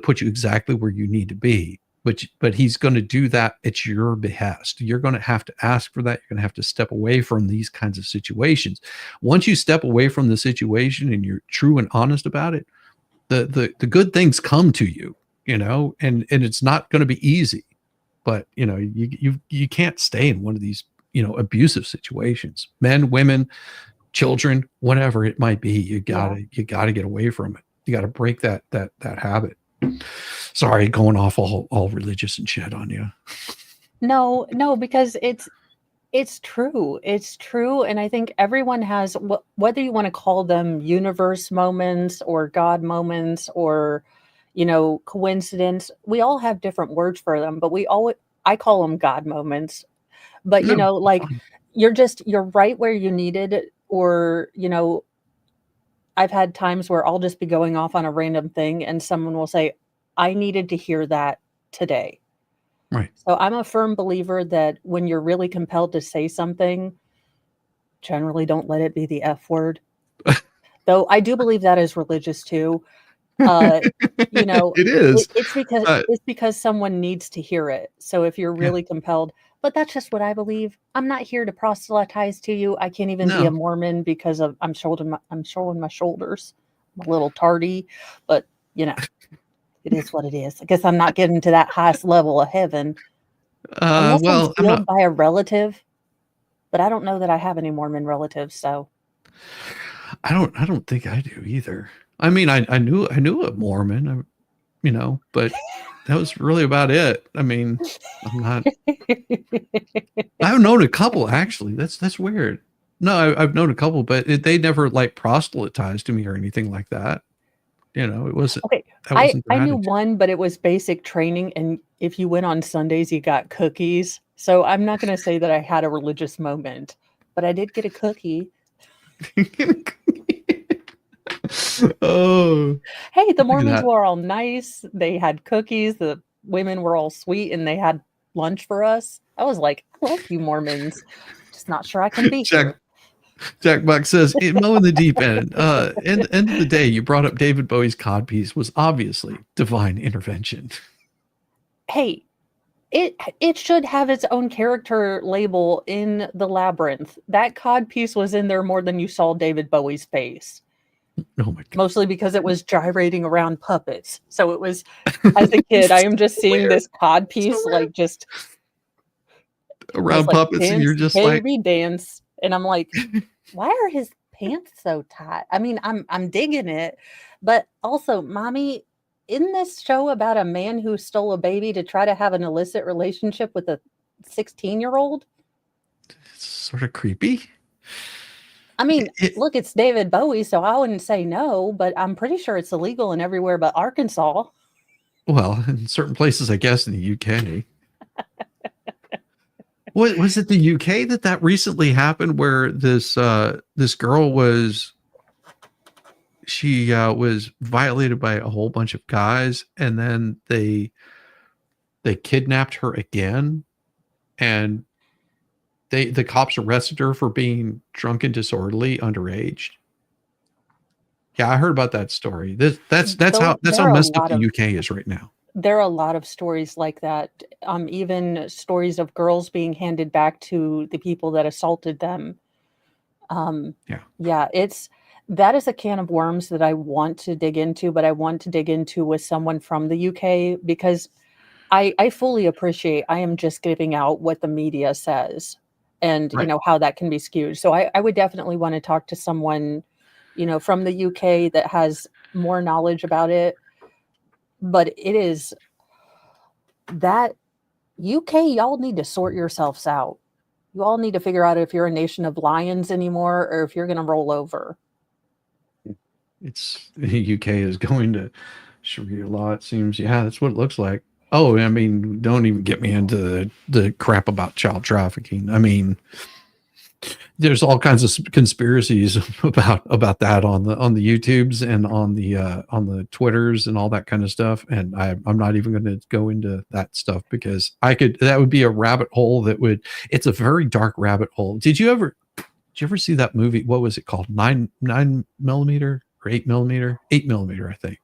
put you exactly where you need to be, but he's going to do that at your behest. You're going to have to ask for that. You're going to have to step away from these kinds of situations. Once you step away from the situation and you're true and honest about it, the good things come to you, and it's not going to be easy. But you can't stay in one of these abusive situations. Men, women, children, whatever it might be, you gotta get away from it. You gotta break that habit. Sorry, going off all religious and shit on you. No, because it's true. It's true. And I think everyone has, whether you want to call them universe moments or God moments or coincidence, we all have different words for them, but I call them God moments. But like fine. you're right where you needed, or I've had times where I'll just be going off on a random thing and someone will say, I needed to hear that today. Right. So I'm a firm believer that when you're really compelled to say something, generally don't let it be the F word. Though I do believe that is religious too. It is. It's because someone needs to hear it. So if you're really compelled, but that's just what I believe. I'm not here to proselytize to you. I can't even be a No. Mormon because of I'm showing my shoulders. I'm a little tardy, but you know, it is what it is. I guess I'm not getting to that highest level of heaven unless I'm Well, I'm sealed not. by a relative. But I don't know that I have any Mormon relatives, so I don't think I do either. I mean, I knew a Mormon, but that was really about it. I mean, I'm not. I've known a couple actually. That's weird. No, I've known a couple, but they never like proselytized to me or anything like that. It wasn't. okay. That I wasn't their knew attitude. one, but it was basic training, and if you went on Sundays, you got cookies. So I'm not going to say that I had a religious moment, but I did get a cookie. Oh, Hey, the look at Mormons that. were all nice. They had cookies. The women were all sweet, and they had lunch for us. I was like, I love you Mormons. Just not sure I can be Jack here. Jack Buck says, Mo in the deep end. End of the day, you brought up David Bowie's codpiece was obviously divine intervention. Hey, it should have its own character label in the labyrinth. That cod piece was in there more than you saw David Bowie's face. Oh my god. Mostly because it was gyrating around puppets. So it was, as a kid, I am just seeing this cod piece like just I was Around like, puppets, and you're dance, just like, baby, dance. And I'm like, why are his pants so tight? I mean, I'm digging it, but also, mommy, in this show about a man who stole a baby to try to have an illicit relationship with a 16-year-old? it's sort of creepy. I mean, It- look, it's David Bowie, so I wouldn't say no, but I'm pretty sure it's illegal in everywhere but Arkansas. well, in certain places, I guess, in the UK. What was it? The UK that recently happened where this girl was violated by a whole bunch of guys, and then they kidnapped her again, and the cops arrested her for being drunk and disorderly underage. Yeah, I heard about that story. That's how There are a messed up lot the of UK is right now. there are a lot of stories like that. Even stories of girls being handed back to the people that assaulted them. Yeah. Yeah, that is a can of worms that I want to dig into, but I want to dig into with someone from the UK because I fully appreciate I am just giving out what the media says and Right. how that can be skewed. So I would definitely want to talk to someone, from the UK that has more knowledge about it. But it is that UK, y'all need to sort yourselves out. You all need to figure out if you're a nation of lions anymore or if you're going to roll over. It's the UK is going to Sharia law. It seems. Yeah, that's what it looks like. Oh, I mean, don't even get me into the crap about child trafficking. I mean, there's all kinds of conspiracies about that on the YouTubes and on the Twitters and all that kind of stuff. And I'm not even going to go into that stuff because that would be a rabbit hole it's a very dark rabbit hole. Did you ever see that movie? What was it called? 9mm or 8mm? 8mm, I think.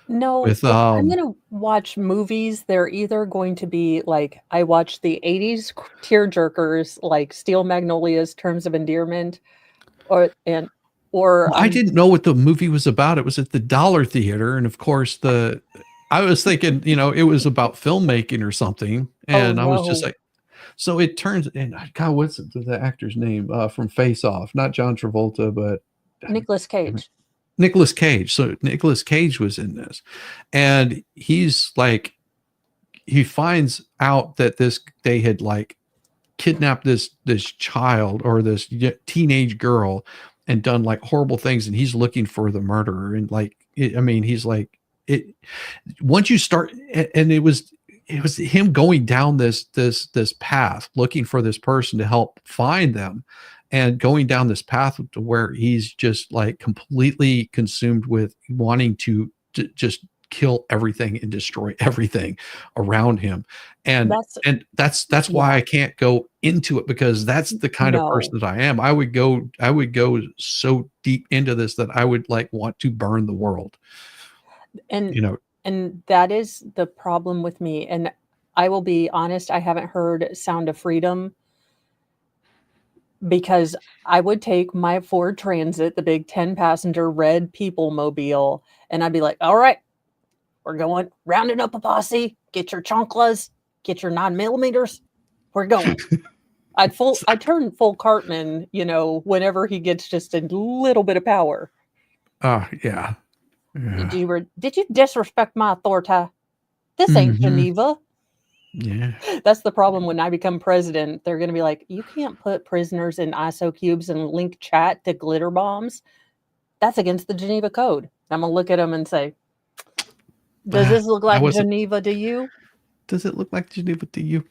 No, With if I'm going to watch movies, they're either going to be like I watched the 80s tearjerkers like Steel Magnolias, Terms of Endearment, or I didn't know what the movie was about. It was at the Dollar Theater, and of course I was thinking, it was about filmmaking or something, and I was just no. like, so it turns, and God, what's the actor's name from Face Off? Not John Travolta, but Nicolas Cage. Nicolas Cage. So Nicolas Cage was in this, and he's like, he finds out that they had like kidnapped this child or this teenage girl and done like horrible things, and he's looking for the murderer. And like, he's like, it. Once you start, and it was him going down this path, looking for this person to help find them, and going down this path to where he's just like completely consumed with wanting to just kill everything and destroy everything around him. And that's why I can't go into it, because that's the kind of person that I am. I would go so deep into this that I would like want to burn the world. And that is the problem with me. And I will be honest, I haven't heard Sound of Freedom because I would take my Ford Transit, the big 10-passenger red people mobile, and I'd be like, all right, we're going, rounding up a posse, get your chanclas, get your 9mm, we're going. I'd turn full Cartman, whenever he gets just a little bit of power. Oh, yeah. Yeah. Did you disrespect my authority? This ain't Geneva. Yeah. That's the problem when I become president. They're going to be like, you can't put prisoners in ISO cubes and link chat to glitter bombs. That's against the Geneva Code. I'm going to look at them and say, does this look like Geneva to you? Does it look like Geneva to you?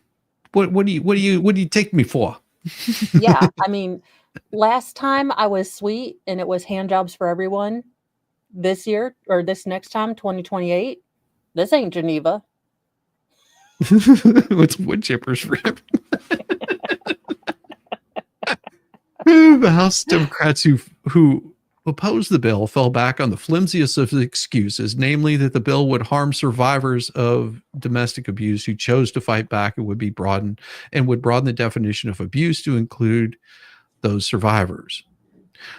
What do you take me for? Yeah. I mean, last time I was sweet and it was hand jobs for everyone. This year or this next time, 2028, this ain't Geneva. It's wood chippers for him. The House Democrats who opposed the bill fell back on the flimsiest of excuses, namely that the bill would harm survivors of domestic abuse who chose to fight back and would broaden the definition of abuse to include those survivors.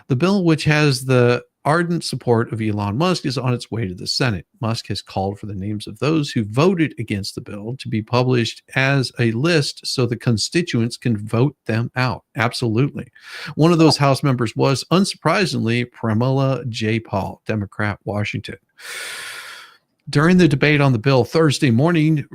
The bill, which has the ardent support of Elon Musk, is on its way to the Senate. Musk has called for the names of those who voted against the bill to be published as a list so the constituents can vote them out. Absolutely. One of those House members was, unsurprisingly, Pramila Jayapal, Democrat, Washington. During the debate on the bill Thursday morning,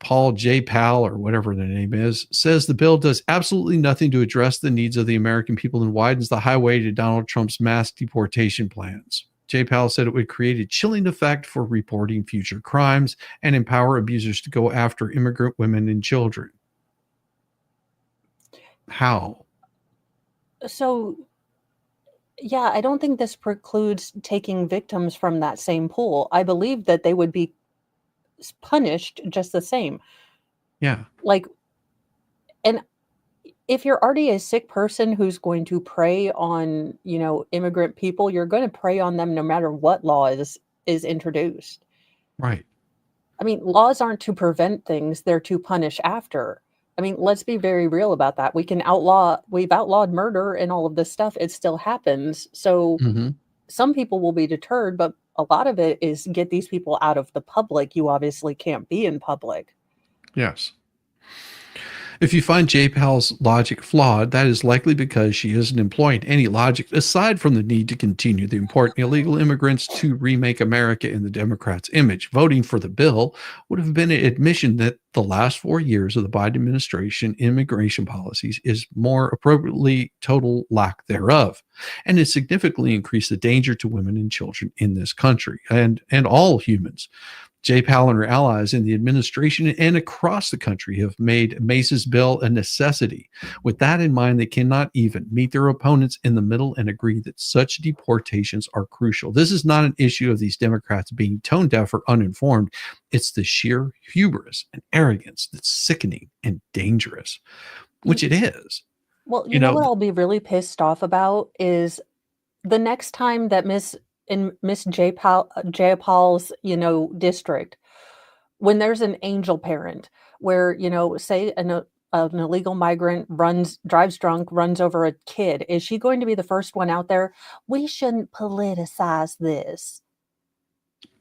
Paul J. Pal, or whatever the name is, says the bill does absolutely nothing to address the needs of the American people and widens the highway to Donald Trump's mass deportation plans. J. Powell said it would create a chilling effect for reporting future crimes and empower abusers to go after immigrant women and children. How? So, yeah, I don't think this precludes taking victims from that same pool. I believe that they would be punished just the same. Yeah. Like, and if you're already a sick person who's going to prey on, immigrant people, you're going to prey on them no matter what law is introduced. Right. I mean, laws aren't to prevent things, they're to punish after. I mean, let's be very real about that. We've outlawed murder and all of this stuff. It still happens. So some people will be deterred, but a lot of it is get these people out of the public. You obviously can't be in public. Yes. If you find J. Powell's logic flawed, that is likely because she isn't employing any logic aside from the need to continue the importing illegal immigrants to remake America in the Democrats' image. Voting for the bill would have been an admission that the last 4 years of the Biden administration immigration policies is more appropriately total lack thereof, and it significantly increased the danger to women and children in this country and all humans. Jay Powell and her allies in the administration and across the country have made Mace's bill a necessity. With that in mind, they cannot even meet their opponents in the middle and agree that such deportations are crucial. This is not an issue of these Democrats being tone deaf or uninformed. It's the sheer hubris and arrogance that's sickening and dangerous, which it is. Well, you know what I'll be really pissed off about is the next time that Miss Jayapal's, district, when there's an angel parent where, say an illegal migrant drives drunk, runs over a kid, is she going to be the first one out there? We shouldn't politicize this.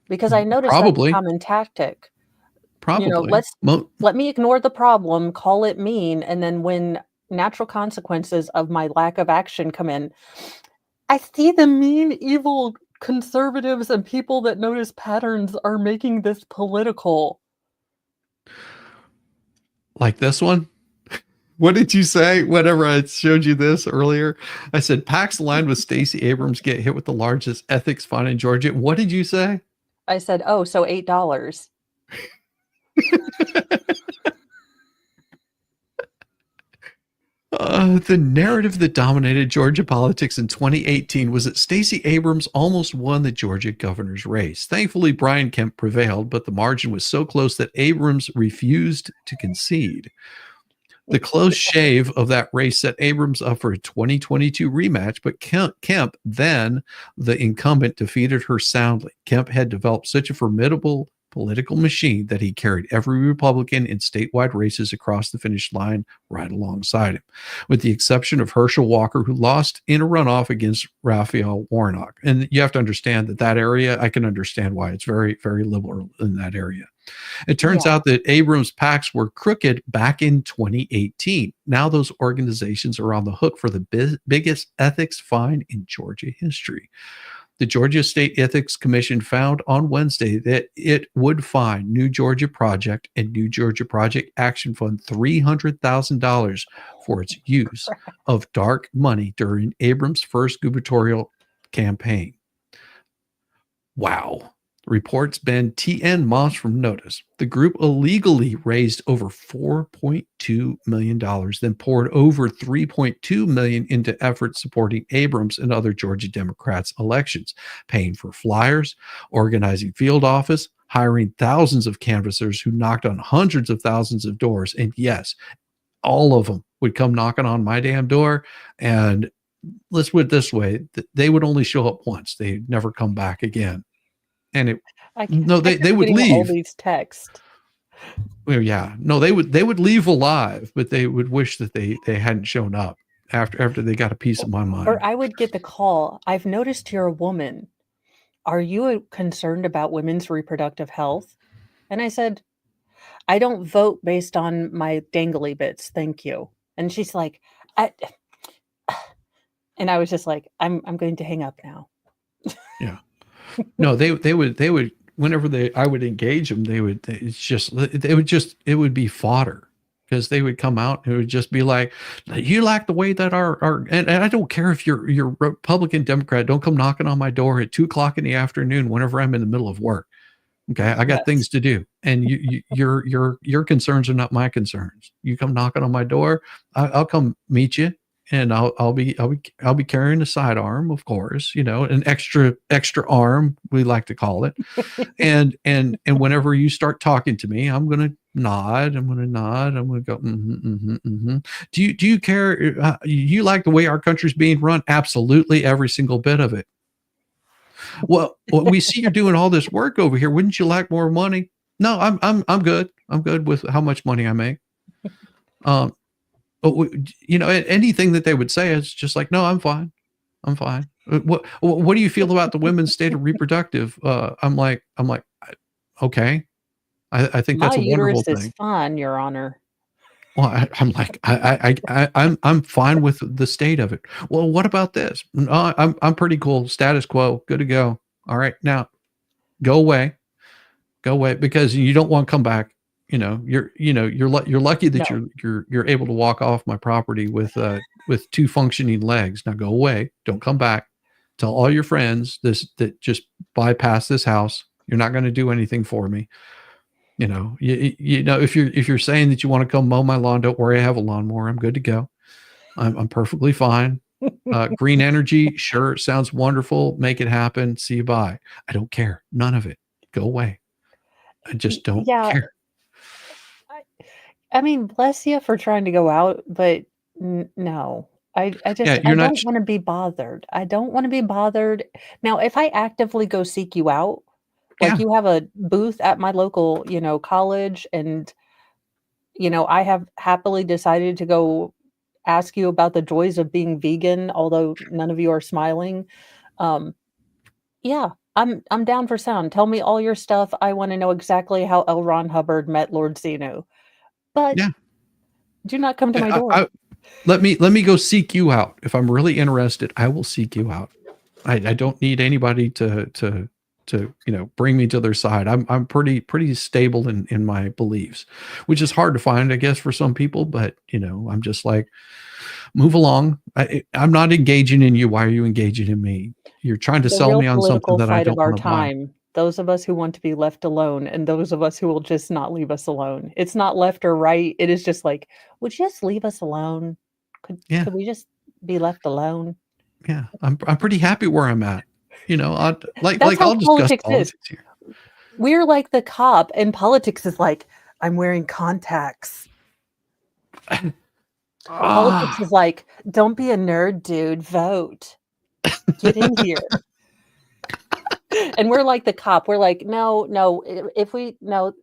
Because I noticed that's a common tactic. Probably. Let me ignore the problem, call it mean, and then when natural consequences of my lack of action come in, I see the mean, evil conservatives and people that notice patterns are making this political. Like this one? What did you say? Whenever I showed you this earlier, I said PAC's aligned with Stacey Abrams get hit with the largest ethics fine in Georgia. What did you say? I said, oh, so $8. The narrative that dominated Georgia politics in 2018 was that Stacey Abrams almost won the Georgia governor's race. Thankfully, Brian Kemp prevailed, but the margin was so close that Abrams refused to concede. The close shave of that race set Abrams up for a 2022 rematch, but Kemp, then the incumbent, defeated her soundly. Kemp had developed such a formidable political machine that he carried every Republican in statewide races across the finish line right alongside him, with the exception of Herschel Walker, who lost in a runoff against Raphael Warnock. And you have to understand that area, I can understand why it's very, very liberal in that area. It turns out that Abrams' PACs were crooked back in 2018. Now those organizations are on the hook for the biggest ethics fine in Georgia history. The Georgia State Ethics Commission found on Wednesday that it would fine New Georgia Project and New Georgia Project Action Fund $300,000 for its use of dark money during Abrams' first gubernatorial campaign. Wow. Reports Ben T.N. Moss from Notice. The group illegally raised over $4.2 million, then poured over $3.2 million into efforts supporting Abrams and other Georgia Democrats' elections, paying for flyers, organizing field office, hiring thousands of canvassers who knocked on hundreds of thousands of doors. And yes, all of them would come knocking on my damn door. And let's put it this way, they would only show up once. They'd never come back again. And they would leave. All these texts. Well, yeah, no, they would leave alive, but they would wish that they hadn't shown up after they got a piece of my mind. Or I would get the call. I've noticed you're a woman. Are you concerned about women's reproductive health? And I said, I don't vote based on my dangly bits. Thank you. And she's like, and I was just like, I'm going to hang up now. Yeah. No, they would whenever I would engage them, it would be fodder, because they would come out and it would just be like, you like the way that our and I don't care if you're Republican, Democrat, don't come knocking on my door at 2:00 in the afternoon whenever I'm in the middle of work. Okay, I got things to do, and your concerns are not my concerns. You come knocking on my door, I'll come meet you. And I'll be carrying a sidearm, of course, an extra arm, we like to call it. and whenever you start talking to me, I'm gonna nod. I'm gonna go. Do you care? You like the way our country's being run? Absolutely, every single bit of it. Well, we see you're doing all this work over here. Wouldn't you like more money? No, I'm good. I'm good with how much money I make. But anything that they would say is just like, no, I'm fine. I'm fine. What do you feel about the women's state of reproductive? I'm like, okay. I think that's a wonderful thing. My uterus is fine, Your Honor. Well, I'm like, I'm fine with the state of it. Well, what about this? No, I'm pretty cool. Status quo, good to go. All right, now go away, because you don't want to come back. You're lucky that you're able to walk off my property with 2 functioning legs. Now go away. Don't come back. Tell all your friends that just bypass this house. You're not going to do anything for me. If you're saying that you want to come mow my lawn, don't worry. I have a lawnmower. I'm good to go. I'm perfectly fine. Green energy. Sure. Sounds wonderful. Make it happen. See you. Bye. I don't care. None of it. Go away. I just don't care. I mean, bless you for trying to go out, but no, I don't want to be bothered. I don't want to be bothered. Now, if I actively go seek you out, like you have a booth at my local, college, and, I have happily decided to go ask you about the joys of being vegan, although none of you are smiling. Yeah, I'm down for sound. Tell me all your stuff. I want to know exactly how L. Ron Hubbard met Lord Zenu. But do not come to my door. Let me go seek you out. If I'm really interested, I will seek you out. I don't need anybody to bring me to their side. I'm pretty stable in my beliefs, which is hard to find, I guess, for some people. But I'm just like, move along. I'm not engaging in you. Why are you engaging in me? You're trying to sell me on something that I don't want to buy. Those of us who want to be left alone, and those of us who will just not leave us alone. It's not left or right. It is just like, would you just leave us alone? Could we just be left alone? Yeah, I'm pretty happy where I'm at. I'll discuss politics here. We're like the cop, and politics is like, I'm wearing contacts. Politics is like, don't be a nerd, dude. Vote. Get in here. And we're like the cop. We're like, no, if we no.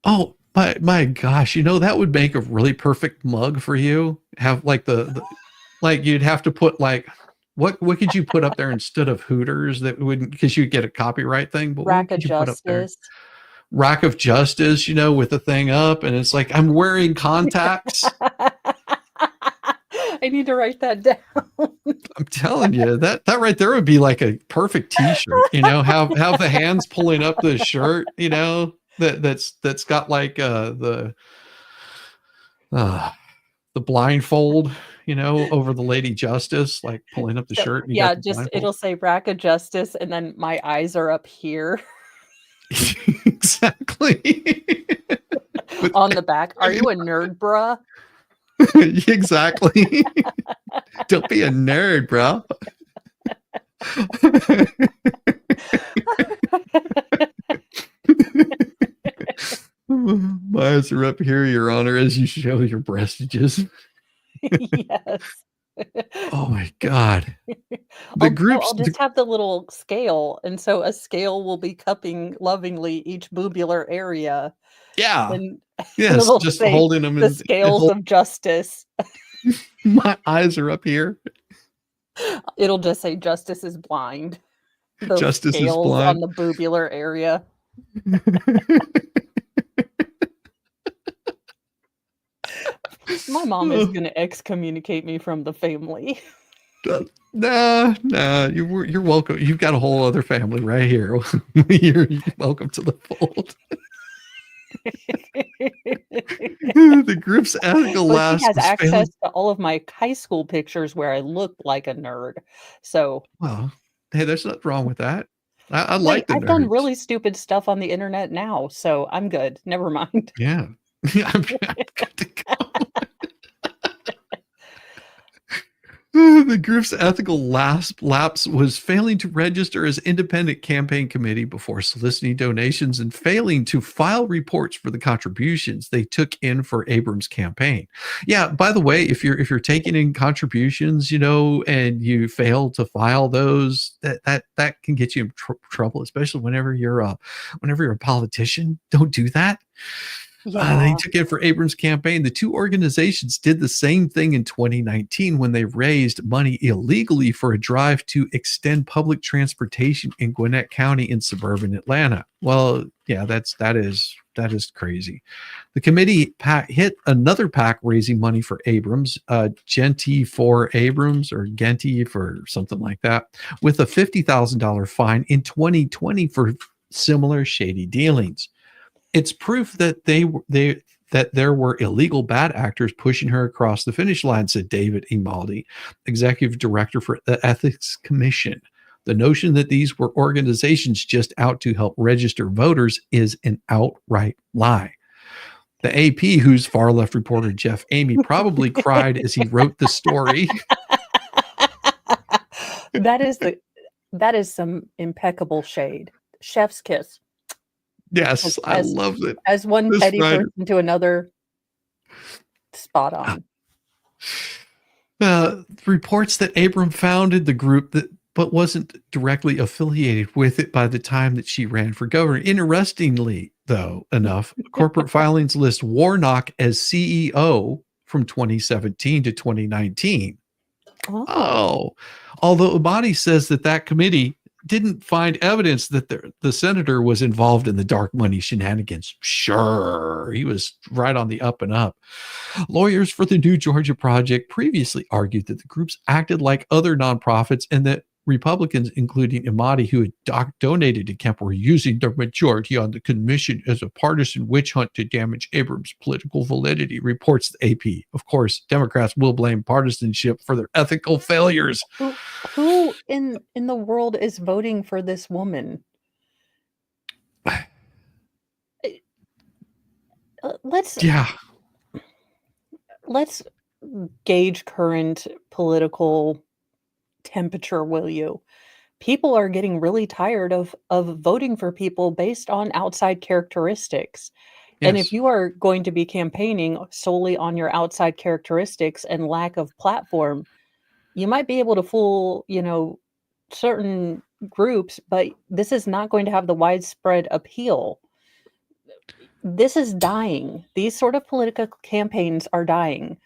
Oh my gosh! That would make a really perfect mug for you. Have like the like you'd have to put like what could you put up there instead of Hooters that wouldn't, because you'd get a copyright thing. But Rack what of could you put up there? Justice. Rack of Justice, with the thing up, and it's like I'm wearing contacts. I need to write that down. I'm telling you, that right there would be like a perfect T-shirt. Have the hands pulling up the shirt. That's got like the blindfold. Over the Lady Justice, like pulling up the shirt. And Yeah, just it'll say Rack of Justice, and then my eyes are up here. Exactly. On the back. Are you a nerd, bruh? Exactly. Don't be a nerd, bro. My eyes are up here, Your Honor, as you show your breastages. Yes. Oh my God. I'll just have the little scale, and so a scale will be cupping lovingly each boobular area. Yeah. And yes, just holding them the scales of justice. My eyes are up here. It'll just say justice is blind. Those Justice is scales blind on the boobular area. My mom is going to excommunicate me from the family. Nah, you're welcome. You've got a whole other family right here. You're welcome to the fold. The group's ethical last. She has access to all of my high school pictures where I looked like a nerd. So, well, hey, there's nothing wrong with that. I like the nerds. I've done really stupid stuff on the internet now, so I'm good. Never mind. Yeah. I'm good to go. The group's ethical lapse was failing to register as independent campaign committee before soliciting donations and failing to file reports for the contributions they took in for Abrams' campaign. Yeah, by the way, if you're taking in contributions, and you fail to file those, that can get you in trouble, especially whenever you're a politician. Don't do that. Yeah. They took it for Abrams' campaign. The two organizations did the same thing in 2019 when they raised money illegally for a drive to extend public transportation in Gwinnett County in suburban Atlanta. Well, yeah, that is crazy. The committee hit another PAC raising money for Abrams, Genty for Abrams or Genty for something like that, with a $50,000 fine in 2020 for similar shady dealings. It's proof that that there were illegal bad actors pushing her across the finish line, said David Imaldi, executive director for the Ethics Commission. The notion that these were organizations just out to help register voters is an outright lie. The AP, whose far left reporter Jeff Amy probably cried as he wrote the story. That is some impeccable shade. Chef's kiss. Yes, I love it. As one petty person to another, spot on. Reports that Abram founded the group but wasn't directly affiliated with it by the time that she ran for governor. Interestingly, though, corporate filings list Warnock as CEO from 2017 to 2019. Oh. Although Abadi says that committee didn't find evidence that the senator was involved in the dark money shenanigans. Sure, he was right on the up and up. Lawyers for the New Georgia Project previously argued that the groups acted like other nonprofits and that Republicans, including Imadi, who had donated to Kemp, were using their majority on the commission as a partisan witch hunt to damage Abrams' political validity, reports the AP. Of course, Democrats will blame partisanship for their ethical failures. Who in the world is voting for this woman? Let's gauge current political temperature, will you? People are getting really tired of voting for people based on outside characteristics. Yes. And if you are going to be campaigning solely on your outside characteristics and lack of platform, you might be able to fool, certain groups, but this is not going to have the widespread appeal. This is dying. These sort of political campaigns are dying.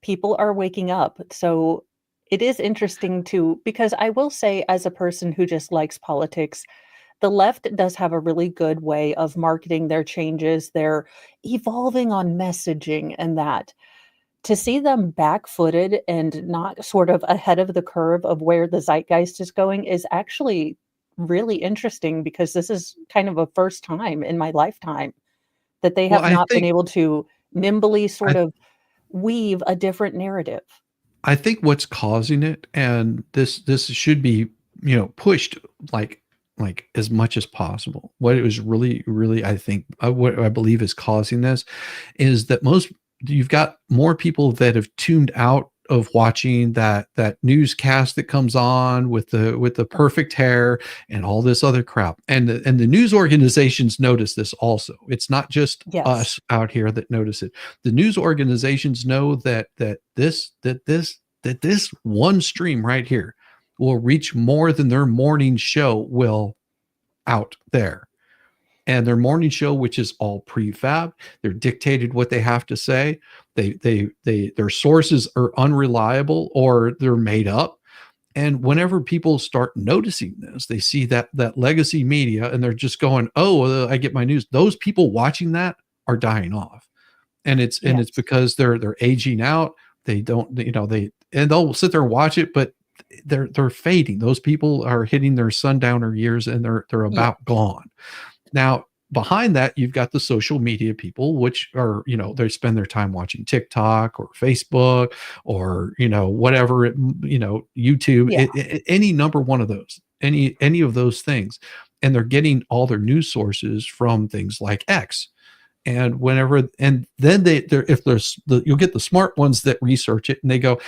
People are waking up. So it is interesting because I will say, as a person who just likes politics, the left does have a really good way of marketing their changes. They're evolving on messaging and that. To see them back-footed and not sort of ahead of the curve of where the zeitgeist is going is actually really interesting, because this is kind of a first time in my lifetime that they Well, have not been able to nimbly sort of weave a different narrative. I think what's causing it, and this should be, pushed like as much as possible. What it was really, I think, what I believe is causing this is that you've got more people that have tuned out of watching that newscast that comes on with the perfect hair and all this other crap. And the news organizations notice this also. It's not just us out here that notice it. The news organizations know that this one stream right here will reach more than their morning show will out there. And their morning show, which is all prefab, they're dictated what they have to say. Their sources are unreliable or they're made up. And whenever people start noticing this, they see that legacy media, and they're just going, "Oh, I get my news." Those people watching that are dying off, and it's because they're aging out. They don't, they'll sit there and watch it, but they're fading. Those people are hitting their sundowner years, and they're about gone. Now, behind that, you've got the social media people, which are, they spend their time watching TikTok or Facebook or, whatever, YouTube, any number one of those, any of those things. And they're getting all their news sources from things like X. And then you'll get the smart ones that research it, and they go,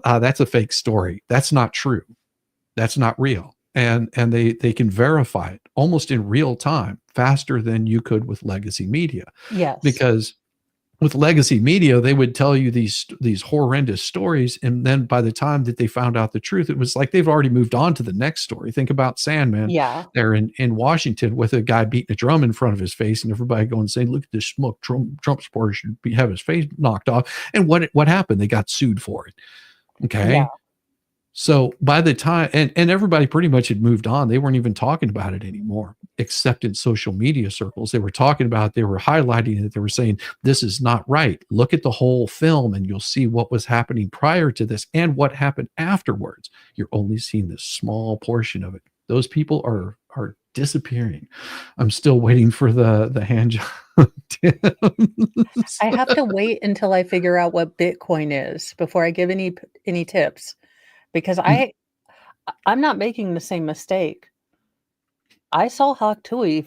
that's a fake story. That's not true. That's not real. And they can verify it almost in real time, faster than you could with legacy media. Yes. Because with legacy media, they would tell you these horrendous stories, and then by the time that they found out the truth, it was like they've already moved on to the next story. Think about Sandman there in Washington, with a guy beating a drum in front of his face, and everybody going saying, "Look at this smoke, Trump supporter should have his face knocked off." And what happened? They got sued for it. Okay. Yeah. So by the time, and everybody pretty much had moved on, they weren't even talking about it anymore, except in social media circles. They were talking about, they were highlighting it. They were saying, this is not right. Look at the whole film and you'll see what was happening prior to this and what happened afterwards. You're only seeing this small portion of it. Those people are disappearing. I'm still waiting for the hand job. I have to wait until I figure out what Bitcoin is before I give any tips. Because I'm not making the same mistake. I saw Hawk Tui,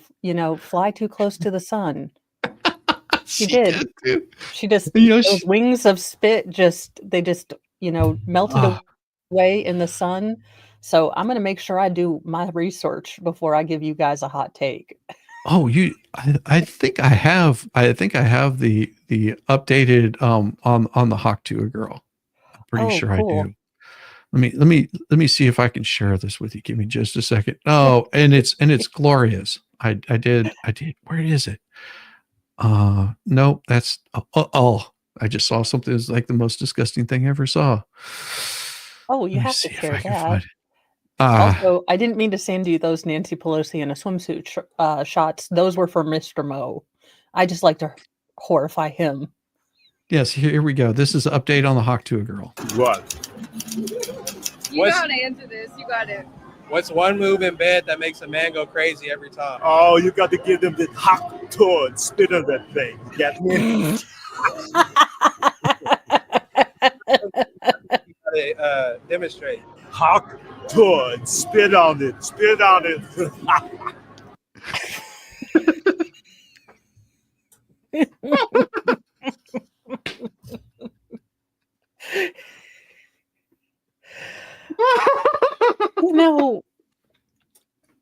fly too close to the sun. She did. She just, those wings of spit they just melted away in the sun. So I'm going to make sure I do my research before I give you guys a hot take. Oh, I think I have the updated on the Hawk Tui girl. I'm pretty sure cool. I do. Let me see if I can share this with you. Give me just a second. Oh, and it's glorious. I did. Where is it? No, that's I just saw something that's like the most disgusting thing I ever saw. Oh, you have to share that. Also, I didn't mean to send you those Nancy Pelosi in a swimsuit shots. Those were for Mr. Mo. I just like to horrify him. Yes, here we go. This is an update on the Hawk Tui girl. What? You gotta answer this. You got it. What's one move in bed that makes a man go crazy every time? Oh, you got to give them the hawk tour and spit on that thing. You got me? You gotta demonstrate. Hawk tour and spit on it. Spit on it.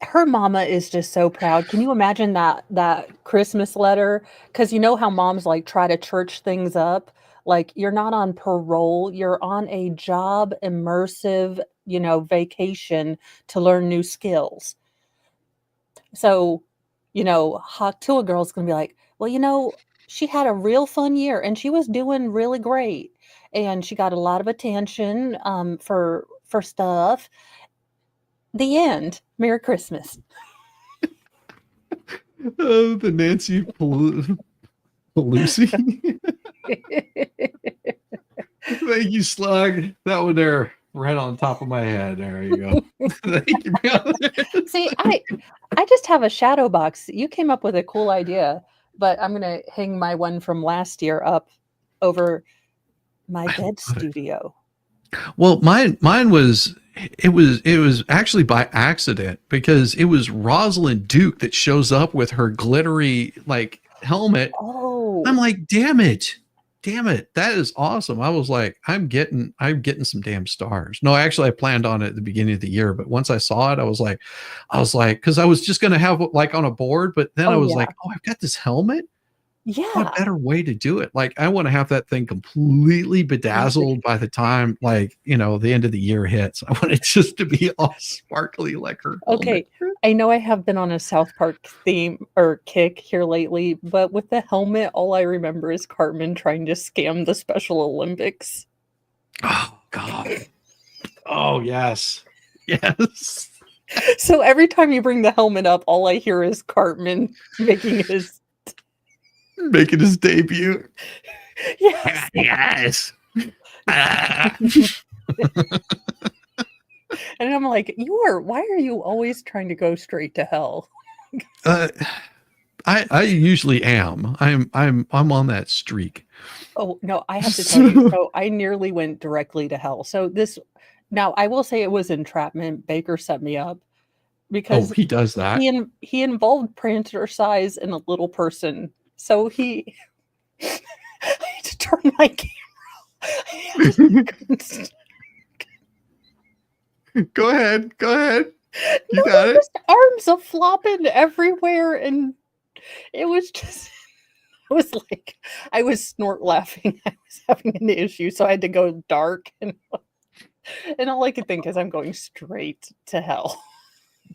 Her mama is just so proud. Can you imagine that Christmas letter? Because you know how moms like try to church things up. Like, you're not on parole, you're on a job immersive vacation to learn new skills. So, Hawk Tuah Girl's going to be like, well, she had a real fun year and she was doing really great. And she got a lot of attention for stuff. The end. Merry Christmas. Oh, the Nancy Pelosi. Thank you, Slug. That one there, right on top of my head. There you go. Thank you. See, I just have a shadow box. You came up with a cool idea, but I'm going to hang my one from last year up over my bed studio. Well, mine was it was actually by accident, because it was Rosalind Duke that shows up with her glittery helmet. Oh, I'm like, damn it, that is awesome. I was like, I'm getting some damn stars. No, actually, I planned on it at the beginning of the year, but once I saw it, I was like, because I was just gonna have on a board, but then I was like, oh, I've got this helmet. Yeah. What better way to do it? I want to have that thing completely bedazzled by the time, the end of the year hits. I want it just to be all sparkly like her. Okay. I know I have been on a South Park theme or kick here lately, but with the helmet, all I remember is Cartman trying to scam the Special Olympics. Oh, God. Oh, yes. Yes. So every time you bring the helmet up, all I hear is Cartman making his debut. Yes. Yes. And I'm like, why are you always trying to go straight to hell? I usually am. I'm on that streak. Oh, no, I have to tell you. So I nearly went directly to hell. So now I will say it was entrapment. Baker set me up because he does that. He involved Prancer size and a little person. So I had to turn my camera. Go ahead. You No, got it. Just arms a flopping everywhere, and it was just. I was like, I was snort laughing. I was having an issue, so I had to go dark, and all I could think is I'm going straight to hell.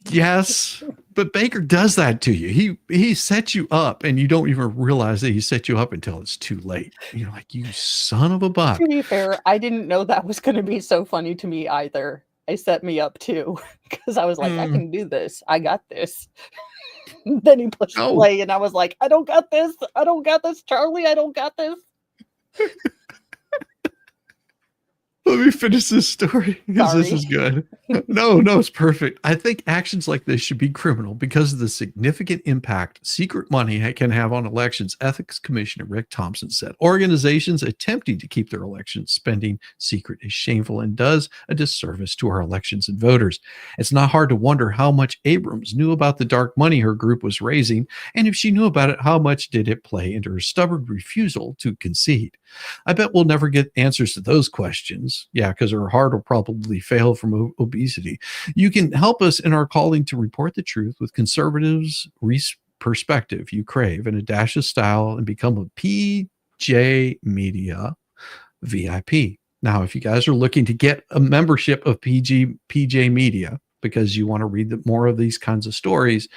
Yes, but Baker does that to you. He sets you up, and you don't even realize that he set you up until it's too late. You're like, you son of a buck. To be fair, I didn't know that was going to be so funny to me either. It set me up too, because I was like, I can do this. I got this. Then he pushed play, and I was like, I don't got this, Charlie. I don't got this. Let me finish this story because this is good. No, it's perfect. I think actions like this should be criminal because of the significant impact secret money can have on elections. Ethics Commissioner Rick Thompson said organizations attempting to keep their election spending secret is shameful and does a disservice to our elections and voters. It's not hard to wonder how much Abrams knew about the dark money her group was raising, and if she knew about it, how much did it play into her stubborn refusal to concede? I bet we'll never get answers to those questions. Yeah, because her heart will probably fail from obesity. You can help us in our calling to report the truth with conservatives' perspective you crave and a dash of style and become a PJ Media VIP. Now, if you guys are looking to get a membership of PJ Media because you want to read more of these kinds of stories,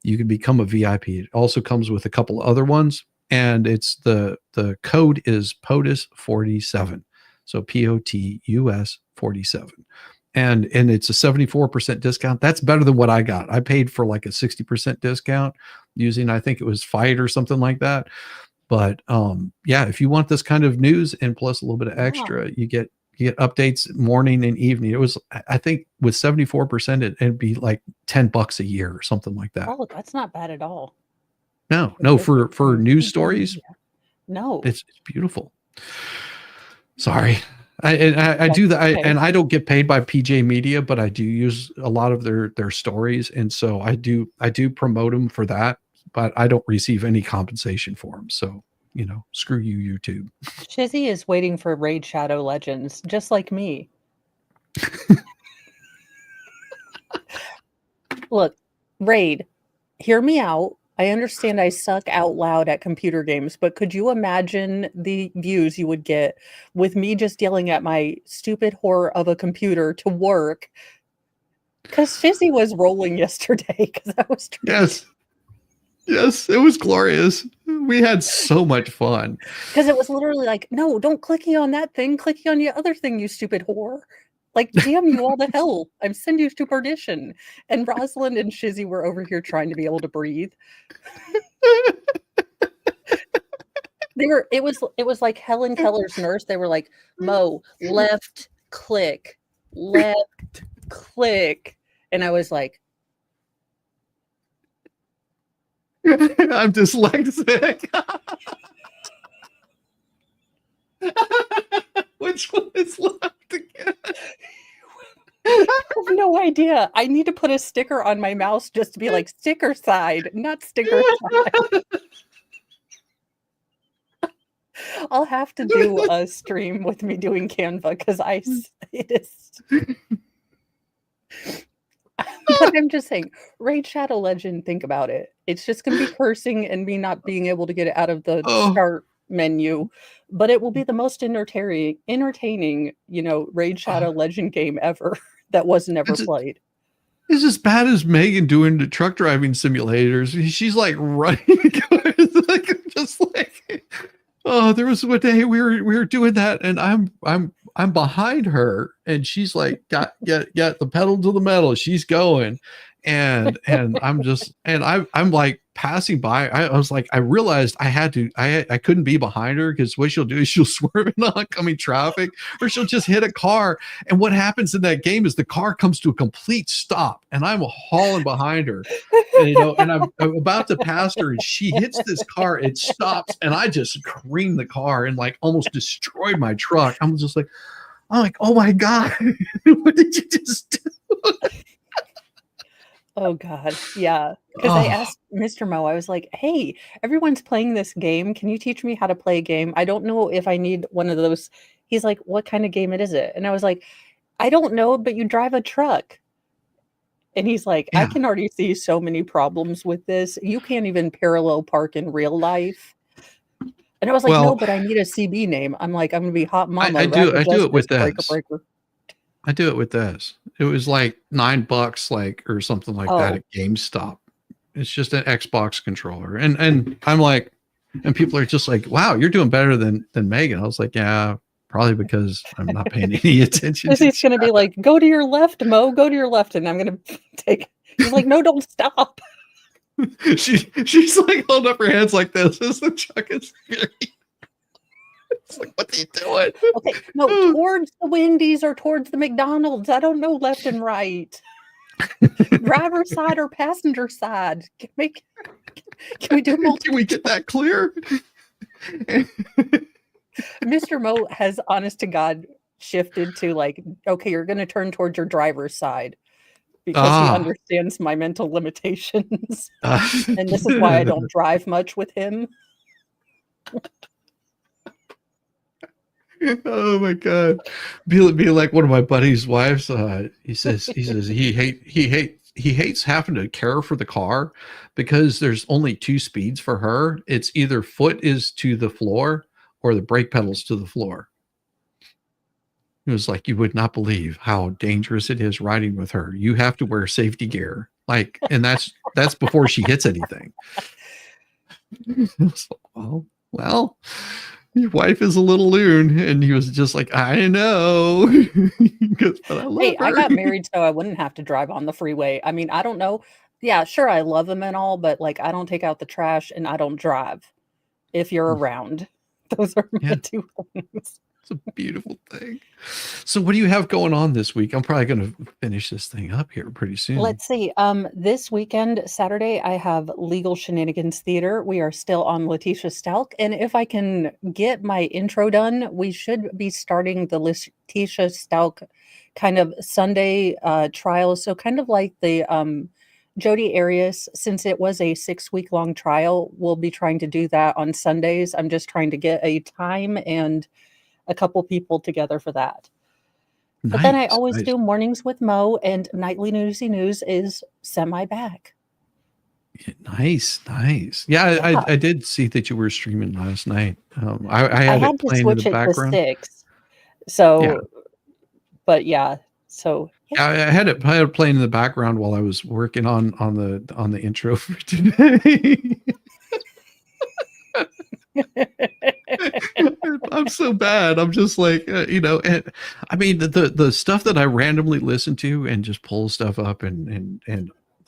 you can become a VIP. It also comes with a couple other ones. And it's the code is POTUS 47. So POTUS 47. And it's a 74% discount. That's better than what I got. I paid for like a 60% discount using, I think it was Fight or something like that. But yeah, if you want this kind of news and plus a little bit of extra, you get updates morning and evening. It was, I think with 74%, it'd be like $10 a year or something like that. Oh, that's not bad at all. No, for news stories. No, it's beautiful. Sorry. I do that. And I don't get paid by PJ Media, but I do use a lot of their stories. And so I do promote them for that, but I don't receive any compensation for them. So, screw you, YouTube. Shizzy is waiting for Raid Shadow Legends, just like me. Look, Raid, hear me out. I understand I suck out loud at computer games, but could you imagine the views you would get with me just yelling at my stupid horror of a computer to work? Because Shizzy was rolling yesterday because I was trying. Yes. Yes, it was glorious. We had so much fun. Because it was literally like, no, don't clicky on that thing. Clicky on the other thing, you stupid whore. Like, damn you all to hell. I'm sending you to perdition. And Rosalind and Shizzy were over here trying to be able to breathe. It was like Helen Keller's nurse. They were like, Mo, left click. And I was like, I'm dyslexic. Which one is left again? I have no idea. I need to put a sticker on my mouse just to be like sticker side, not sticker side. I'll have to do a stream with me doing Canva because it is. But I'm just saying, Raid Shadow Legend, think about it. It's just going to be cursing and me not being able to get it out of the start menu. But it will be the most entertaining, Raid Shadow Legend game ever that was never played. It's as bad as Megan doing the truck driving simulators. She's like running, there was one day we were doing that, and I'm behind her, and she's like got the pedal to the metal. She's going, and I'm like passing by. I was like, I realized I couldn't be behind her because what she'll do is she'll swerve into oncoming traffic, or she'll just hit a car. And what happens in that game is the car comes to a complete stop, and I'm hauling behind her, and I'm about to pass her, and she hits this car. It stops, and I just creamed the car and like almost destroyed my truck. I'm like, oh my God, what did you just do? Oh God, yeah. Because I asked Mr. Mo, I was like, hey, everyone's playing this game. Can you teach me how to play a game? I don't know if I need one of those. He's like, what kind of game is it? And I was like, I don't know, but you drive a truck. And he's like, I can already see so many problems with this. You can't even parallel park in real life. And I was like, no, but I need a CB name. I'm like, I'm going to be hot mama. I do it with breaker, this. breaker. I do it with this. It was like $9, like, or something like that at GameStop. It's just an Xbox controller. And I'm like, and people are just like, wow, you're doing better than Megan. I was like, yeah, probably because I'm not paying any attention. He's going to be like, go to your left, Mo, go to your left. And I'm going to take, he's like, no, don't stop. She's like holding up her hands like this as the truck is scary. It's like, what's he doing? Okay, no, towards the Wendy's or towards the McDonald's. I don't know left and right. Driver's side or passenger side. Can we do multiple? Can we get that clear? Mr. Mo has, honest to God, shifted to like, okay, you're going to turn towards your driver's side because he understands my mental limitations. And this is why I don't drive much with him. Oh my God. Be like one of my buddy's wives. He says he hates having to care for the car because there's only two speeds for her. It's either foot is to the floor or the brake pedals to the floor. It was like, you would not believe how dangerous it is riding with her. You have to wear safety gear. Like, and that's before she hits anything. Well, your wife is a little loon. And he was just like, I know. But I love her. I got married so I wouldn't have to drive on the freeway. I mean, I don't know. Yeah, sure, I love him and all, but like, I don't take out the trash and I don't drive if you're around. Those are my two things. It's a beautiful thing. So what do you have going on this week? I'm probably going to finish this thing up here pretty soon. Let's see. This weekend, Saturday, I have Legal Shenanigans Theater. We are still on Letitia Stalk. And if I can get my intro done, we should be starting the Letitia Stalk kind of Sunday trial. So kind of like the Jodi Arias, since it was a 6-week-long trial, we'll be trying to do that on Sundays. I'm just trying to get a time and a couple people together for that. But then I always do Mornings with Mo, and Nightly Newsy News is semi-back. Nice. Yeah, I did see that you were streaming last night. I had it had to playing in the switch it to background. 6. Yeah. So, but yeah. So I had it playing in the background while I was working on the intro for today. I'm so bad. I'm just like, and I mean the stuff that I randomly listen to and just pull stuff up and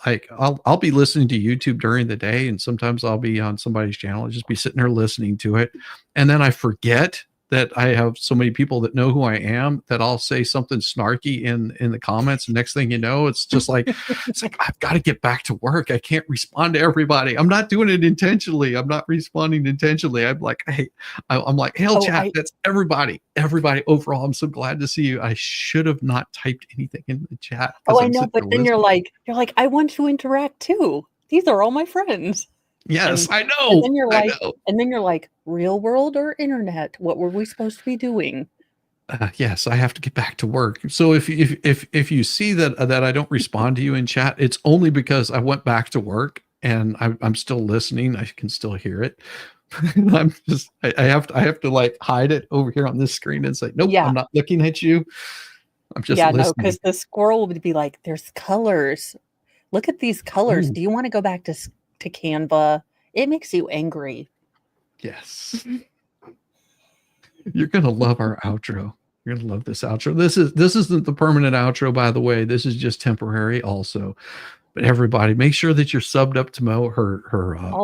like I'll be listening to YouTube during the day, and sometimes I'll be on somebody's channel and just be sitting there listening to it, and then I forget that I have so many people that know who I am that I'll say something snarky in the comments, and next thing you know, it's just like I've got to get back to work. I can't respond to everybody. I'm not doing it intentionally. I'm not responding intentionally. I'm like, hey, I'm like, hail chat. That's everybody. Overall, I'm so glad to see you. I should have not typed anything in the chat. Oh, I know, but then you're like, I want to interact too. These are all my friends. Yes, I know. And then you're like, real world or internet? What were we supposed to be doing? Yes, I have to get back to work. So if you see that I don't respond to you in chat, it's only because I went back to work and I'm still listening. I can still hear it. I'm just I have to like hide it over here on this screen and say, nope, I'm not looking at you. I'm just listening. No, because the squirrel would be like, there's colors. Look at these colors. Do you want to go back to Canva? It makes you angry. Yes. You're gonna love our outro. You're gonna love this outro. This isn't the permanent outro, by the way. This is just temporary also. But everybody, make sure that you're subbed up to Mo. Her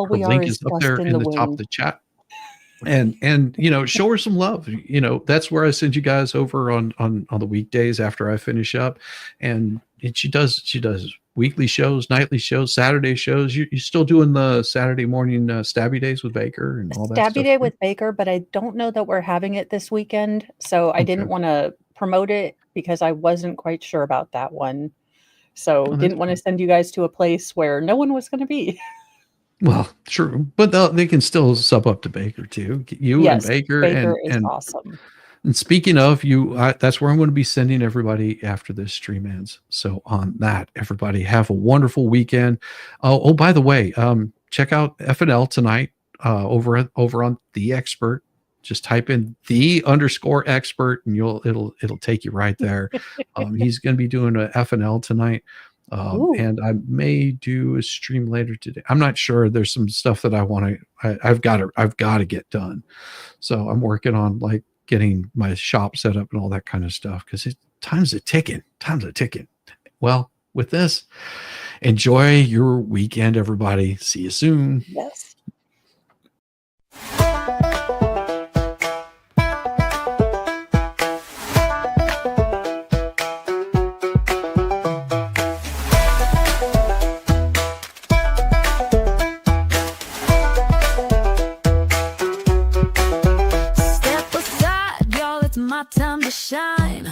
link is up there in the top of the chat. And show her some love. That's where I send you guys over on the weekdays after I finish up. And she does weekly shows, nightly shows, Saturday shows. You're still doing the Saturday morning stabby days with Baker and all that stuff? Stabby day with Baker, but I don't know that we're having it this weekend. So I didn't want to promote it because I wasn't quite sure about that one. So didn't want to send you guys to a place where no one was going to be. Well, true. But they can still sub up to Baker too. And Baker is awesome. And speaking of you, that's where I'm going to be sending everybody after this stream ends. So on that, everybody have a wonderful weekend. Oh, by the way, check out FNL tonight over on The Expert. Just type in _expert and it'll take you right there. He's going to be doing a FNL tonight. And I may do a stream later today. I'm not sure. There's some stuff that I've got to get done. So I'm working on like getting my shop set up and all that kind of stuff because time's a ticking. Well, with this, enjoy your weekend, everybody. See you soon. Yes. Time to shine.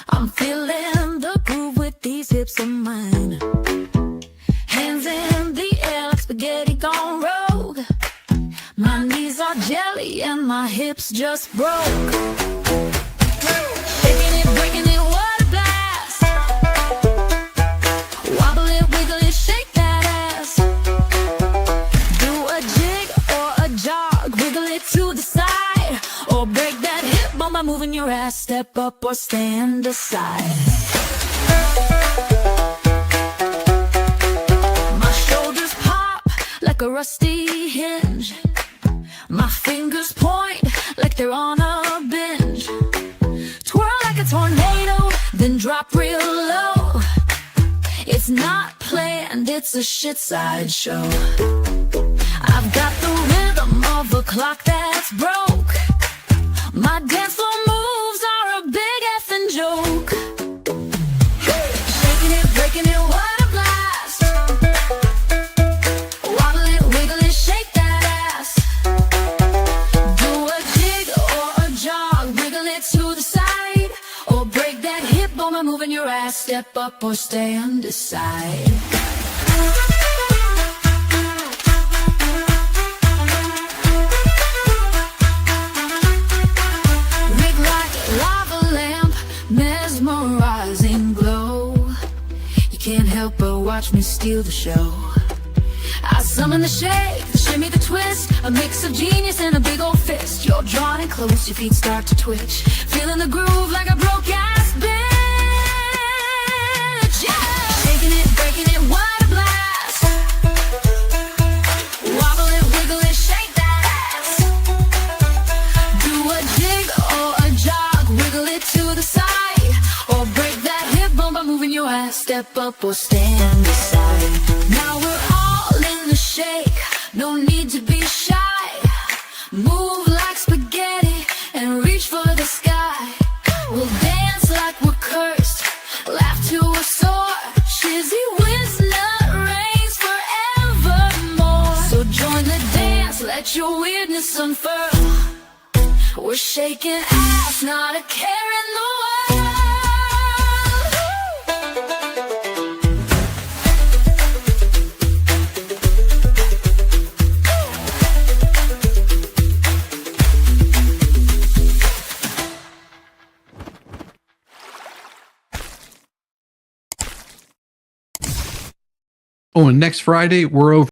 I'm feeling the groove with these hips of mine. Hands in the air like spaghetti gone rogue. My knees are jelly and my hips just broke. Shaking it, breaking it, what a blast. Wobble it, wiggle it, shake that ass. Do a jig or a jog, wiggle it to the side, or break that hip by moving your ass. Step up or stand aside. My shoulders pop like a rusty hinge. My fingers point like they're on a binge. Twirl like a tornado, then drop real low. It's not planned, it's a shit sideshow. I've got the rhythm of a clock that's broke. My dance floor moves are a big effing joke. Shaking it, breaking it, what a blast. Wobble it, wiggle it, shake that ass. Do a jig or a jog, wiggle it to the side, or break that hip bone by moving your ass. Step up or stand aside. Mesmerizing glow. You can't help but watch me steal the show. Summon the shake, the shimmy, the twist, a mix of genius and a big old fist. You're drawn in close, your feet start to twitch, feeling the groove like a broke-ass bitch. Yeah, shaking it, breaking it, what a blast. Wobble it, wiggle it, shake that ass. Do a jig or a jog, wiggle it to the side, or break that hip bump by moving your ass. Step up or stand aside. Now we're all in the shake, no need to be shy. Move like spaghetti and reach for the sky. We'll dance like we're cursed, laugh till we're sore. ShizzyWhiznut reigns forevermore. So join the dance, let your weirdness unfurl. We're shaking ass, not a care in the world. Oh, and next Friday, we're over